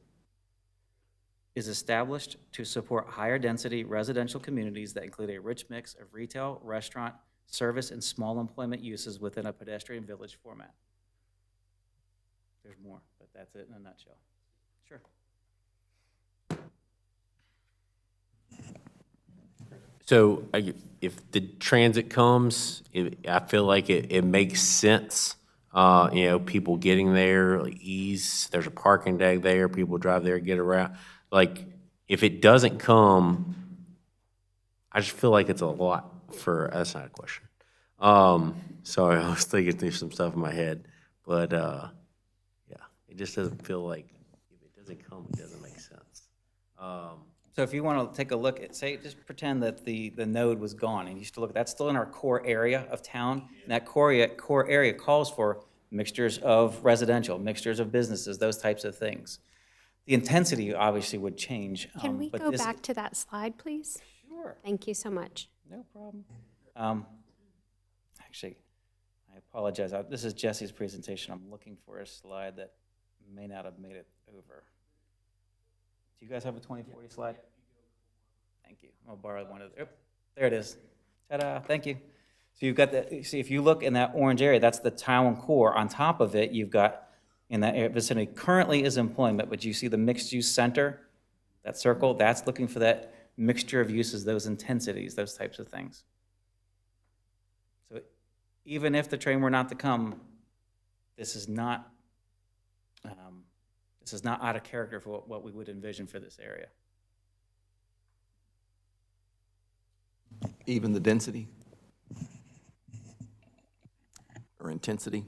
established to support higher-density residential communities that include a rich mix of retail, restaurant, service, and small employment uses within a pedestrian village format. There's more, but that's it in a nutshell. Sure. So if the transit comes, I feel like it makes sense. You know, people getting there, like ease, there's a parking deck there, people drive there, get around. Like, if it doesn't come, I just feel like it's a lot for, that's not a question. Sorry, I was thinking through some stuff in my head, but, yeah, it just doesn't feel like, if it doesn't come, it doesn't make sense. So if you want to take a look at, say, just pretend that the node was gone, and you used to look, that's still in our core area of town, and that core area calls for mixtures of residential, mixtures of businesses, those types of things. The intensity obviously would change. Can we but go this- back to that slide, please? Sure. Thank you so much. No problem. Actually, I apologize. This is Jesse's presentation. I'm looking for a slide that may not have made it over. Do you guys have a 2040 slide? Thank you. I'll borrow one of the, there it is. Ta-da, thank you. So you've got the, see, if you look in that orange area, that's the town core. On top of it, you've got, in that vicinity, currently is employment, but you see the mixed-use center, that circle, that's looking for that mixture of uses, those intensities, those types of things. So even if the train were not to come, this is not out of character for what we would envision for this area. Even the density or intensity?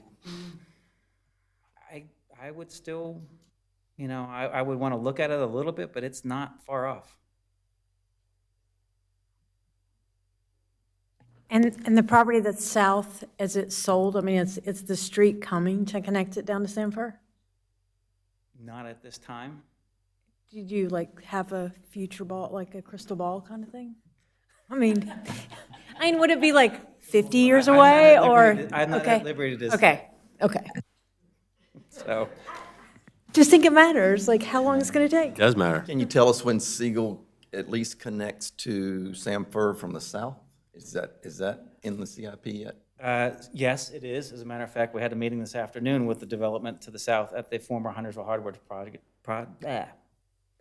I would still, you know, I would want to look at it a little bit, but it's not far off. And the property that's south, as it's sold, I mean, it's the street coming to connect it down to Sanford? Not at this time. Did you like have a future ball, like a crystal ball kind of thing? I mean, would it be like 50 years away or? I'm not at liberty to Okay, okay. So, Just think it matters, like how long it's gonna take. Does matter. Can you tell us when Siegel at least connects to Sanford from the south? Is that in the CIP yet? yes, it is. As a matter of fact, we had a meeting this afternoon with the development to the south at the former Huntersville Hardware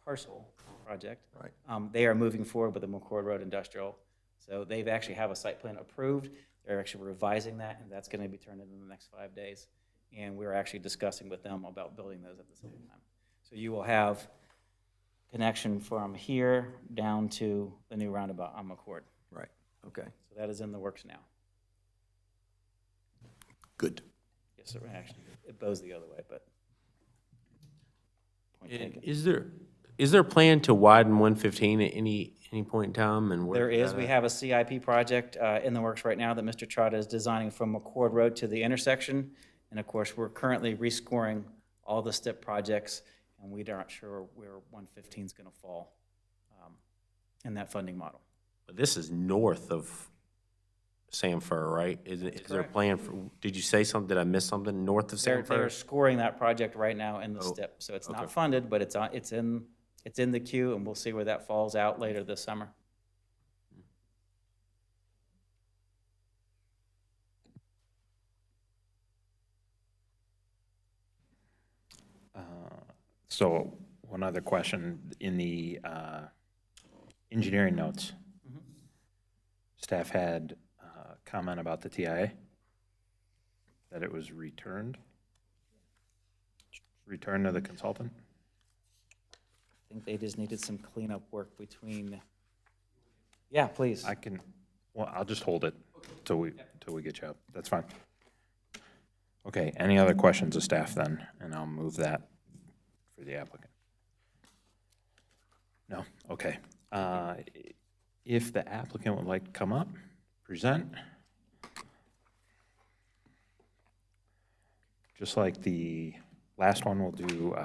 parcel project. Right. They are moving forward with the McCord Road Industrial. So they've actually have a site plan approved. They're actually revising that, and that's going to be turned in the next 5 days. And we're actually discussing with them about building those at the same time. So you will have connection from here down to the new roundabout on McCord. Right, okay, So that is in the works now. good. Yes, sir. Actually, it goes the other way, but. Point taken. Is there a plan to widen 115 at any point in time? And There is. We have a CIP project in the works right now that Mr. Trotta is designing from McCord Road to the intersection. And of course, we're currently rescoring all the STIP projects, and we aren't sure where 115 is going to fall in that funding model. But this is north of Sanford, right? Is there a plan for, did you say something, did I miss something, north of They're Sanford? scoring that project right now in the Oh, STIP. So it's okay. not funded, but it's in the queue, and we'll see where that falls out later this summer. So one other question, in the engineering notes, staff had comment about the TIA, that it was returned to the consultant? think they just needed some cleanup work between, yeah, please. Well, I'll just hold it till we get you up. That's fine. Okay, any other questions of staff then? And I'll move that for the applicant. No? Okay. If the applicant would like to come up, present. Just like the last one, we'll do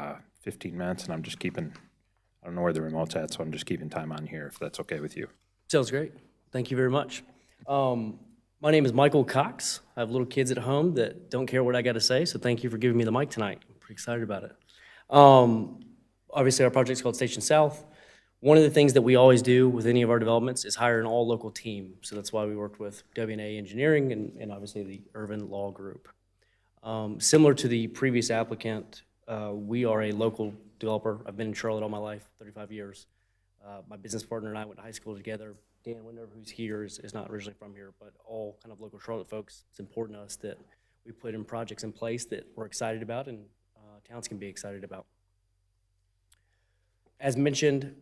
15 minutes, and I'm just keeping, I don't know where the remote's at, so I'm just keeping time on here, if that's okay with you. Sounds great. Thank you very much. My name is Michael Cox. I have little kids at home that don't care what I got to say, so thank you for giving me the mic tonight. I'm pretty excited about it. Obviously, our project's called Station South. One of the things that we always do with any of our developments is hire an all-local team. So that's why we worked with W&A Engineering and obviously the Urban Law Group. Similar to the previous applicant, we are a local developer. I've been in Charlotte all my life, 35 years. My business partner and I went to high school together. Dan Winder, who's here, is not originally from here, but all kind of local Charlotte folks. It's important to us that we put in projects in place that we're excited about and towns can be excited about. As mentioned,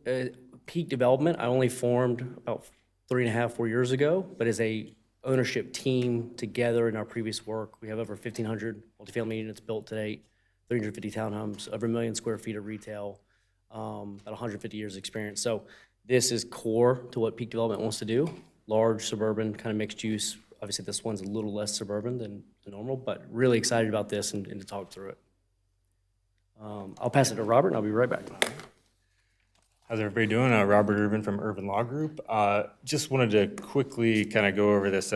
Peak Development, I only formed about 4 years ago, but as a ownership team together in our previous work, we have over 1,500 multifamily units built to date, 350 townhomes, over 1 million square feet of retail, about 150 years experience. So this is core to what Peak Development wants to do, large suburban kind of mixed use. Obviously this one's a little less suburban than normal, but really excited about this and to talk through it. I'll pass it to Robert and I'll be right back. How's everybody doing? Robert Urban from Urban Law Group. Just wanted to quickly kind of go over this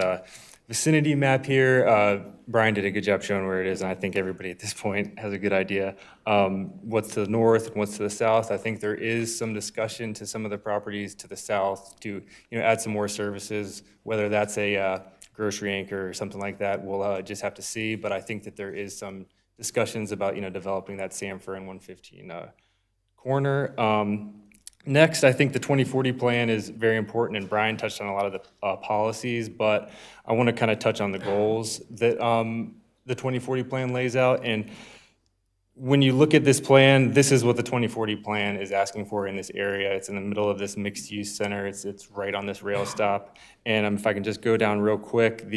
vicinity map here. Brian did a good job showing where it is, and I think everybody at this point has a good idea. What's to the north and what's to the south. I think there is some discussion to some of the properties to the south to add some more services, whether that's a grocery anchor or something like that. We'll just have to see, but I think that there is some discussions about developing that Sanford and 115 corner. Next, I think the 2040 plan is very important, and Brian touched on a lot of the policies, but I want to kind of touch on the goals that the 2040 plan lays out. And when you look at this plan, this is what the 2040 plan is asking for in this area. It's in the middle of this mixed-use center. It's right on this rail stop. And if I can just go down real quick,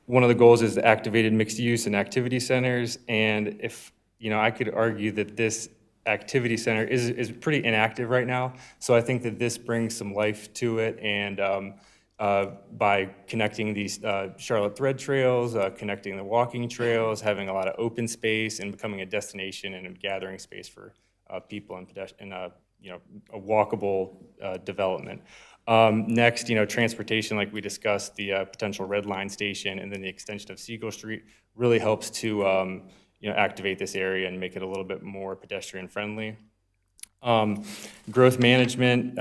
one of the goals is the activated mixed-use and activity centers. And if I could argue that this activity center is pretty inactive right now. So I think that this brings some life to it, and by connecting these Charlotte Thread trails, connecting the walking trails, having a lot of open space, and becoming a destination and a gathering space for people and pedestrians, a walkable development. Next, transportation, like we discussed, the potential Red Line station, and then the extension of Siegel Street really helps to activate this area and make it a little bit more pedestrian friendly. Growth management,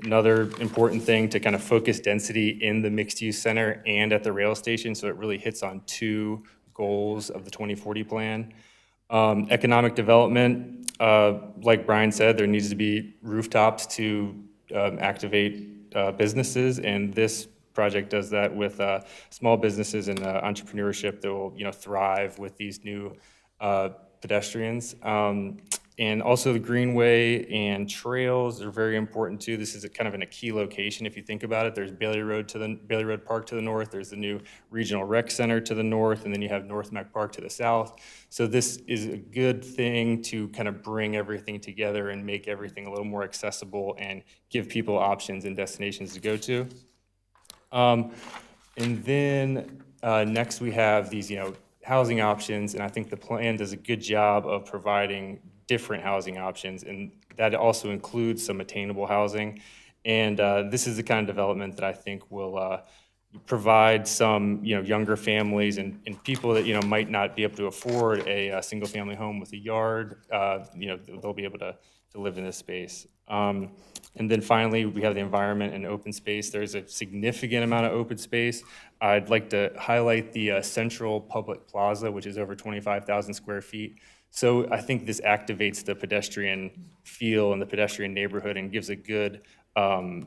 another important thing to kind of focus density in the mixed use center and at the rail station, so it really hits on 2 goals of the 2040 plan. Economic development, like Brian said, there needs to be rooftops to activate businesses, and this project does that with small businesses and entrepreneurship that will thrive with these new pedestrians. And also the greenway and trails are very important too. This is kind of in a key location if you think about it. There's Bailey Road Park to the north, there's the new Regional Rec Center to the north, and then you have North Mac Park to the south. So this is a good thing to kind of bring everything together and make everything a little more accessible and give people options and destinations to go to. And then next we have these, housing options, and I think the plan does a good job of providing different housing options, and that also includes some attainable housing. And this is the kind of development that I think will provide some, younger families and people that, might not be able to afford a single family home with a yard, they'll be able to live in this space. And then finally, we have the environment and open space. There's a significant amount of open space. I'd like to highlight the Central Public Plaza, which is over 25,000 square feet. So I think this activates the pedestrian feel and the pedestrian neighborhood and gives a good, a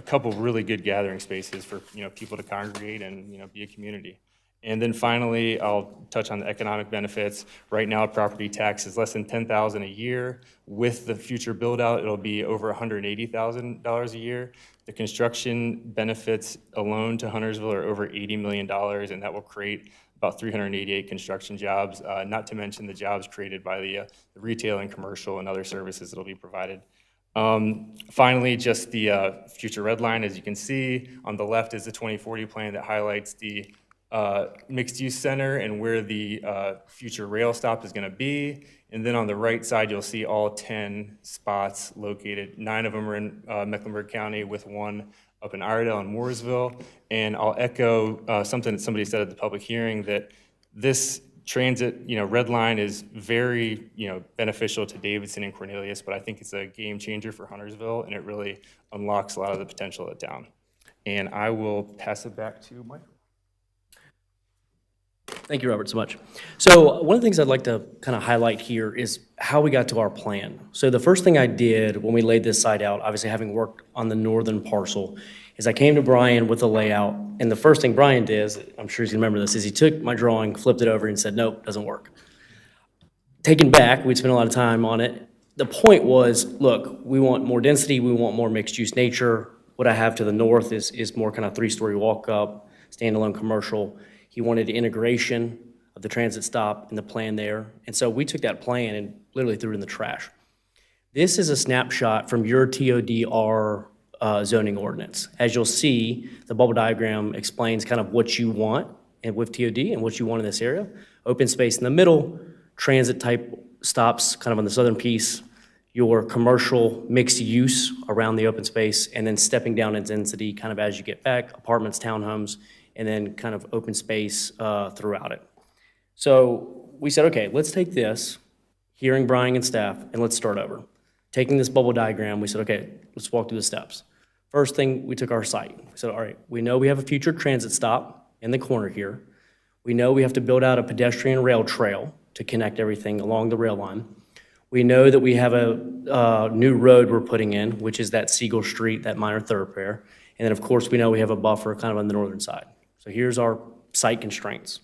couple really good gathering spaces for people to congregate and be a community. And then finally, I'll touch on the economic benefits. Right now, property tax is less than $10,000 a year. With the future build-out, it'll be over $180,000 a year. The construction benefits alone to Huntersville are over $80 million, and that will create about 388 construction jobs, not to mention the jobs created by the retail and commercial and other services that will be provided. Finally, just the future red line, as you can see, on the left is the 2040 plan that highlights the mixed-use center and where the future rail stop is going to be. And then on the right side, you'll see all 10 spots located. 9 of them are in Mecklenburg County, with 1 up in Iredell and Mooresville. And I'll echo something that somebody said at the public hearing, that this transit, red line is very, beneficial to Davidson and Cornelius, but I think it's a game changer for Huntersville, and it really unlocks a lot of the potential of the town. And I will pass it back to Mike. Thank you, Robert, so much. So one of the things I'd like to kind of highlight here is how we got to our plan. So the first thing I did when we laid this site out, obviously having worked on the northern parcel, is I came to Brian with a layout, and the first thing Brian did, is, I'm sure he's gonna remember this, is he took my drawing, flipped it over, and said, nope, doesn't work. Taken back, we'd spent a lot of time on it. The point was, look, we want more density, we want more mixed-use nature. What I have to the north is more kind of 3-story walk-up, standalone commercial. He wanted integration of the transit stop in the plan there. And so we took that plan and literally threw it in the trash. This is a snapshot from your TODR zoning ordinance. As you'll see, the bubble diagram explains kind of what you want and with TOD and what you want in this area. Open space in the middle, transit type stops kind of on the southern piece, your commercial mixed use around the open space, and then stepping down in density kind of as you get back, apartments, townhomes, and then kind of open space throughout it. So we said, okay, let's take this, hearing Brian and staff, and let's start over. Taking this bubble diagram, we said, okay, let's walk through the steps. First thing, we took our site. We said, all right, we know we have a future transit stop in the corner here. We know we have to build out a pedestrian rail trail to connect everything along the rail line. We know that we have a new road we're putting in, which is that Siegel Street, that minor thoroughfare. And then, of course, we know we have a buffer kind of on the northern side. So here's our site constraints.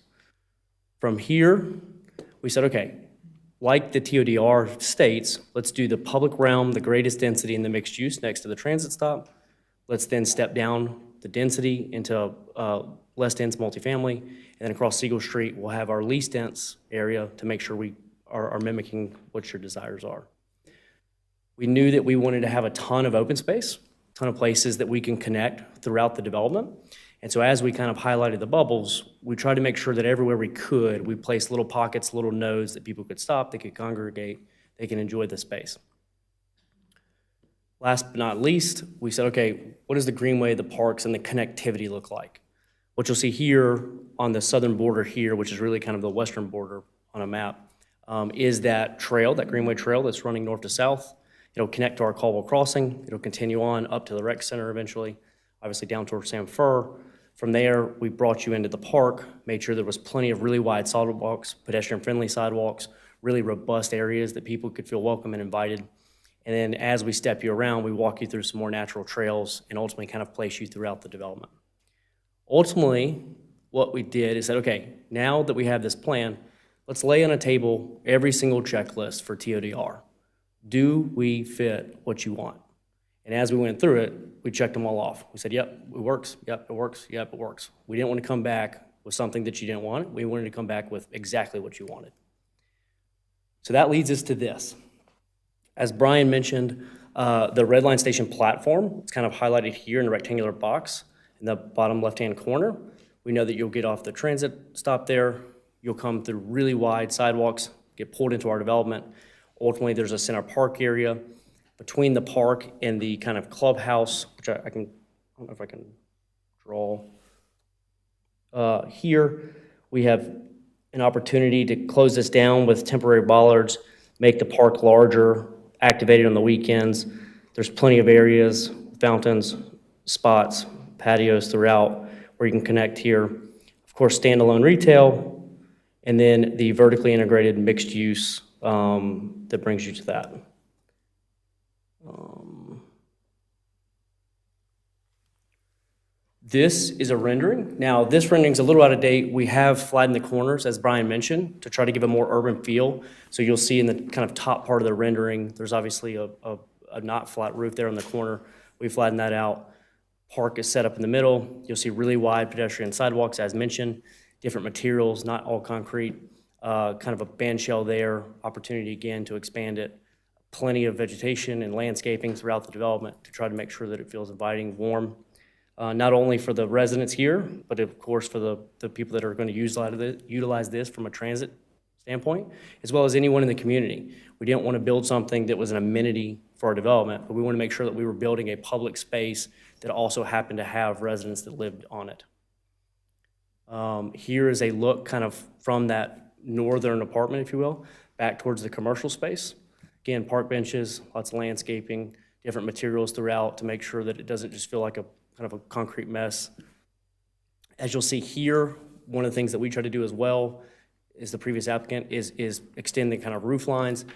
From here, we said, okay, like the TODR states, let's do the public realm, the greatest density in the mixed use next to the transit stop. Let's then step down the density into less dense multifamily. And then across Siegel Street, we'll have our least dense area to make sure we are mimicking what your desires are. We knew that we wanted to have a ton of open space, a ton of places that we can connect throughout the development. And so as we kind of highlighted the bubbles, we tried to make sure that everywhere we could, we placed little pockets, little nodes that people could stop, they could congregate, they can enjoy the space. Last but not least, we said, okay, what does the greenway, the parks, and the connectivity look like? What you'll see here on the southern border here, which is really kind of the western border on a map, is that trail, that greenway trail that's running north to south. It'll connect to our Caldwell Crossing. It'll continue on up to the rec center eventually, obviously down towards Sam Fur. From there, we brought you into the park, made sure there was plenty of really wide sidewalks, pedestrian-friendly sidewalks, really robust areas that people could feel welcome and invited. And then as we step you around, we walk you through some more natural trails and ultimately kind of place you throughout the development. Ultimately, what we did is said, okay, now that we have this plan, let's lay on a table every single checklist for TODR. Do we fit what you want? And as we went through it, we checked them all off. We said, yep, it works, yep, it works, yep, it works. We didn't want to come back with something that you didn't want. We wanted to come back with exactly what you wanted. So that leads us to this. As Brian mentioned, the Red Line Station platform, it's kind of highlighted here in a rectangular box in the bottom left-hand corner. We know that you'll get off the transit stop there. You'll come through really wide sidewalks, get pulled into our development. Ultimately, there's a center park area. Between the park and the kind of clubhouse, which I don't know if I can draw. Here, we have an opportunity to close this down with temporary bollards, make the park larger, activate it on the weekends. There's plenty of areas, fountains, spots, patios throughout where you can connect here. Of course, standalone retail, and then the vertically integrated mixed use that brings you to that. This is a rendering. Now, this rendering's a little out of date. We have flattened the corners, as Brian mentioned, to try to give a more urban feel. So you'll see in the kind of top part of the rendering, there's obviously a not flat roof there in the corner. We flattened that out. Park is set up in the middle. You'll see really wide pedestrian sidewalks, as mentioned, different materials, not all concrete, kind of a band shell there, opportunity again to expand it. Plenty of vegetation and landscaping throughout the development to try to make sure that it feels inviting, warm, not only for the residents here, but of course for the people that are going to utilize this from a transit standpoint, as well as anyone in the community. We didn't want to build something that was an amenity for our development, but we want to make sure that we were building a public space that also happened to have residents that lived on it. Here is a look kind of from that northern apartment, if you will, back towards the commercial space. Again, park benches, lots of landscaping, different materials throughout to make sure that it doesn't just feel like a kind of a concrete mess. As you'll see here, one of the things that we try to do as well is the previous applicant is extend the kind of roof lines,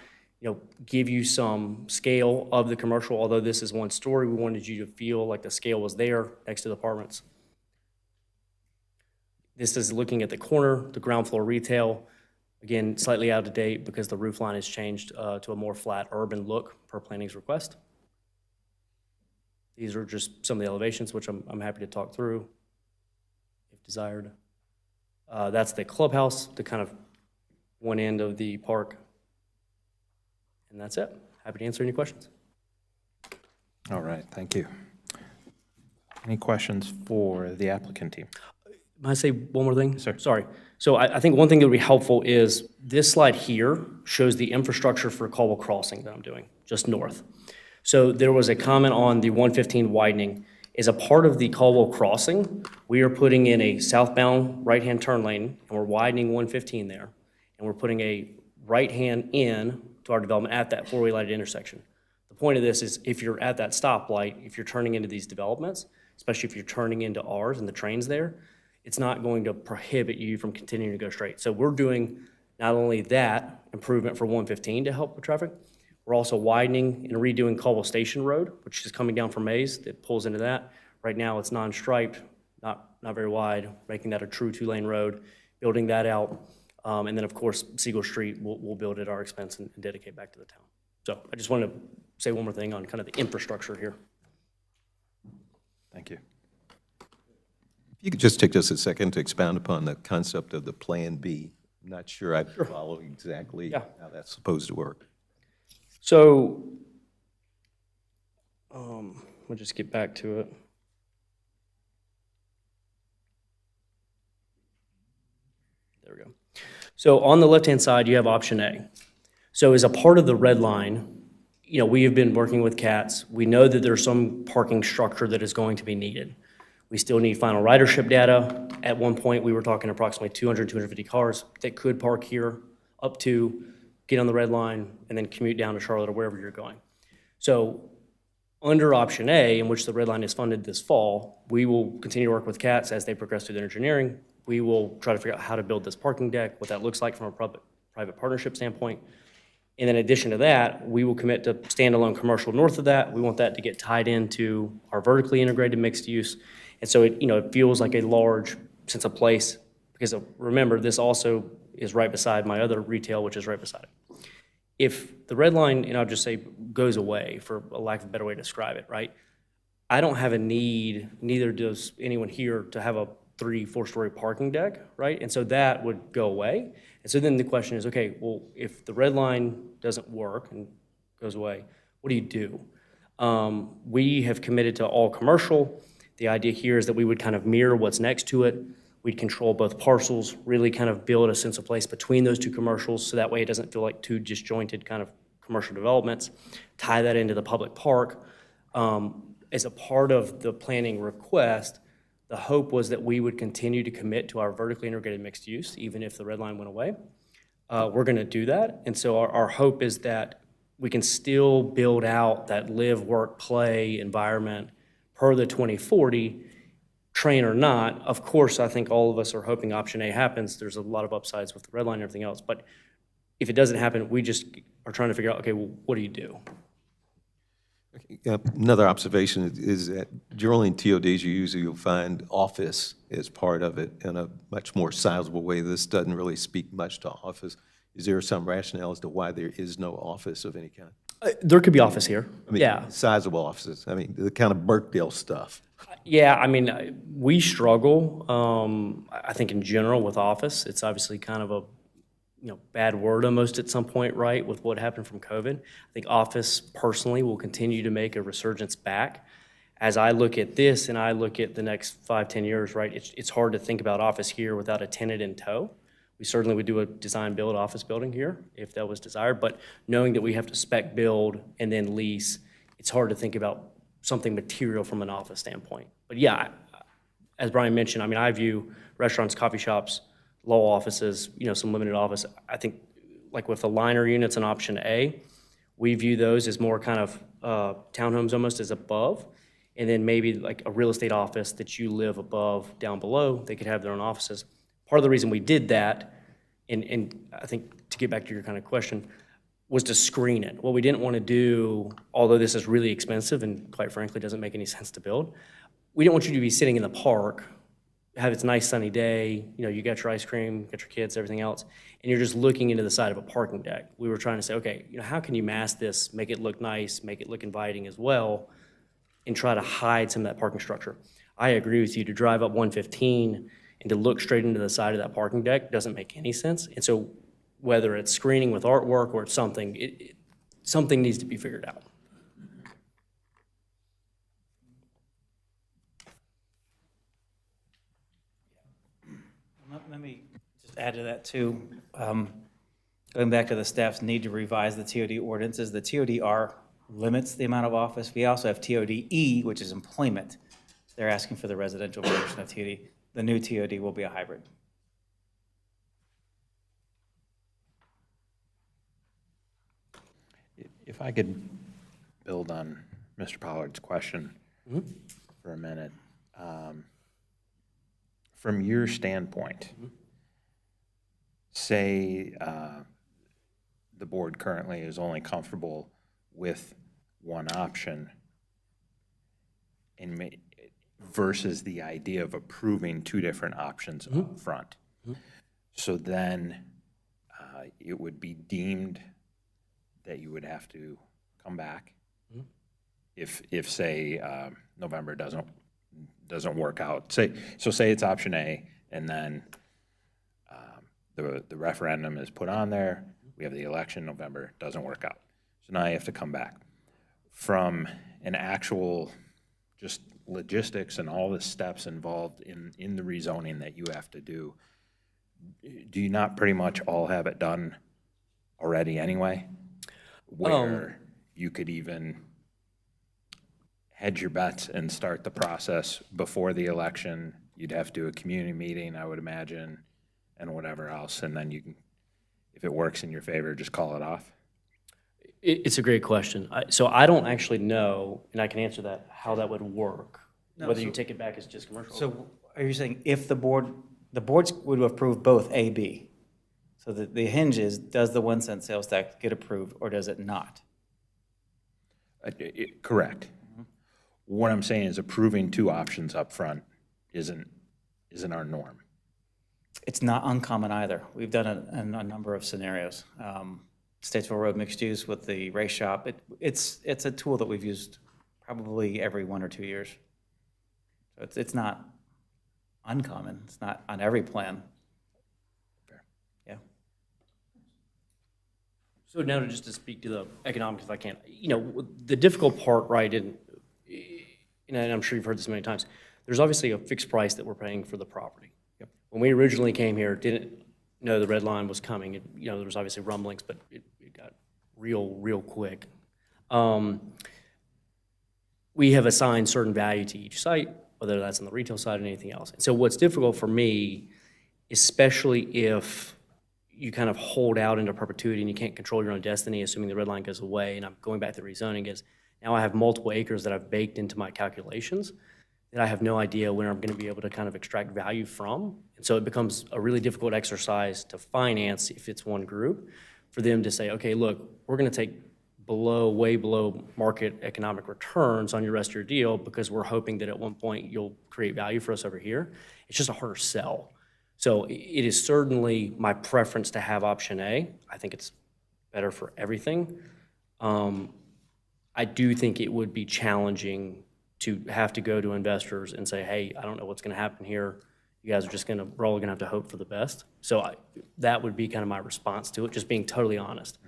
give you some scale of the commercial. Although this is one story, we wanted you to feel like the scale was there next to the apartments. This is looking at the corner, the ground floor retail. Again, slightly out of date because the roof line has changed to a more flat urban look per planning's request. These are just some of the elevations, which I'm happy to talk through if desired. That's the clubhouse, the kind of one end of the park. And that's it. Happy to answer any questions. All right, thank you. Any questions for the applicant team? May I say one more thing? Yes, sir. Sorry. So I think one thing that would be helpful is this slide here shows the infrastructure for Caldwell Crossing that I'm doing, just north. So there was a comment on the 115 widening. As a part of the Caldwell Crossing, we are putting in a southbound right-hand turn lane, and we're widening 115 there. And we're putting a right-hand in to our development at that four-way lighted intersection. The point of this is if you're at that stoplight, if you're turning into these developments, especially if you're turning into ours and the train's there, it's not going to prohibit you from continuing to go straight. So we're doing not only that improvement for 115 to help with traffic, we're also widening and redoing Caldwell Station Road, which is coming down from Mays that pulls into that. Right now it's non-striped, not very wide, making that a true two-lane road, building that out. And then of course, Siegel Street, we'll build at our expense and dedicate back to the town. So I just wanted to say one more thing on kind of the infrastructure here. Thank you. If you could just take just a second to expound upon the concept of the Plan B. I'm not sure I follow exactly how that's supposed to work. So, we'll just get back to it. There we go. So on the left-hand side, you have option A. So as a part of the red line, we have been working with CATS. We know that there's some parking structure that is going to be needed. We still need final ridership data. At one point, we were talking approximately 200, 250 cars that could park here up to get on the red line and then commute down to Charlotte or wherever you're going. So under option A, in which the red line is funded this fall, we will continue to work with CATS as they progress through their engineering. We will try to figure out how to build this parking deck, what that looks like from a private partnership standpoint. And in addition to that, we will commit to standalone commercial north of that. We want that to get tied into our vertically integrated mixed use. And so it feels like a large sense of place because remember, this also is right beside my other retail, which is right beside it. If the red line, and I'll just say goes away for a lack of a better way to describe it, right? I don't have a need, neither does anyone here, to have a 3-4-story parking deck, right? And so that would go away. And so then the question is, okay, well, if the red line doesn't work and goes away, what do you do? We have committed to all commercial. The idea here is that we would kind of mirror what's next to it. We'd control both parcels, really kind of build a sense of place between those two commercials so that way it doesn't feel like two disjointed kind of commercial developments. Tie that into the public park. As a part of the planning request, the hope was that we would continue to commit to our vertically integrated mixed use, even if the red line went away. We're going to do that. And so our hope is that we can still build out that live, work, play environment per the 2040, train or not. Of course, I think all of us are hoping option A happens. There's a lot of upsides with the red line and everything else. But if it doesn't happen, we just are trying to figure out, okay, well, what do you do? Another observation is that Generally, in TODs, you'll find office as part of it in a much more sizable way. This doesn't really speak much to office. Is there some rationale as to why there is no office of any kind? There could be office here. I mean, Yeah. sizable offices. I mean, the kind of Burkdale stuff. Yeah, I mean, we struggle, I think in general with office. It's obviously kind of a, bad word almost at some point, right, with what happened from COVID. I think office personally will continue to make a resurgence back. As I look at this and I look at the next 5-10 years, right, it's hard to think about office here without a tenant in tow. We certainly would do a design-build office building here if that was desired, but knowing that we have to spec build and then lease, it's hard to think about something material from an office standpoint. But yeah, as Brian mentioned, I mean, I view restaurants, coffee shops, law offices, some limited office. I think like with the liner units in option A, we view those as more kind of townhomes almost as above. And then maybe like a real estate office that you live above, down below, they could have their own offices. Part of the reason we did that, and I think to get back to your kind of question, was to screen it. What we didn't want to do, although this is really expensive and quite frankly doesn't make any sense to build, we didn't want you to be sitting in the park, have its nice sunny day, you got your ice cream, got your kids, everything else, and you're just looking into the side of a parking deck. We were trying to say, okay, how can you mask this, make it look nice, make it look inviting as well, and try to hide some of that parking structure. I agree with you, to drive up 115 and to look straight into the side of that parking deck doesn't make any sense. And so whether it's screening with artwork or it's something, something needs to be figured out. Let me just add to that too. Going back to the staff's need to revise the TOD ordinances, the TODR limits the amount of office. We also have TODE, which is employment. They're asking for the residential version of TOD. The new TOD will be a hybrid. If I could build on Mr. Pollard's question for a minute. From your standpoint, say the board currently is only comfortable with one option versus the idea of approving two different options up front. So then it would be deemed that you would have to come back if say November doesn't work out. Say it's option A, and then the referendum is put on there, we have the election, November, doesn't work out. So now you have to come back. From an actual just logistics and all the steps involved in the rezoning that you have to do you not pretty much all have it done already anyway? Where you could even hedge your bets and start the process before the election. You'd have to do a community meeting, I would imagine, and whatever else, and then you can, if it works in your favor, just call it off. It's a great question. So I don't actually know, and I can answer that, how that would work, whether you take it back as just commercial. So are you saying if the boards would approve both A, B? So the hinge is, does the 1 cent sales tax get approved or does it not? Correct. What I'm saying is approving two options up front isn't our norm. It's not uncommon either. We've done it in a number of scenarios. Statesville Road mixed use with the race shop. It's a tool that we've used probably every 1 or 2 years. So it's not uncommon. It's not on every plan. Fair. Yeah. So now just to speak to the economics, if I can, the difficult part, right, and I'm sure you've heard this many times, there's obviously a fixed price that we're paying for the property. Yep. When we originally came here, didn't know the red line was coming. There was obviously rumblings, but it got real quick. We have assigned certain value to each site, whether that's on the retail side or anything else. And so what's difficult for me, especially if you kind of hold out into perpetuity and you can't control your own destiny, assuming the red line goes away, and I'm going back to rezoning, is now I have multiple acres that I've baked into my calculations that I have no idea when I'm going to be able to kind of extract value from. And so it becomes a really difficult exercise to finance if it's one group, for them to say, okay, look, we're going to take below, way below market economic returns on your rest of your deal because we're hoping that at one point you'll create value for us over here. It's just a harder sell. So it is certainly my preference to have option A. I think it's better for everything. I do think it would be challenging to have to go to investors and say, hey, I don't know what's going to happen here. You guys are just going to, we're all going to have to hope for the best. So that would be kind of my response to it, just being totally honest.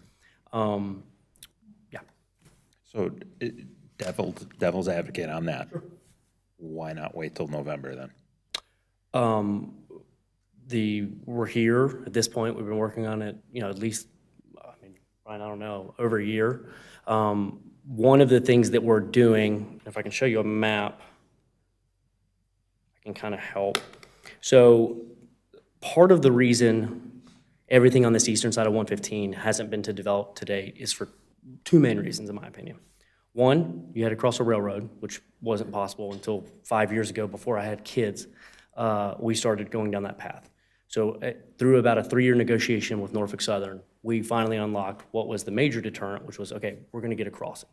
Yeah. So devil's advocate on that. Why not wait till November then? We're here at this point. We've been working on it, at least, Brian, I don't know, over a year. One of the things that we're doing, if I can show you a map, I can kind of help. So part of the reason everything on this eastern side of 115 hasn't been developed to date is for two main reasons, in my opinion. One, you had to cross a railroad, which wasn't possible until 5 years ago before I had kids. We started going down that path. So through about a 3-year negotiation with Norfolk Southern, we finally unlocked what was the major deterrent, which was, okay, we're going to get a crossing.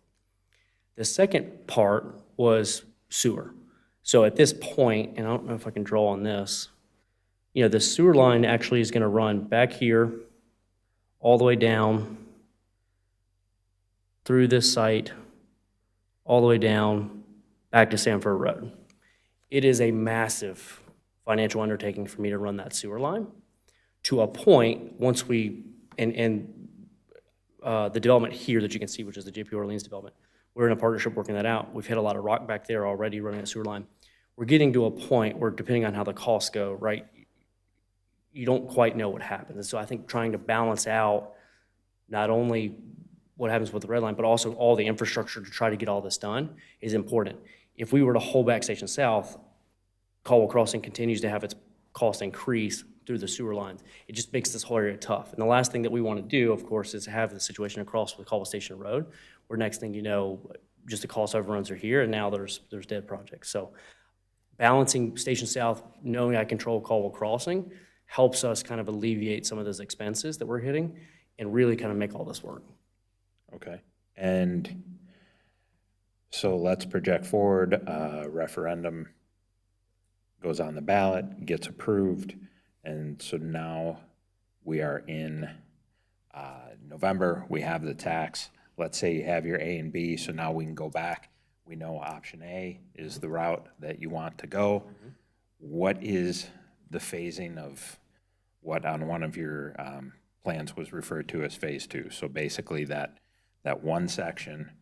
The second part was sewer. So at this point, and I don't know if I can draw on this, the sewer line actually is going to run back here, all the way down, through this site, all the way down, back to Sanford Road. It is a massive financial undertaking for me to run that sewer line to a point once we, the development here that you can see, which is the JP Orleans development, we're in a partnership working that out. We've hit a lot of rock back there already running that sewer line. We're getting to a point where, depending on how the costs go, right, you don't quite know what happens. And so I think trying to balance out not only what happens with the red line, but also all the infrastructure to try to get all this done is important. If we were to hold back Station South, Caldwell Crossing continues to have its cost increase through the sewer lines. It just makes this whole area tough. And the last thing that we want to do, of course, is have the situation across with Caldwell Station Road, where next thing you know, just the cost overruns are here, and now there's dead projects. So balancing Station South, knowing I control Caldwell Crossing, helps us kind of alleviate some of those expenses that we're hitting and really kind of make all this work. Okay. And so let's project forward, referendum goes on the ballot, gets approved, and so now we are in November, we have the tax. Let's say you have your A and B, so now we can go back. We know option A is the route that you want to go. Mm-hmm. What is the phasing of what on one of your plans was referred to as phase 2? So basically that one section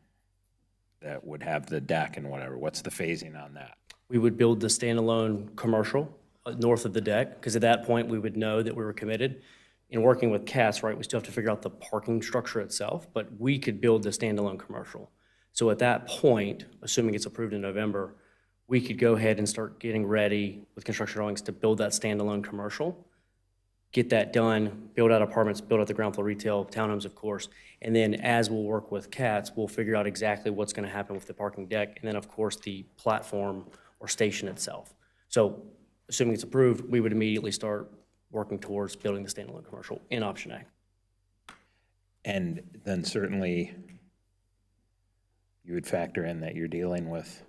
that would have the deck and whatever, what's the phasing on that? We would build the standalone commercial north of the deck, because at that point we would know that we were committed. In working with CATS, right, we still have to figure out the parking structure itself, but we could build the standalone commercial. So at that point, assuming it's approved in November, we could go ahead and start getting ready with construction drawings to build that standalone commercial, get that done, build out apartments, build out the ground floor retail, townhomes, of course, and then as we'll work with CATS, we'll figure out exactly what's going to happen with the parking deck, and then, of course, the platform or station itself. So assuming it's approved, we would immediately start working towards building the standalone commercial in option A. And then certainly you would factor in that you're dealing with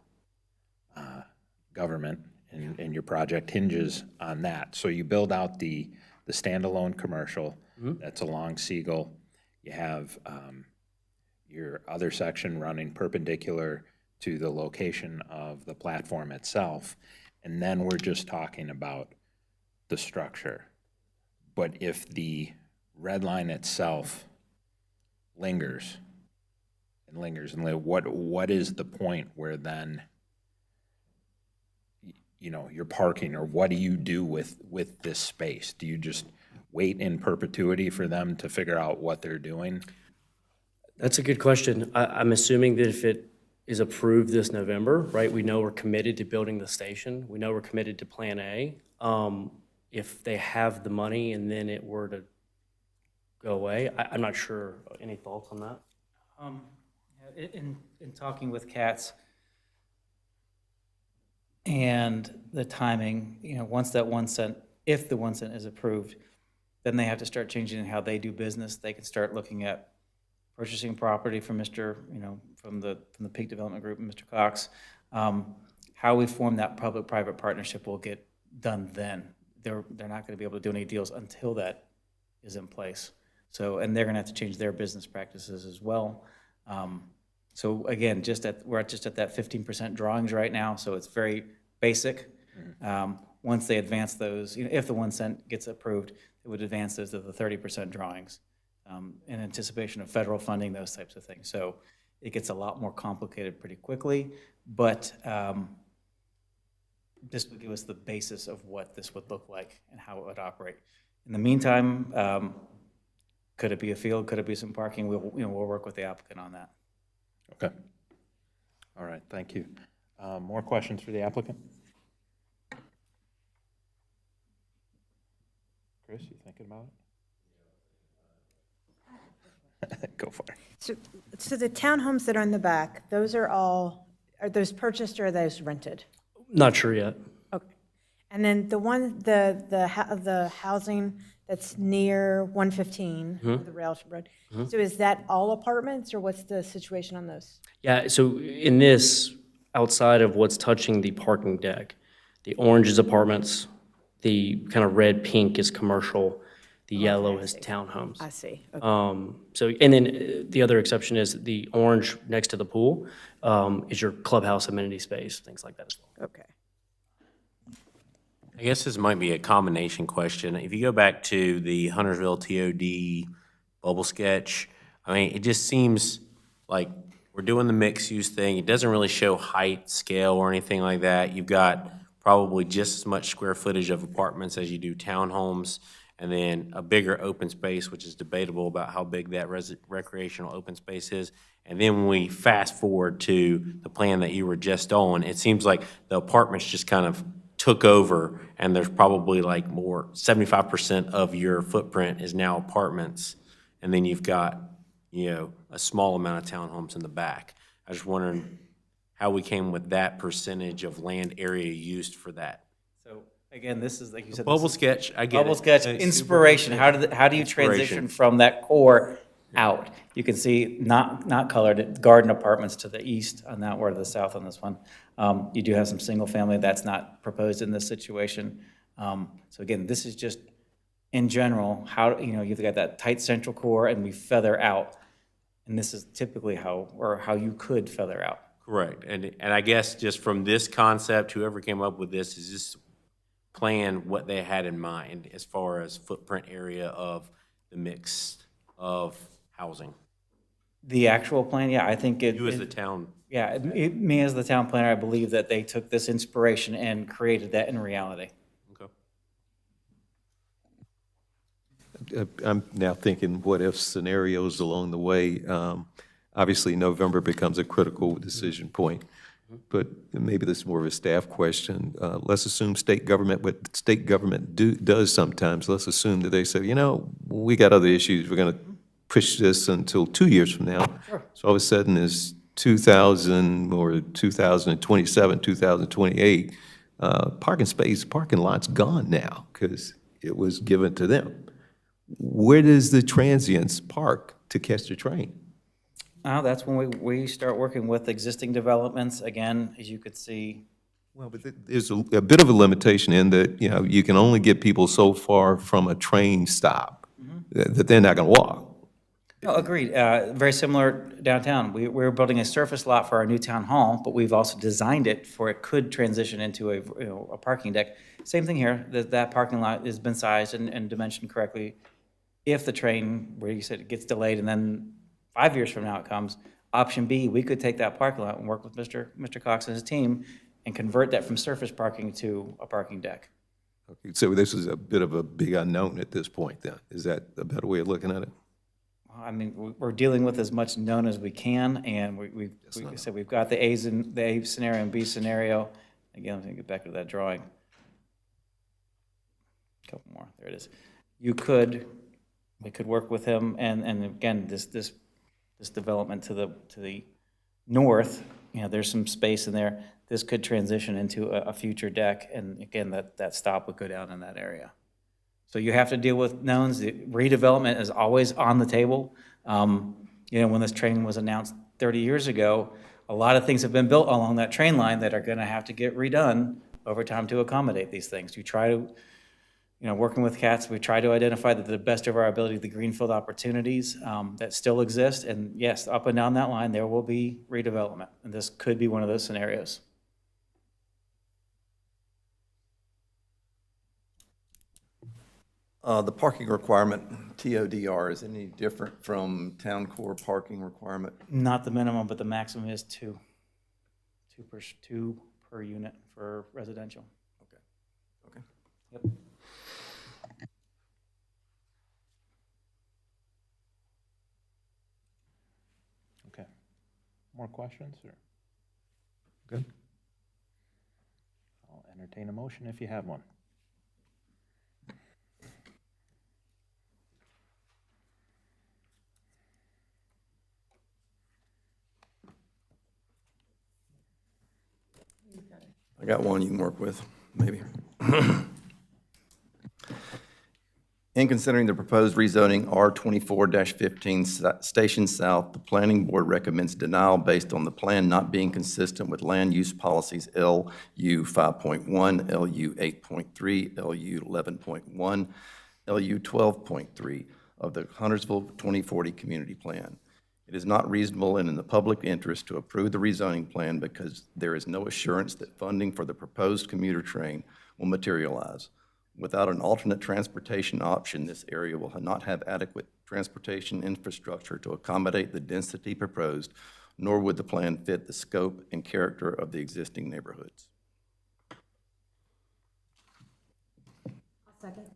government and your project hinges on that. So you build out the standalone commercial, that's along Siegel. You have your other section running perpendicular to the location of the platform itself. And then we're just talking about the structure. But if the red line itself lingers, and what is the point where then, you're parking, or what do you do with this space? Do you just wait in perpetuity for them to figure out what they're doing? That's a good question. I'm assuming that if it is approved this November, right, we know we're committed to building the station. We know we're committed to Plan A. If they have the money and then it were to go away, I'm not sure. Any thoughts on that? In talking with CATS and the timing, once that 1 cent, if the 1 cent is approved, then they have to start changing how they do business. They can start looking at purchasing property from from the Peak Development Group and Mr. Cox. How we form that public-private partnership will get done then. They're not going to be able to do any deals until that is in place. So, and they're going to have to change their business practices as well. So again, we're just at that 15% drawings right now, so it's very basic. Once they advance those, if the 1 cent gets approved, it would advance those to the 30% drawings in anticipation of federal funding, those types of things. So it gets a lot more complicated pretty quickly, but this would give us the basis of what this would look like and how it would operate. In the meantime, could it be a field? Could it be some parking? We'll work with the applicant on that. Okay. All right, thank you. More questions for the applicant? Chris, you thinking about it? Go for it. So the townhomes that are in the back, those are those purchased or are those rented? Not sure yet. Okay. And then the housing that's near 115, the rail road. So is that all apartments or what's the situation on those? Yeah, so in this, outside of what's touching the parking deck, the orange is apartments, the kind of red, pink is commercial, the yellow is townhomes. I see. Okay. So, and then the other exception is the orange next to the pool is your clubhouse amenity space, things like that as well. Okay. I guess this might be a combination question. If you go back to the Huntersville TOD bubble sketch, I mean, it just seems like we're doing the mixed-use thing. It doesn't really show height, scale, or anything like that. You've got probably just as much square footage of apartments as you do townhomes, and then a bigger open space, which is debatable about how big that recreational open space is. And then when we fast forward to the plan that you were just on, it seems like the apartments just kind of took over, and there's probably like 75% of your footprint is now apartments, and then you've got, a small amount of townhomes in the back. I was just wondering how we came with that percentage of land area used for that. So again, this is, like you said. Bubble sketch, I get it. Bubble sketch, It's inspiration. super- How do you Inspiration. transition from that core out? You can see not colored, garden apartments to the east on that, or to the south on this one. You do have some single family that's not proposed in this situation. So again, this is just in general, how, you've got that tight central core and we feather out. And this is typically how you could feather out. Correct. And I guess just from this concept, whoever came up with this, is this plan what they had in mind as far as footprint area of the mix of housing? The actual plan, yeah, I think it. You as the town. Yeah, me as the town planner, I believe that they took this inspiration and created that in reality. Okay. I'm now thinking what-if scenarios along the way. Obviously, November becomes a critical decision point, but maybe this is more of a staff question. Let's assume state government, what state government does sometimes, let's assume that they say, we got other issues, we're going to push this until 2 years from now. Sure. So all of a sudden, it's 2000 or 2027, 2028, parking lot's gone now because it was given to them. Where does the transients park to catch the train? That's when we start working with existing developments. Again, as you could see. Well, but there's a bit of a limitation in that, you can only get people so far from a train stop that they're not going to walk. No, agreed. Very similar downtown. We're building a surface lot for our new town hall, but we've also designed it for it could transition into a parking deck. Same thing here, that parking lot has been sized and dimensioned correctly. If the train, where you said it gets delayed and then 5 years from now it comes, option B, we could take that parking lot and work with Mr. Cox and his team and convert that from surface parking to a parking deck. Okay, so this is a bit of a big unknown at this point then. Is that a better way of looking at it? I mean, we're dealing with as much known as we can, and we said we've got the A scenario and B scenario. Again, I'm going to get back to that drawing. A couple more. There it is. We could work with him, and again, this development to the north, there's some space in there. This could transition into a future deck, and again, that stop would go down in that area. So you have to deal with knowns. The redevelopment is always on the table. You know, when this train was announced 30 years ago, a lot of things have been built along that train line that are going to have to get redone over time to accommodate these things. We try to, you know, working with CATS, we try to identify the best of our ability, the greenfield opportunities that still exist. And yes, up and down that line, there will be redevelopment. And this could be one of those scenarios. The parking requirement, TODR, is any different from town core parking requirement? Not the minimum, but the maximum is two per unit for residential. Okay. Yep. Okay. More questions, or? Good. I'll entertain a motion if you have one. I got one you can work with, maybe. In considering the proposed rezoning R24-15 Station South, the planning board recommends denial based on the plan not being consistent with land use policies LU 5.1, LU 8.3, LU 11.1, LU 12.3 of the Huntersville 2040 Community Plan. It is not reasonable and in the public interest to approve the rezoning plan because there is no assurance that funding for the proposed commuter train will materialize. Without an alternate transportation option, this area will not have adequate transportation infrastructure to accommodate the density proposed, nor would the plan fit the scope and character of the existing neighborhoods. Second.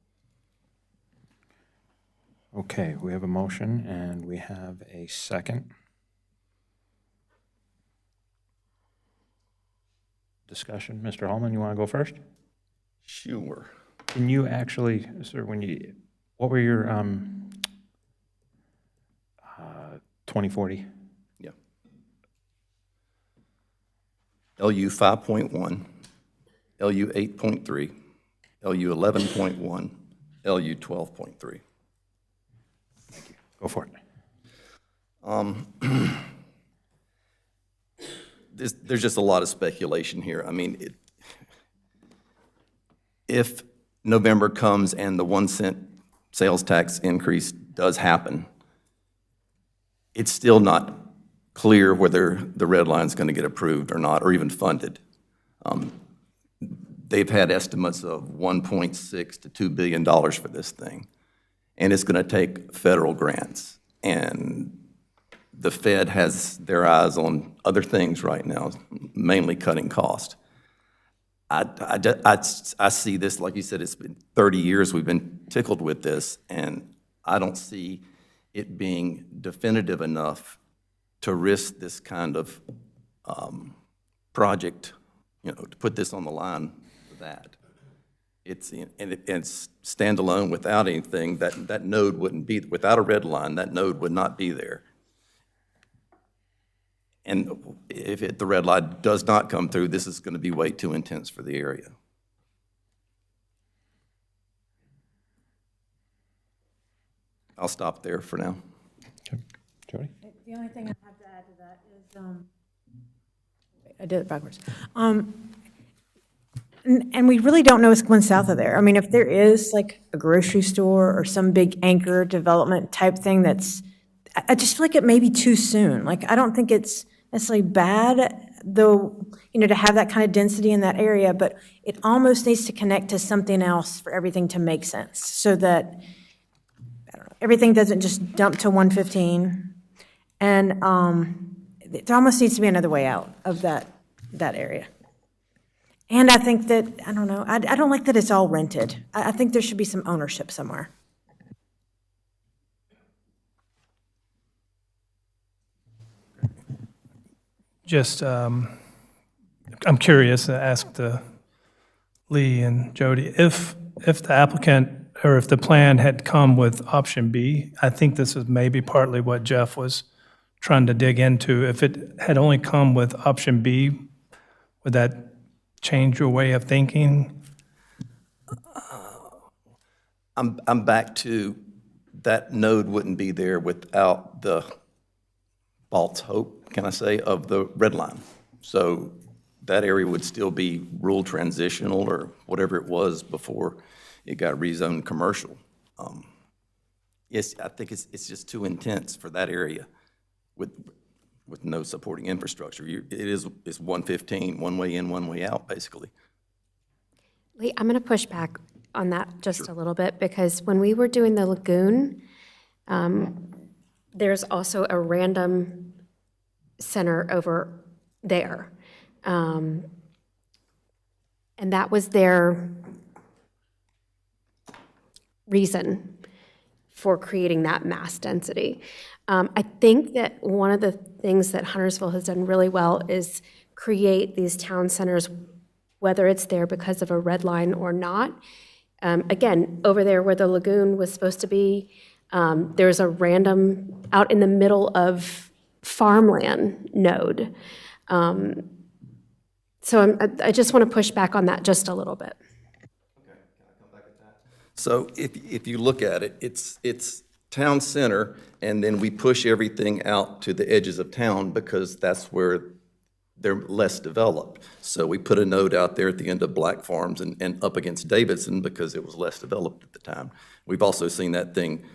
Okay, we have a motion and we have a second. Discussion. Mr. Hallman, you want to go first? Sure. Can you actually, sir, what were your 2040? Yeah. LU 5.1, LU 8.3, LU 11.1, LU 12.3. Thank you. Go for it. There's just a lot of speculation here. I mean, if November comes and the 1 cent sales tax increase does happen, it's still not clear whether the red line is going to get approved or not, or even funded. They've had estimates of $1.6 to $2 billion for this thing, and it's going to take federal grants. And the Fed has their eyes on other things right now, mainly cutting cost. I see this, like you said, it's been 30 years we've been tickled with this, and I don't see it being definitive enough to risk this kind of project, you know, to put this on the line for that. It's standalone without anything. That node wouldn't be, without a red line, that node would not be there. And if the red line does not come through, this is going to be way too intense for the area. I'll stop there for now. Okay. Jody? The only thing I have to add to that is, I did it backwards. And we really don't know what's going south of there. I mean, if there is like a grocery store or some big anchor development type thing I just feel like it may be too soon. Like, I don't think it's necessarily bad, though, you know, to have that kind of density in that area, but it almost needs to connect to something else for everything to make sense, so that, I don't know, everything doesn't just dump to 115. And there almost needs to be another way out of that area. And I think that, I don't know, I don't like that it's all rented. I think there should be some ownership somewhere. Just, I'm curious to ask Lee and Jody, if the applicant, or if the plan had come with option B, I think this is maybe partly what Jeff was trying to dig into. If it had only come with option B, would that change your way of thinking? I'm back to that node wouldn't be there without the false hope, can I say, of the red line. So that area would still be rural transitional or whatever it was before it got rezoned commercial. Yes, I think it's just too intense for that area with no supporting infrastructure. It's 115, one way in, one way out, basically. Lee, I'm going to push back on that just a little bit, because when we were doing the lagoon, there's also a random center over there. And that was their reason for creating that mass density. I think that one of the things that Huntersville has done really well is create these town centers, whether it's there because of a red line or not. Again, over there where the lagoon was supposed to be, there's a random, out in the middle of farmland node. So I just want to push back on that just a little bit. So if you look at it, it's town center, and then we push everything out to the edges of town because that's where they're less developed. So we put a node out there at the end of Black Farms and up against Davidson because it was less developed at the time. We've also seen that thing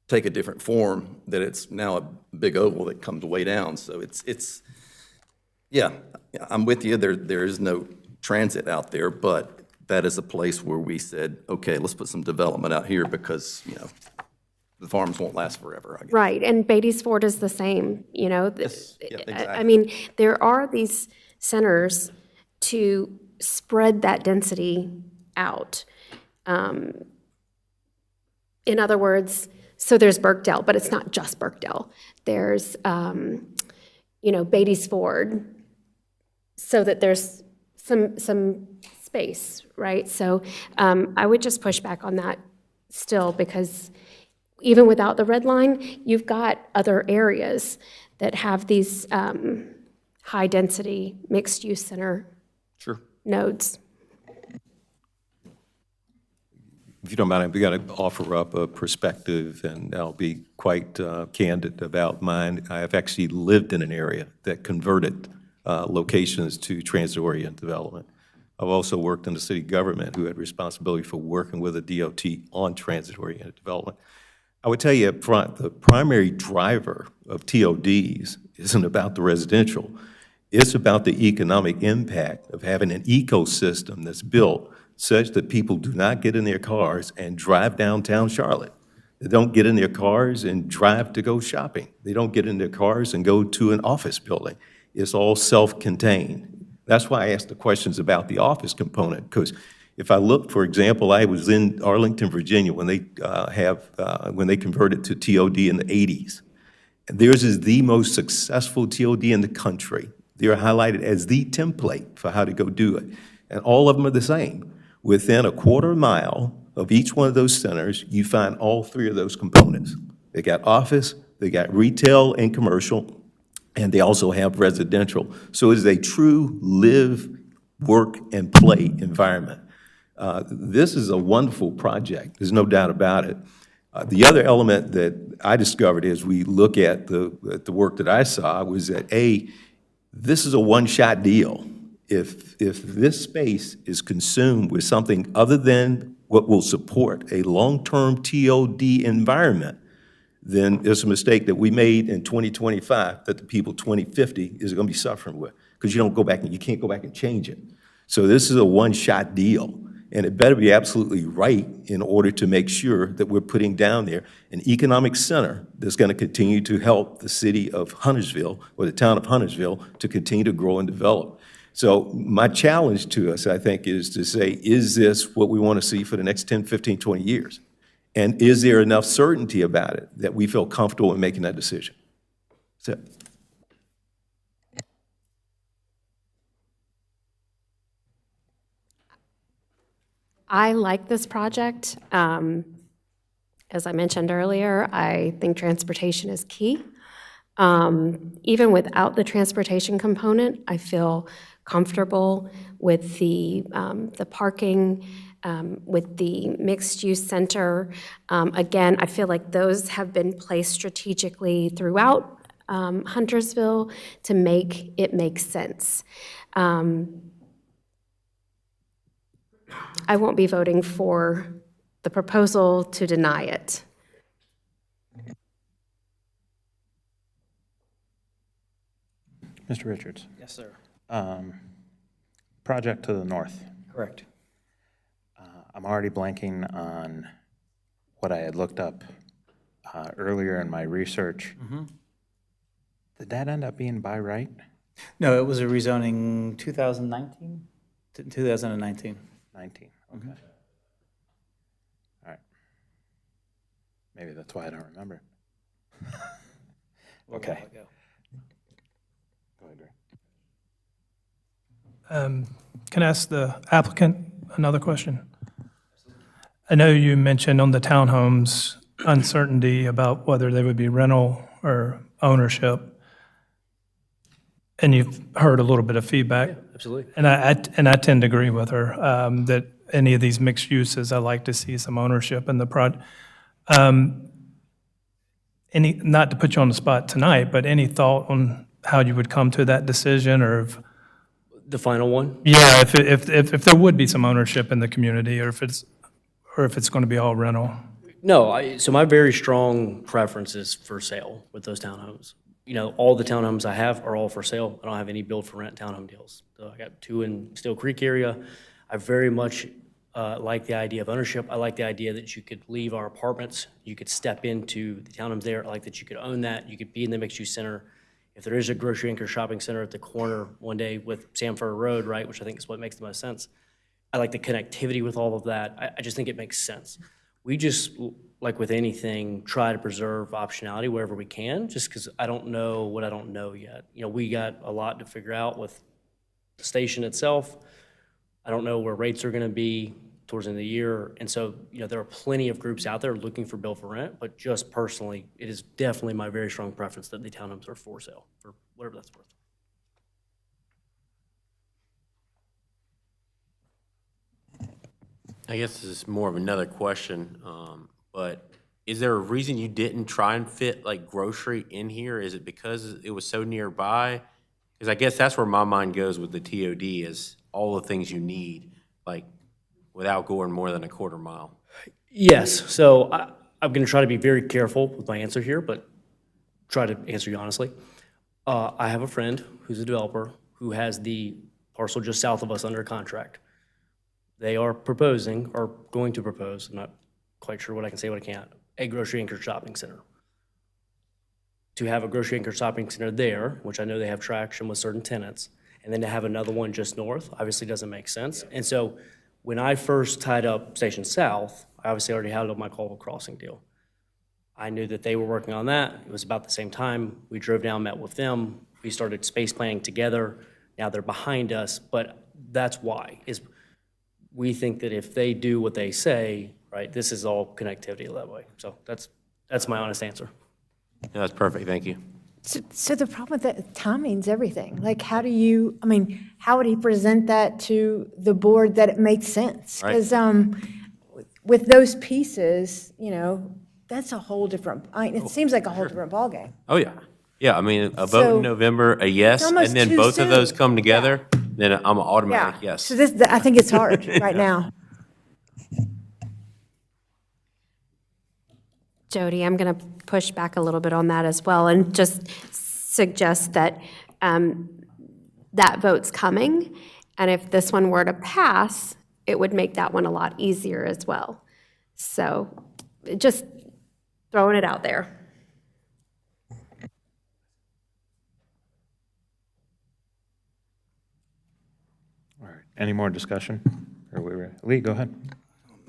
take a different form, that it's now a big oval that comes way down. So yeah, I'm with you. There is no transit out there, but that is a place where we said, okay, let's put some development out here because, the farms won't last forever, I guess. Right, and Beatty's Ford is the same, Yes, yeah, exactly. I mean, there are these centers to spread that density out. In other words, so there's Birkdale, but it's not just Birkdale. There's, Beatty's Ford, so that there's some space, right? So I would just push back on that still, because even without the red line, you've got other areas that have these high-density, mixed-use center nodes. If you don't mind, I've got to offer up a perspective, and I'll be quite candid about mine. I have actually lived in an area that converted locations to transit-oriented development. I've also worked in the city government who had responsibility for working with a DOT on transit-oriented development. I would tell you up front, the primary driver of TODs isn't about the residential. It's about the economic impact of having an ecosystem that's built such that people do not get in their cars and drive downtown Charlotte. They don't get in their cars and drive to go shopping. They don't get in their cars and go to an office building. It's all self-contained. That's why I asked the questions about the office component, because if I look, for example, I was in Arlington, Virginia when they converted to TOD in the 80s. And theirs is the most successful TOD in the country. They're highlighted as the template for how to go do it. And all of them are the same. Within a quarter mile of each one of those centers, you find all three of those components. They got office, they got retail and commercial, and they also have residential. So it is a true live, work, and play environment. This is a wonderful project. There's no doubt about it. The other element that I discovered as we look at the work that I saw was that, this is a one-shot deal. If this space is consumed with something other than what will support a long-term TOD environment, then it's a mistake that we made in 2025 that the people 2050 is going to be suffering with, because you can't go back and change it. So this is a one-shot deal, and it better be absolutely right in order to make sure that we're putting down there an economic center that's going to continue to help the city of Huntersville, or the town of Huntersville, to continue to grow and develop. So my challenge to us, I think, is to say, is this what we want to see for the next 10, 15, 20 years? And is there enough certainty about it that we feel comfortable in making that decision? That's it. I like this project. As I mentioned earlier, I think transportation is key. Even without the transportation component, I feel comfortable with the parking, with the mixed-use center. Again, I feel like those have been placed strategically throughout Huntersville to make it make sense. I won't be voting for the proposal to deny it. Mr. Richards, Yes, sir. project to the north. Correct. I'm already blanking on what I had looked up earlier in my research. Did that end up being by right? No, it was a rezoning 2019? 2019. 19, okay. All right. Maybe that's why I don't remember. Okay. Go ahead, Ray. Can I ask the applicant another question? I know you mentioned on the townhomes uncertainty about whether they would be rental or ownership. And you've heard a little bit of feedback. Absolutely. And I tend to agree with her that any of these mixed uses, I like to see some ownership in the not to put you on the spot tonight, but any thought on how you would come to that decision, or if, The final one? yeah, if there would be some ownership in the community, or if it's going to be all rental? No, so my very strong preference is for sale with those townhomes. You know, all the townhomes I have are all for sale. I don't have any build for rent townhome deals. So I got 2 in Steel Creek area. I very much like the idea of ownership. I like the idea that you could leave our apartments, you could step into the townhomes there. I like that you could own that, you could be in the mixed-use center. If there is a grocery anchor shopping center at the corner one day with Sanford Road, right, which I think is what makes the most sense, I like the connectivity with all of that. I just think it makes sense. We just, like with anything, try to preserve optionality wherever we can, just because I don't know what I don't know yet. You know, we got a lot to figure out with the station itself. I don't know where rates are going to be towards the end of the year. And so, you know, there are plenty of groups out there looking for build for rent, but just personally, it is definitely my very strong preference that the townhomes are for sale, for whatever that's worth. I guess this is more of another question, but is there a reason you didn't try and fit like grocery in here? Is it because it was so nearby? Because I guess that's where my mind goes with the TOD is all the things you need, like without going more than a quarter mile. Yes, so I'm going to try to be very careful with my answer here, but try to answer you honestly. I have a friend who's a developer who has the parcel just south of us under contract. They are proposing, or going to propose, I'm not quite sure what I can say, what I can't, a grocery anchored shopping center. To have a grocery anchored shopping center there, which I know they have traction with certain tenants, and then to have another one just north, obviously doesn't make sense. And so when I first tied up Station South, I obviously already had it on my Colville Crossing deal. I knew that they were working on that. It was about the same time. We drove down, met with them. We started space planning together. Now they're behind us, but that's why, is we think that if they do what they say, right, this is all connectivity that way. So that's my honest answer. No, that's perfect, thank you. So the problem with that, timing's everything. Like, how would he present that to the board that it makes sense? Right. Because with those pieces, you know, that's a whole different, it seems like a whole different ballgame. Oh, yeah. Yeah, I mean, a vote So, in November, a yes, it's almost and then too both of those soon. come together, then I'm an automatic Yeah. yes. So I think it's hard right now. Jody, I'm going to push back a little bit on that as well and just suggest that that vote's coming. And if this one were to pass, it would make that one a lot easier as well. So just throwing it out there. All right, any more discussion? Lee, go ahead.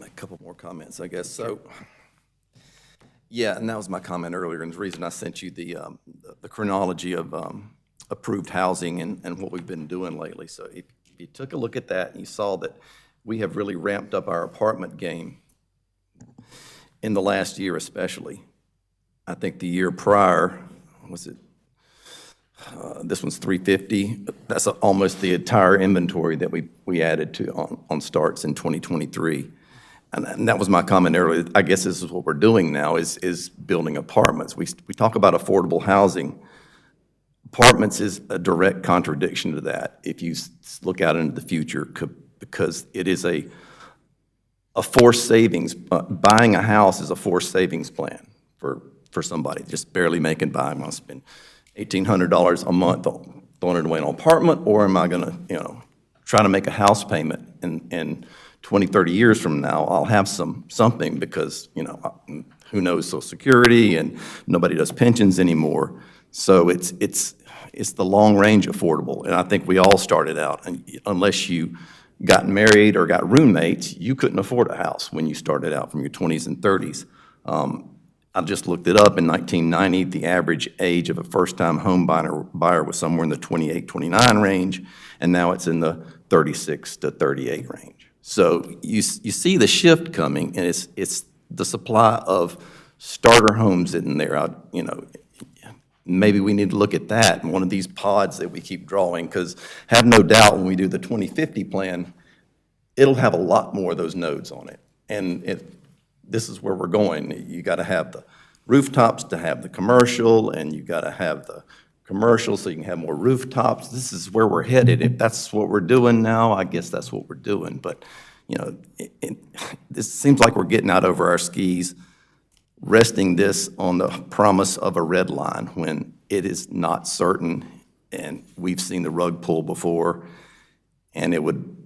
A couple more comments, I guess. So, yeah, and that was my comment earlier, and the reason I sent you the chronology of approved housing and what we've been doing lately. So if you took a look at that and you saw that we have really ramped up our apartment game in the last year especially. I think the year prior, was it, this one's 350. That's almost the entire inventory that we added to on starts in 2023. And that was my comment earlier. I guess this is what we're doing now is building apartments. We talk about affordable housing, Apartments is a direct contradiction to that if you look out into the future, because it is a forced savings. Buying a house is a forced savings plan for somebody just barely making by. I'm going to spend $1,800 a month throwing it away in an apartment, or am I going to, try to make a house payment, and 20, 30 years from now, I'll have something because, who knows Social Security, and nobody does pensions anymore. So it's the long-range affordable, and I think we all started out, and unless you got married or got roommates, you couldn't afford a house when you started out from your 20s and 30s. I just looked it up. In 1990, the average age of a first-time home buyer was somewhere in the 28, 29 range, and now it's in the 36 to 38 range. So you see the shift coming, and it's the supply of starter homes in there. Maybe we need to look at that in one of these pods that we keep drawing, because have no doubt when we do the 2050 plan, it'll have a lot more of those nodes on it. And this is where we're going. You got to have the rooftops to have the commercial, and you got to have the commercial so you can have more rooftops. This is where we're headed. If that's what we're doing now, I guess that's what we're doing. But, this seems like we're getting out over our skis, resting this on the promise of a red line when it is not certain, and we've seen the rug pull before, and I would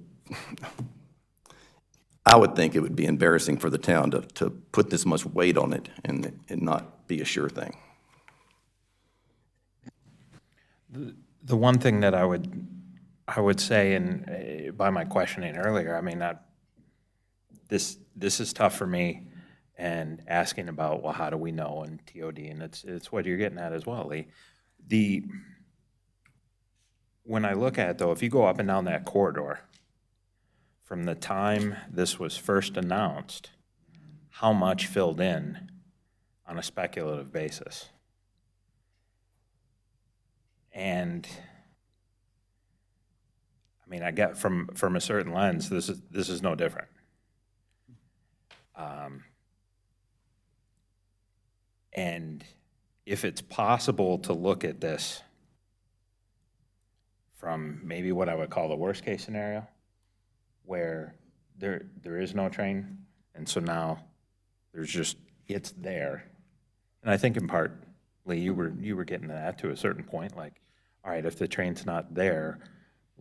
think it would be embarrassing for the town to put this much weight on it and not be a sure thing. The one thing that I would say, and by my questioning earlier, I mean, this is tough for me, and asking about, well, how do we know, and TOD, and it's what you're getting at as well, Lee. When I look at it, though, if you go up and down that corridor, from the time this was first announced, how much filled in on a speculative basis? And I mean, I get from a certain lens, this is no different. And if it's possible to look at this from maybe what I would call the worst case scenario, where there is no train, and so now it's there. And I think in part, Lee, you were getting to that to a certain point, like, all right, if the train's not there,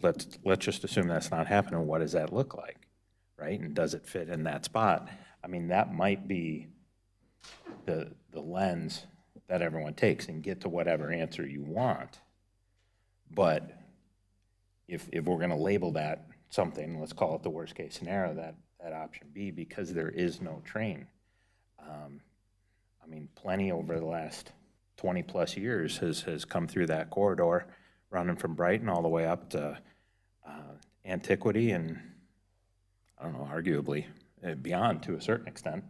let's just assume that's not happening. What does that look like, right? And does it fit in that spot? I mean, that might be the lens that everyone takes, and get to whatever answer you want. But if we're going to label that something, let's call it the worst case scenario, that option B, because there is no train. I mean, plenty over the last 20 plus years has come through that corridor, running from Brighton all the way up to Antiquity, and I don't know, arguably beyond to a certain extent,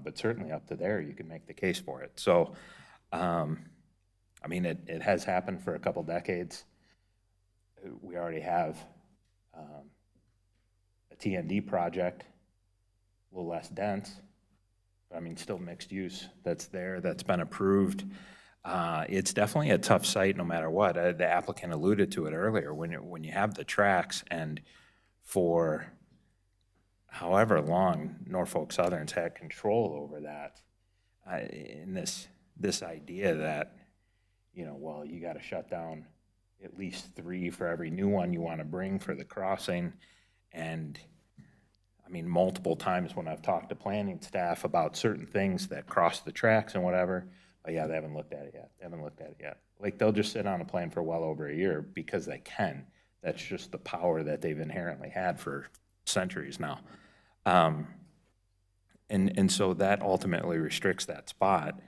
but certainly up to there, you can make the case for it. So, I mean, it has happened for a couple decades. We already have a TND project, a little less dense, but I mean, still mixed use that's there, that's been approved. It's definitely a tough site no matter what. The applicant alluded to it earlier. When you have the tracks, and for however long Norfolk Southern's had control over that, in this idea that, well, you got to shut down at least 3 for every new one you want to bring for the crossing. And I mean, multiple times when I've talked to planning staff about certain things that cross the tracks and whatever, oh yeah, they haven't looked at it yet. Like, they'll just sit on a plan for well over a year because they can. That's just the power that they've inherently had for centuries now. And so that ultimately restricts that spot.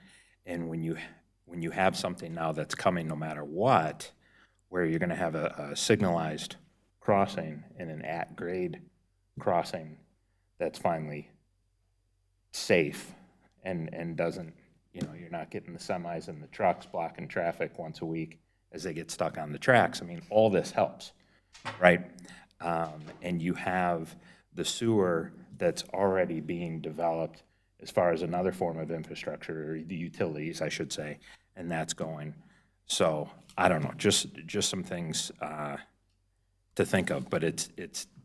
And when you have something now that's coming no matter what, where you're going to have a signalized crossing and an at-grade crossing that's finally safe and doesn't, you're not getting the semis and the trucks blocking traffic once a week as they get stuck on the tracks. I mean, all this helps, right? And you have the sewer that's already being developed as far as another form of infrastructure, or the utilities, I should say, and that's going. So, I don't know, just some things to think of, but it's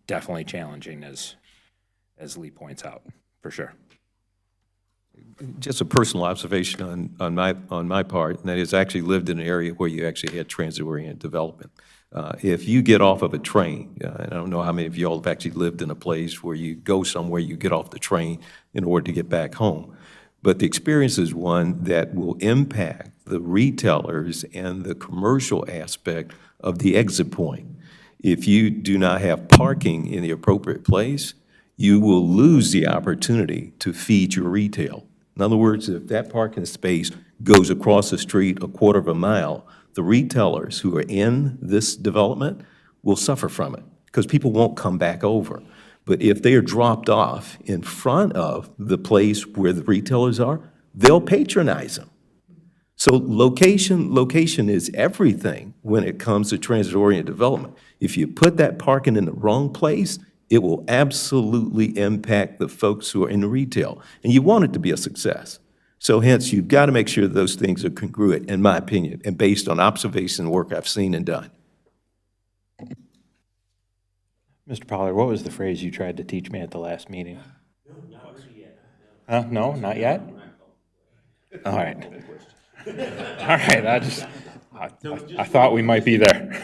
definitely challenging, as Lee points out, for sure. Just a personal observation on my part, and that is, I actually lived in an area where you actually had transit-oriented development. If you get off of a train, and I don't know how many of y'all have actually lived in a place where you go somewhere, you get off the train in order to get back home. But the experience is one that will impact the retailers and the commercial aspect of the exit point. If you do not have parking in the appropriate place, you will lose the opportunity to feed your retail. In other words, if that parking space goes across the street a quarter of a mile, the retailers who are in this development will suffer from it because people won't come back over. But if they are dropped off in front of the place where the retailers are, they'll patronize them. So location is everything when it comes to transit-oriented development. If you put that parking in the wrong place, it will absolutely impact the folks who are in the retail. And you want it to be a success. So hence, you've got to make sure those things are congruent, in my opinion, and based on observation and work I've seen and done. Mr. Pollard, what was the phrase you tried to teach me at the last meeting? Huh? No, not yet? All right. All right, I thought we might be there.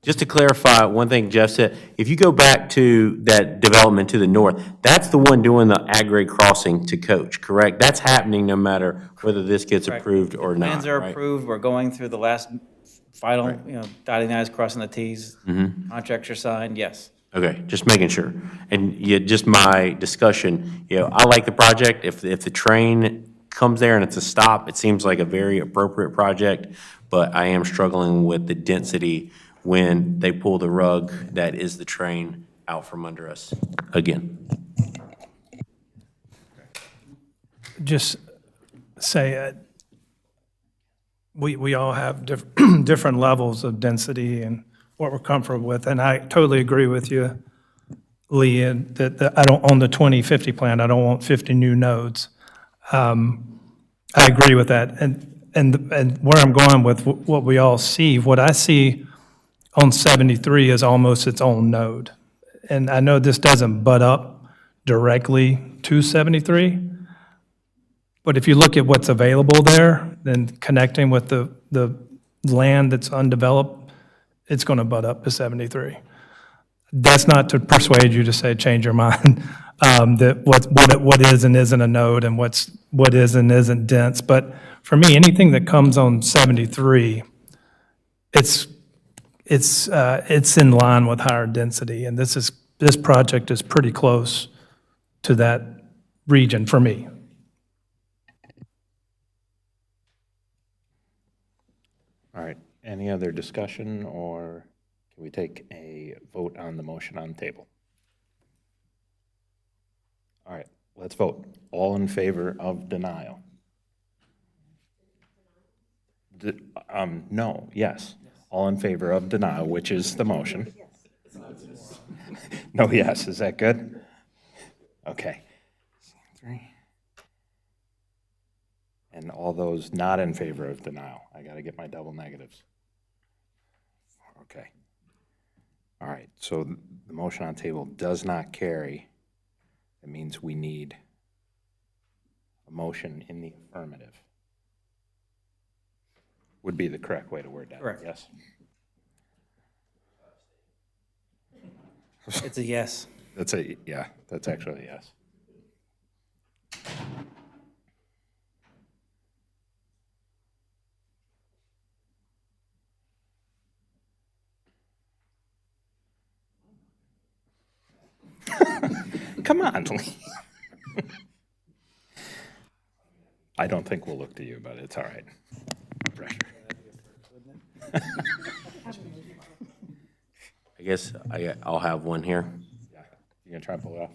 Just to clarify, one thing Jeff said, if you go back to that development to the north, that's the one doing the ag-grade crossing to Coach, correct? That's happening no matter whether this gets approved or not, Plans are right? approved, we're going through the last final, dotting the i's, crossing the t's. Contracts are signed, yes. Okay, just making sure. And yeah, just my discussion, I like the project. If the train comes there and it's a stop, it seems like a very appropriate project, but I am struggling with the density when they pull the rug that is the train out from under us again. Just say, we all have different levels of density and what we're comfortable with, and I totally agree with you, Lee, and that I don't, on the 2050 plan, I don't want 50 new nodes. I agree with that, and where I'm going with what we all see, what I see on 73 is almost its own node. And I know this doesn't butt up directly to 73, but if you look at what's available there, then connecting with the land that's undeveloped, it's going to butt up to 73. That's not to persuade you to say, change your mind, that what is and isn't a node and what is and isn't dense. But for me, anything that comes on 73, it's in line with higher density, and this project is pretty close to that region for me. All right, any other discussion, or can we take a vote on the motion on the table? All right, let's vote. All in favor of denial? No, yes. All in favor of denial, which is the motion. No, yes, is that good? Okay. 3. And all those not in favor of denial. I got to get my double negatives. Okay. All right, so the motion on the table does not carry. It means we need a motion in the affirmative. Would be the correct way to word that. Correct. Yes. It's a yes. That's actually a yes. Come on, Lee. I don't think we'll look to you, but it's all right. No pressure. I guess I'll have one here. You gonna try and pull it off?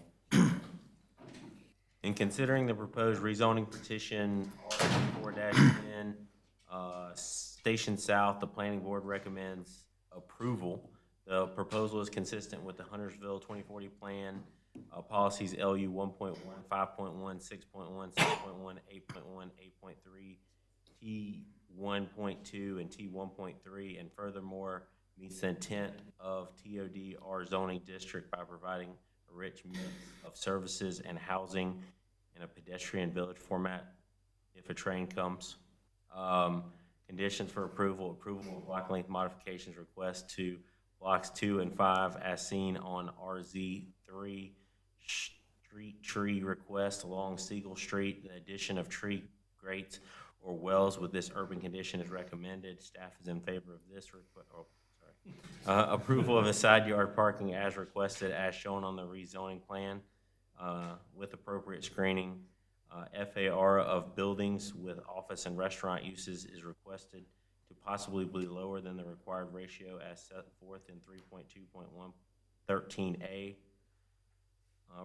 In considering the proposed rezoning petition R4-10, Station South, the planning board recommends approval. The proposal is consistent with the Huntersville 2040 plan, policies LU 1.1, 5.1, 6.1, 6.1, 8.1, 8.3, T1.2 and T1.3, and furthermore meets the intent of TOD-R zoning district by providing a rich mix of services and housing in a pedestrian village format if a train comes. Conditions for approval of block length modifications request to blocks 2 and 5 as seen on RZ3 street tree request along Siegel Street. The addition of tree grates or wells with this urban condition is recommended. Staff is in favor of this request. Approval of the side yard parking as requested as shown on the rezoning plan with appropriate screening. FAR of buildings with office and restaurant uses is requested to possibly be lower than the required ratio as set forth in 3.2.113A.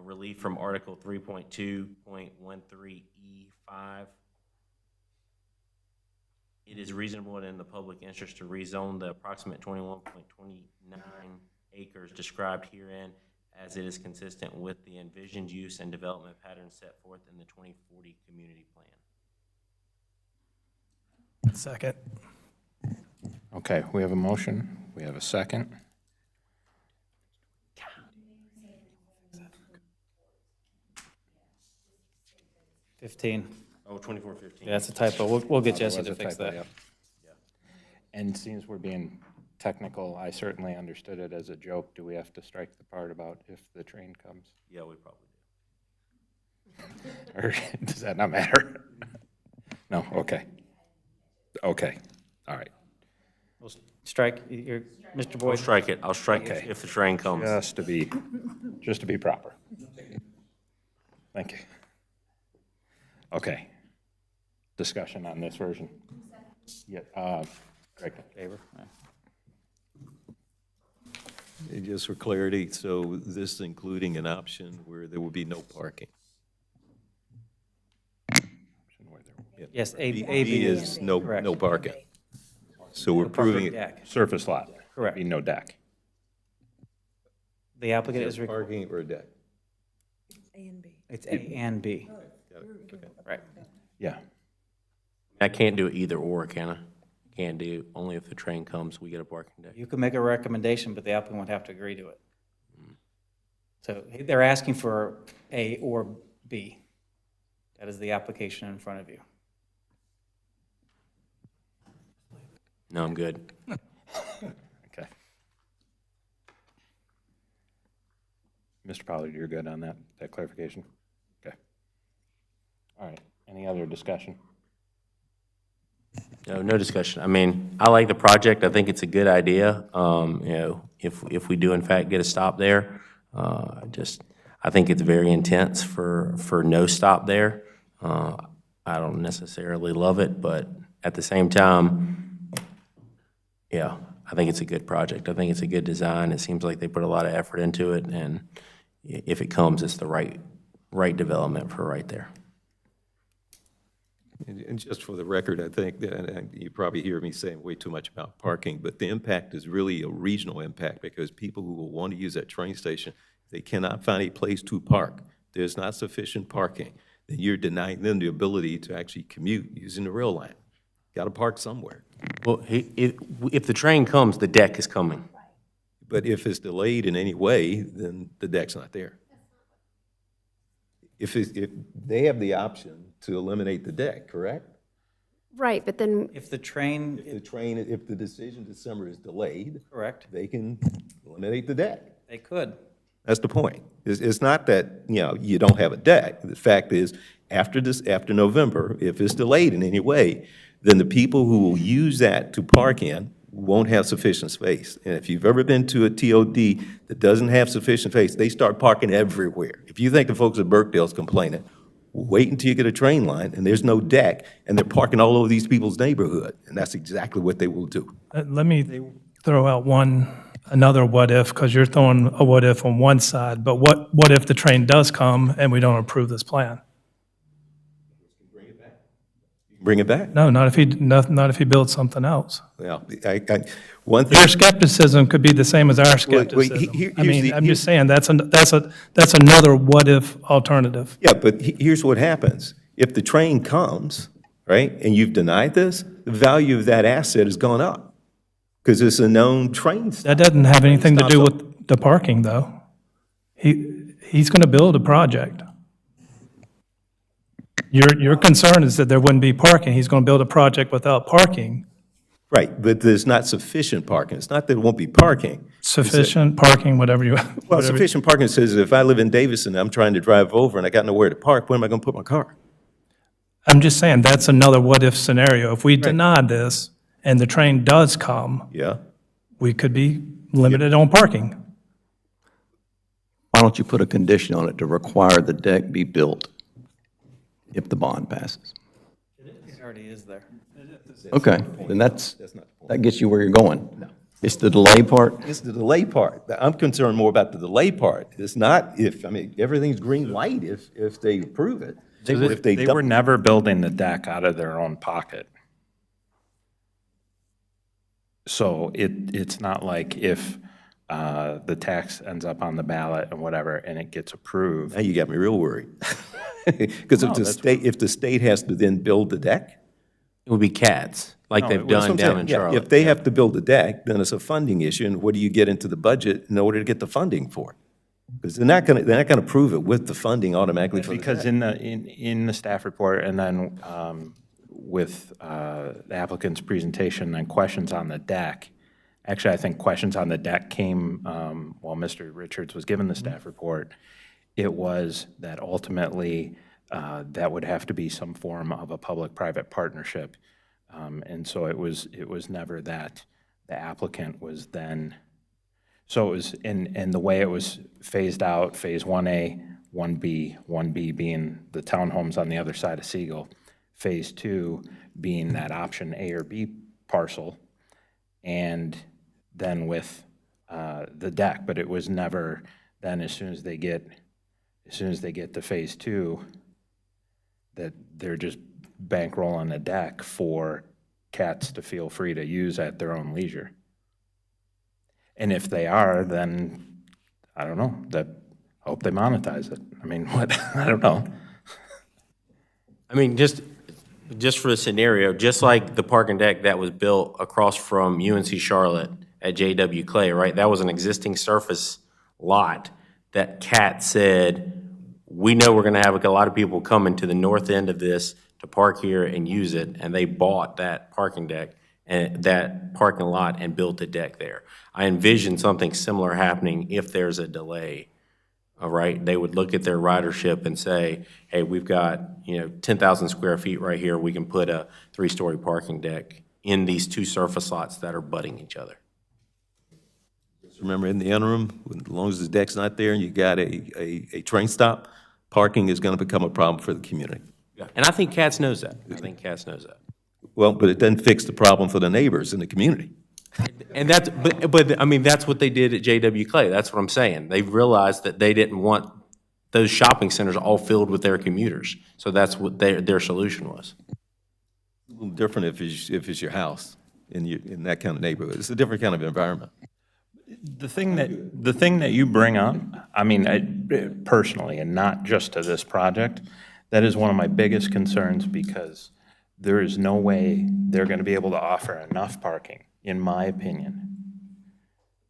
Relief from Article 3.2.13E5. It is reasonable and in the public interest to rezone the approximate 21.29 acres described herein as it is consistent with the envisioned use and development patterns set forth in the 2040 community plan. Second. Okay, we have a motion. We have a second. Oh, 2415. Yeah, that's a typo. We'll get Jesse There to was a fix typo, that. yep. And since we're being technical, I certainly understood it as a joke. Do we have to strike the part about if the train comes? Yeah, we probably do. Or does that not matter? No, okay. Okay, all right. We'll strike, your, Mr. I'll Boyd. strike it. I'll strike Okay. it if the train comes. Just to be proper. Thank you. Okay. Discussion on this version. Yeah, Greg. Favor. And just for clarity, so this is including an option where there will be no parking? Yes, A, B B is no parking. So we're approving it. Deck. Surface lot. Correct. Be no deck. The applicant is, Parking or a deck? it's A and B. Right. Yeah. I can't do either or, can I? Can't do, only if the train comes, we get a parking deck. You can make a recommendation, but the applicant would have to agree to it. So they're asking for A or B. That is the application in front of you. No, I'm good. Okay. Mr. Pollard, you're good on that clarification? Okay. All right. Any other discussion? No discussion. I mean, I like the project. I think it's a good idea. If we do in fact get a stop there, I think it's very intense for no stop there. I don't necessarily love it, but at the same time, yeah, I think it's a good project. I think it's a good design. It seems like they put a lot of effort into it, and if it comes, it's the right development for right there. And just for the record, I think that, and you probably hear me saying way too much about parking, but the impact is really a regional impact because people who will want to use that train station, if they cannot find a place to park, there's not sufficient parking, then you're denying them the ability to actually commute using the rail line. Got to park somewhere. Well, if the train comes, the deck is coming. But if it's delayed in any way, then the deck's not there. If they have the option to eliminate the deck, correct? Right, but then, If the decision this summer is delayed. Correct. They can eliminate the deck. They could. That's the point. It's not that, you don't have a deck. The fact is, after November, if it's delayed in any way, then the people who will use that to park in won't have sufficient space. And if you've ever been to a TOD that doesn't have sufficient space, they start parking everywhere. If you think the folks at Burkdale's complaining, wait until you get a train line and there's no deck, and they're parking all over these people's neighborhood. And that's exactly what they will do. Let me throw out another what if, because you're throwing a what if on one side, but what if the train does come and we don't approve this plan? Bring it back? No, not if he builds something else. Well, one thing. Your skepticism could be the same as our skepticism. I'm just saying, that's another what if alternative. Yeah, but here's what happens. If the train comes, right? And you've denied this, the value of that asset has gone up because it's a known train stop. That doesn't have anything to do stops with the parking, though. He's going to build a project. Your concern is that there wouldn't be parking. He's going to build a project without parking. Right, but there's not sufficient parking. It's not that there won't be parking. Sufficient parking, whatever you. Well, whatever- sufficient parking says if I live in Davison and I'm trying to drive over and I got nowhere to park, where am I going to put my car? I'm just saying, that's another what-if scenario. If we deny this and the train does come, Yeah? we could be limited on parking. Why don't you put a condition on it to require the deck be built if the bond passes? It already is there. Okay, then that gets you where you're going. It's the delay part? It's the delay part. I'm concerned more about the delay part. It's not if, I mean, everything's green light if they approve it. If they They don't- were never building the deck out of their own pocket. So it's not like if the tax ends up on the ballot and whatever, and it gets approved. Now you got me real worried. Because if the state has to then build the deck? It would be CATs, like No, they've that's what done I'm down saying. in Yeah, Charlotte. if they have to build the deck, then it's a funding issue, and what do you get into the budget in order to get the funding for it? Because they're not gonna prove it with the funding automatically for the Because deck. in the staff report, and then with the applicant's presentation and questions on the deck, actually, I think questions on the deck came while Mr. Richards was given the staff report. It was that ultimately, that would have to be some form of a public-private partnership. And so it was never that the applicant was then, so it was, and the way it was phased out, Phase 1A, 1B, 1B being the townhomes on the other side of Siegel, Phase 2 being that option A or B parcel, and then with the deck, but it was never then as soon as they get to Phase 2, that they're just bankrolling a deck for cats to feel free to use at their own leisure. And if they are, then, I don't know, I hope they monetize it. I mean, what, I don't know. I mean, just for the scenario, just like the parking deck that was built across from UNC Charlotte at J.W. Clay, right? That was an existing surface lot that CAT said, we know we're gonna have a lot of people coming to the north end of this to park here and use it, and they bought that parking deck and that parking lot and built a deck there. I envision something similar happening if there's a delay. All right, they would look at their ridership and say, hey, we've got, 10,000 square feet right here. We can put a 3-story parking deck in these 2 surface lots that are butting each other. Just remember, in the interim, as long as the deck's not there and you got a train stop, parking is gonna become a problem for the community. Yeah. And I think CATS knows that. Well, but it doesn't fix the problem for the neighbors in the community. And that's, but I mean, that's what they did at J.W. Clay. That's what I'm saying. They realized that they didn't want those shopping centers all filled with their commuters. So that's what their solution was. A little different if it's your house in that kind of neighborhood. It's a different kind of environment. The thing that you bring up, I mean, personally, and not just to this project, that is one of my biggest concerns because there is no way they're going to be able to offer enough parking, in my opinion,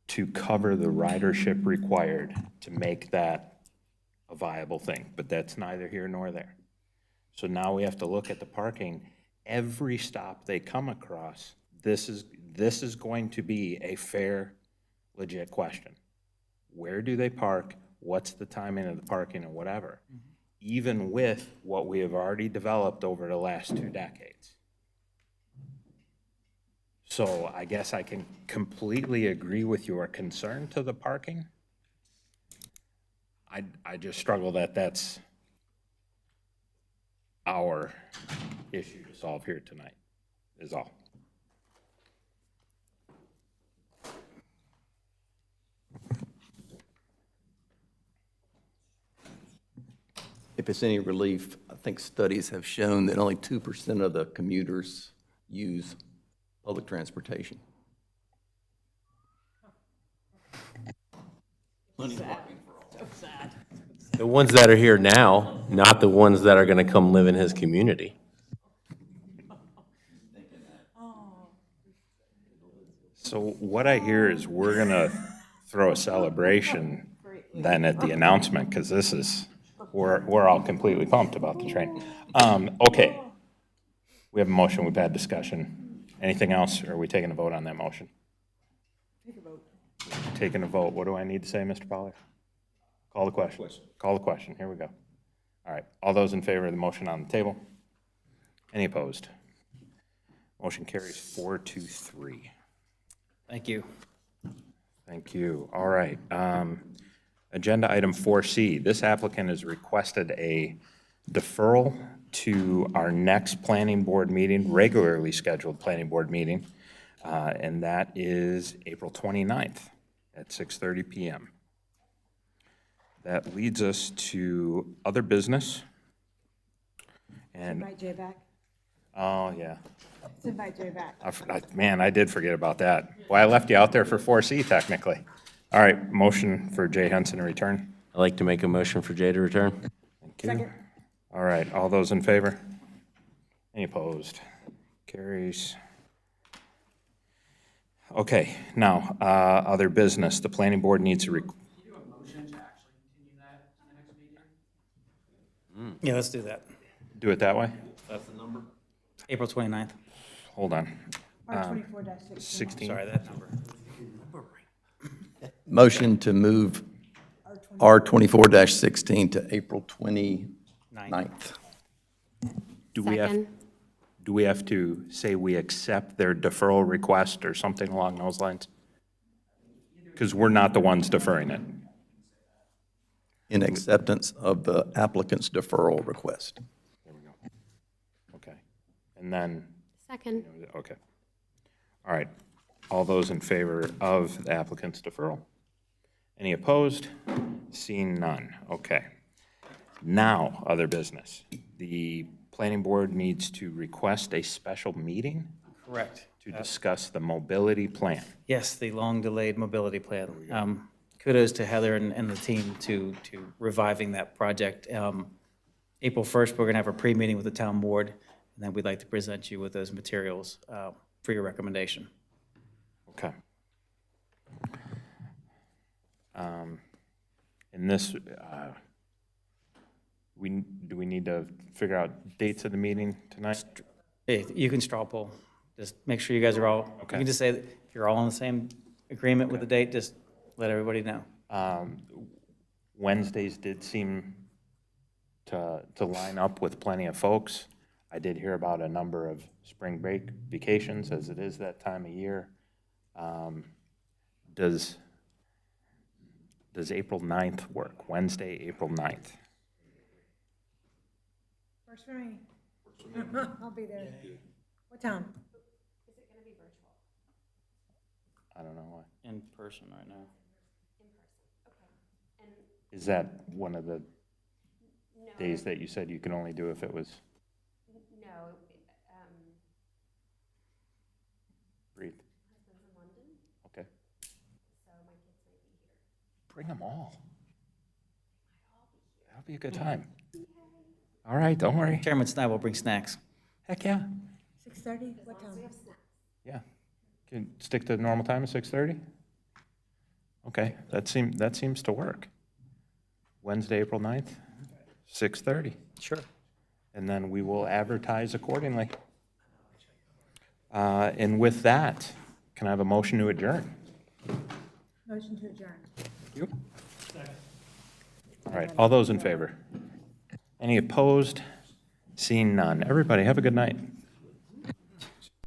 to cover the ridership required to make that a viable thing. But that's neither here nor there. So now we have to look at the parking. Every stop they come across, this is going to be a fair, legit question. Where do they park? What's the timing of the parking and whatever? Even with what we have already developed over the last 2 decades. So I guess I can completely agree with your concern to the parking. I just struggle that that's our issue to solve here tonight, is all. If it's any relief, I think studies have shown that only 2% of the commuters use public transportation. The ones that are here now, not the ones that are going to come live in his community. So what I hear is we're gonna throw a celebration then at the announcement, because this is, we're all completely pumped about the train. Okay. We have a motion, we've had discussion. Anything else, or are we taking a vote on that motion? Take a vote. Taking a vote. What do I need to say, Mr. Pollard? Call the question. Call the question. Here we go. All right. All those in favor of the motion on the table? Any opposed? Motion carries 4-3. Thank you. Thank you. All right. Agenda item 4C. This applicant has requested a deferral to our next planning board meeting, regularly scheduled planning board meeting, and that is April 29th at 6:30 PM. That leads us to other business. And, Invite Jay back. oh, yeah. Let's invite Jay back. Man, I did forget about that. Well, I left you out there for 4C technically. All right, motion for Jay Henson to return. I'd like to make a motion for Jay to return. Thank you. All right, all those in favor? Any opposed? Carries. Okay, now, other business. The planning board needs to Yeah, let's do that. do it that way? April 29th. Hold on. R24-16. 16. Sorry, that number. Motion to move R24-16 to April 29th. Do we have, Second. do we have to say we accept their deferral request or something along those lines? Because we're not the ones deferring it. In acceptance of the applicant's deferral request. Okay. And then, Second. okay. All right. All those in favor of the applicant's deferral? Any opposed? Seeing none. Okay. Now, other business. The planning board needs to request a special meeting Correct. to discuss the mobility plan. Yes, the long-delayed mobility plan. Kudos to Heather and the team to reviving that project. April 1st, we're going to have a pre-meeting with the town board, and then we'd like to present you with those materials for your recommendation. Okay. In this, do we need to figure out dates of the meeting tonight? Hey, you can straw poll. Just make sure you guys are all, you can just say that if you're all on the same agreement with the date, just let everybody know. Wednesdays did seem to line up with plenty of folks. I did hear about a number of spring break vacations, as it is that time of year. Does April 9th work? Wednesday, April 9th? Works for me. I'll be there. What time? I don't know why. In person right now. Is that one of the days that you said you could only do if it was? No. Breathe. Okay. Bring them all. That'll be a good time. All right, don't worry. Chairman Snyder will bring snacks. Heck yeah. 6:30? What time? Yeah. Can stick to the normal time of 6:30? Okay, that seems to work. Wednesday, April 9th, 6:30. Sure. And then we will advertise accordingly. And with that, can I have a motion to adjourn? Motion to adjourn. You. All right, all those in favor? Any opposed? Seeing none. Everybody, have a good night.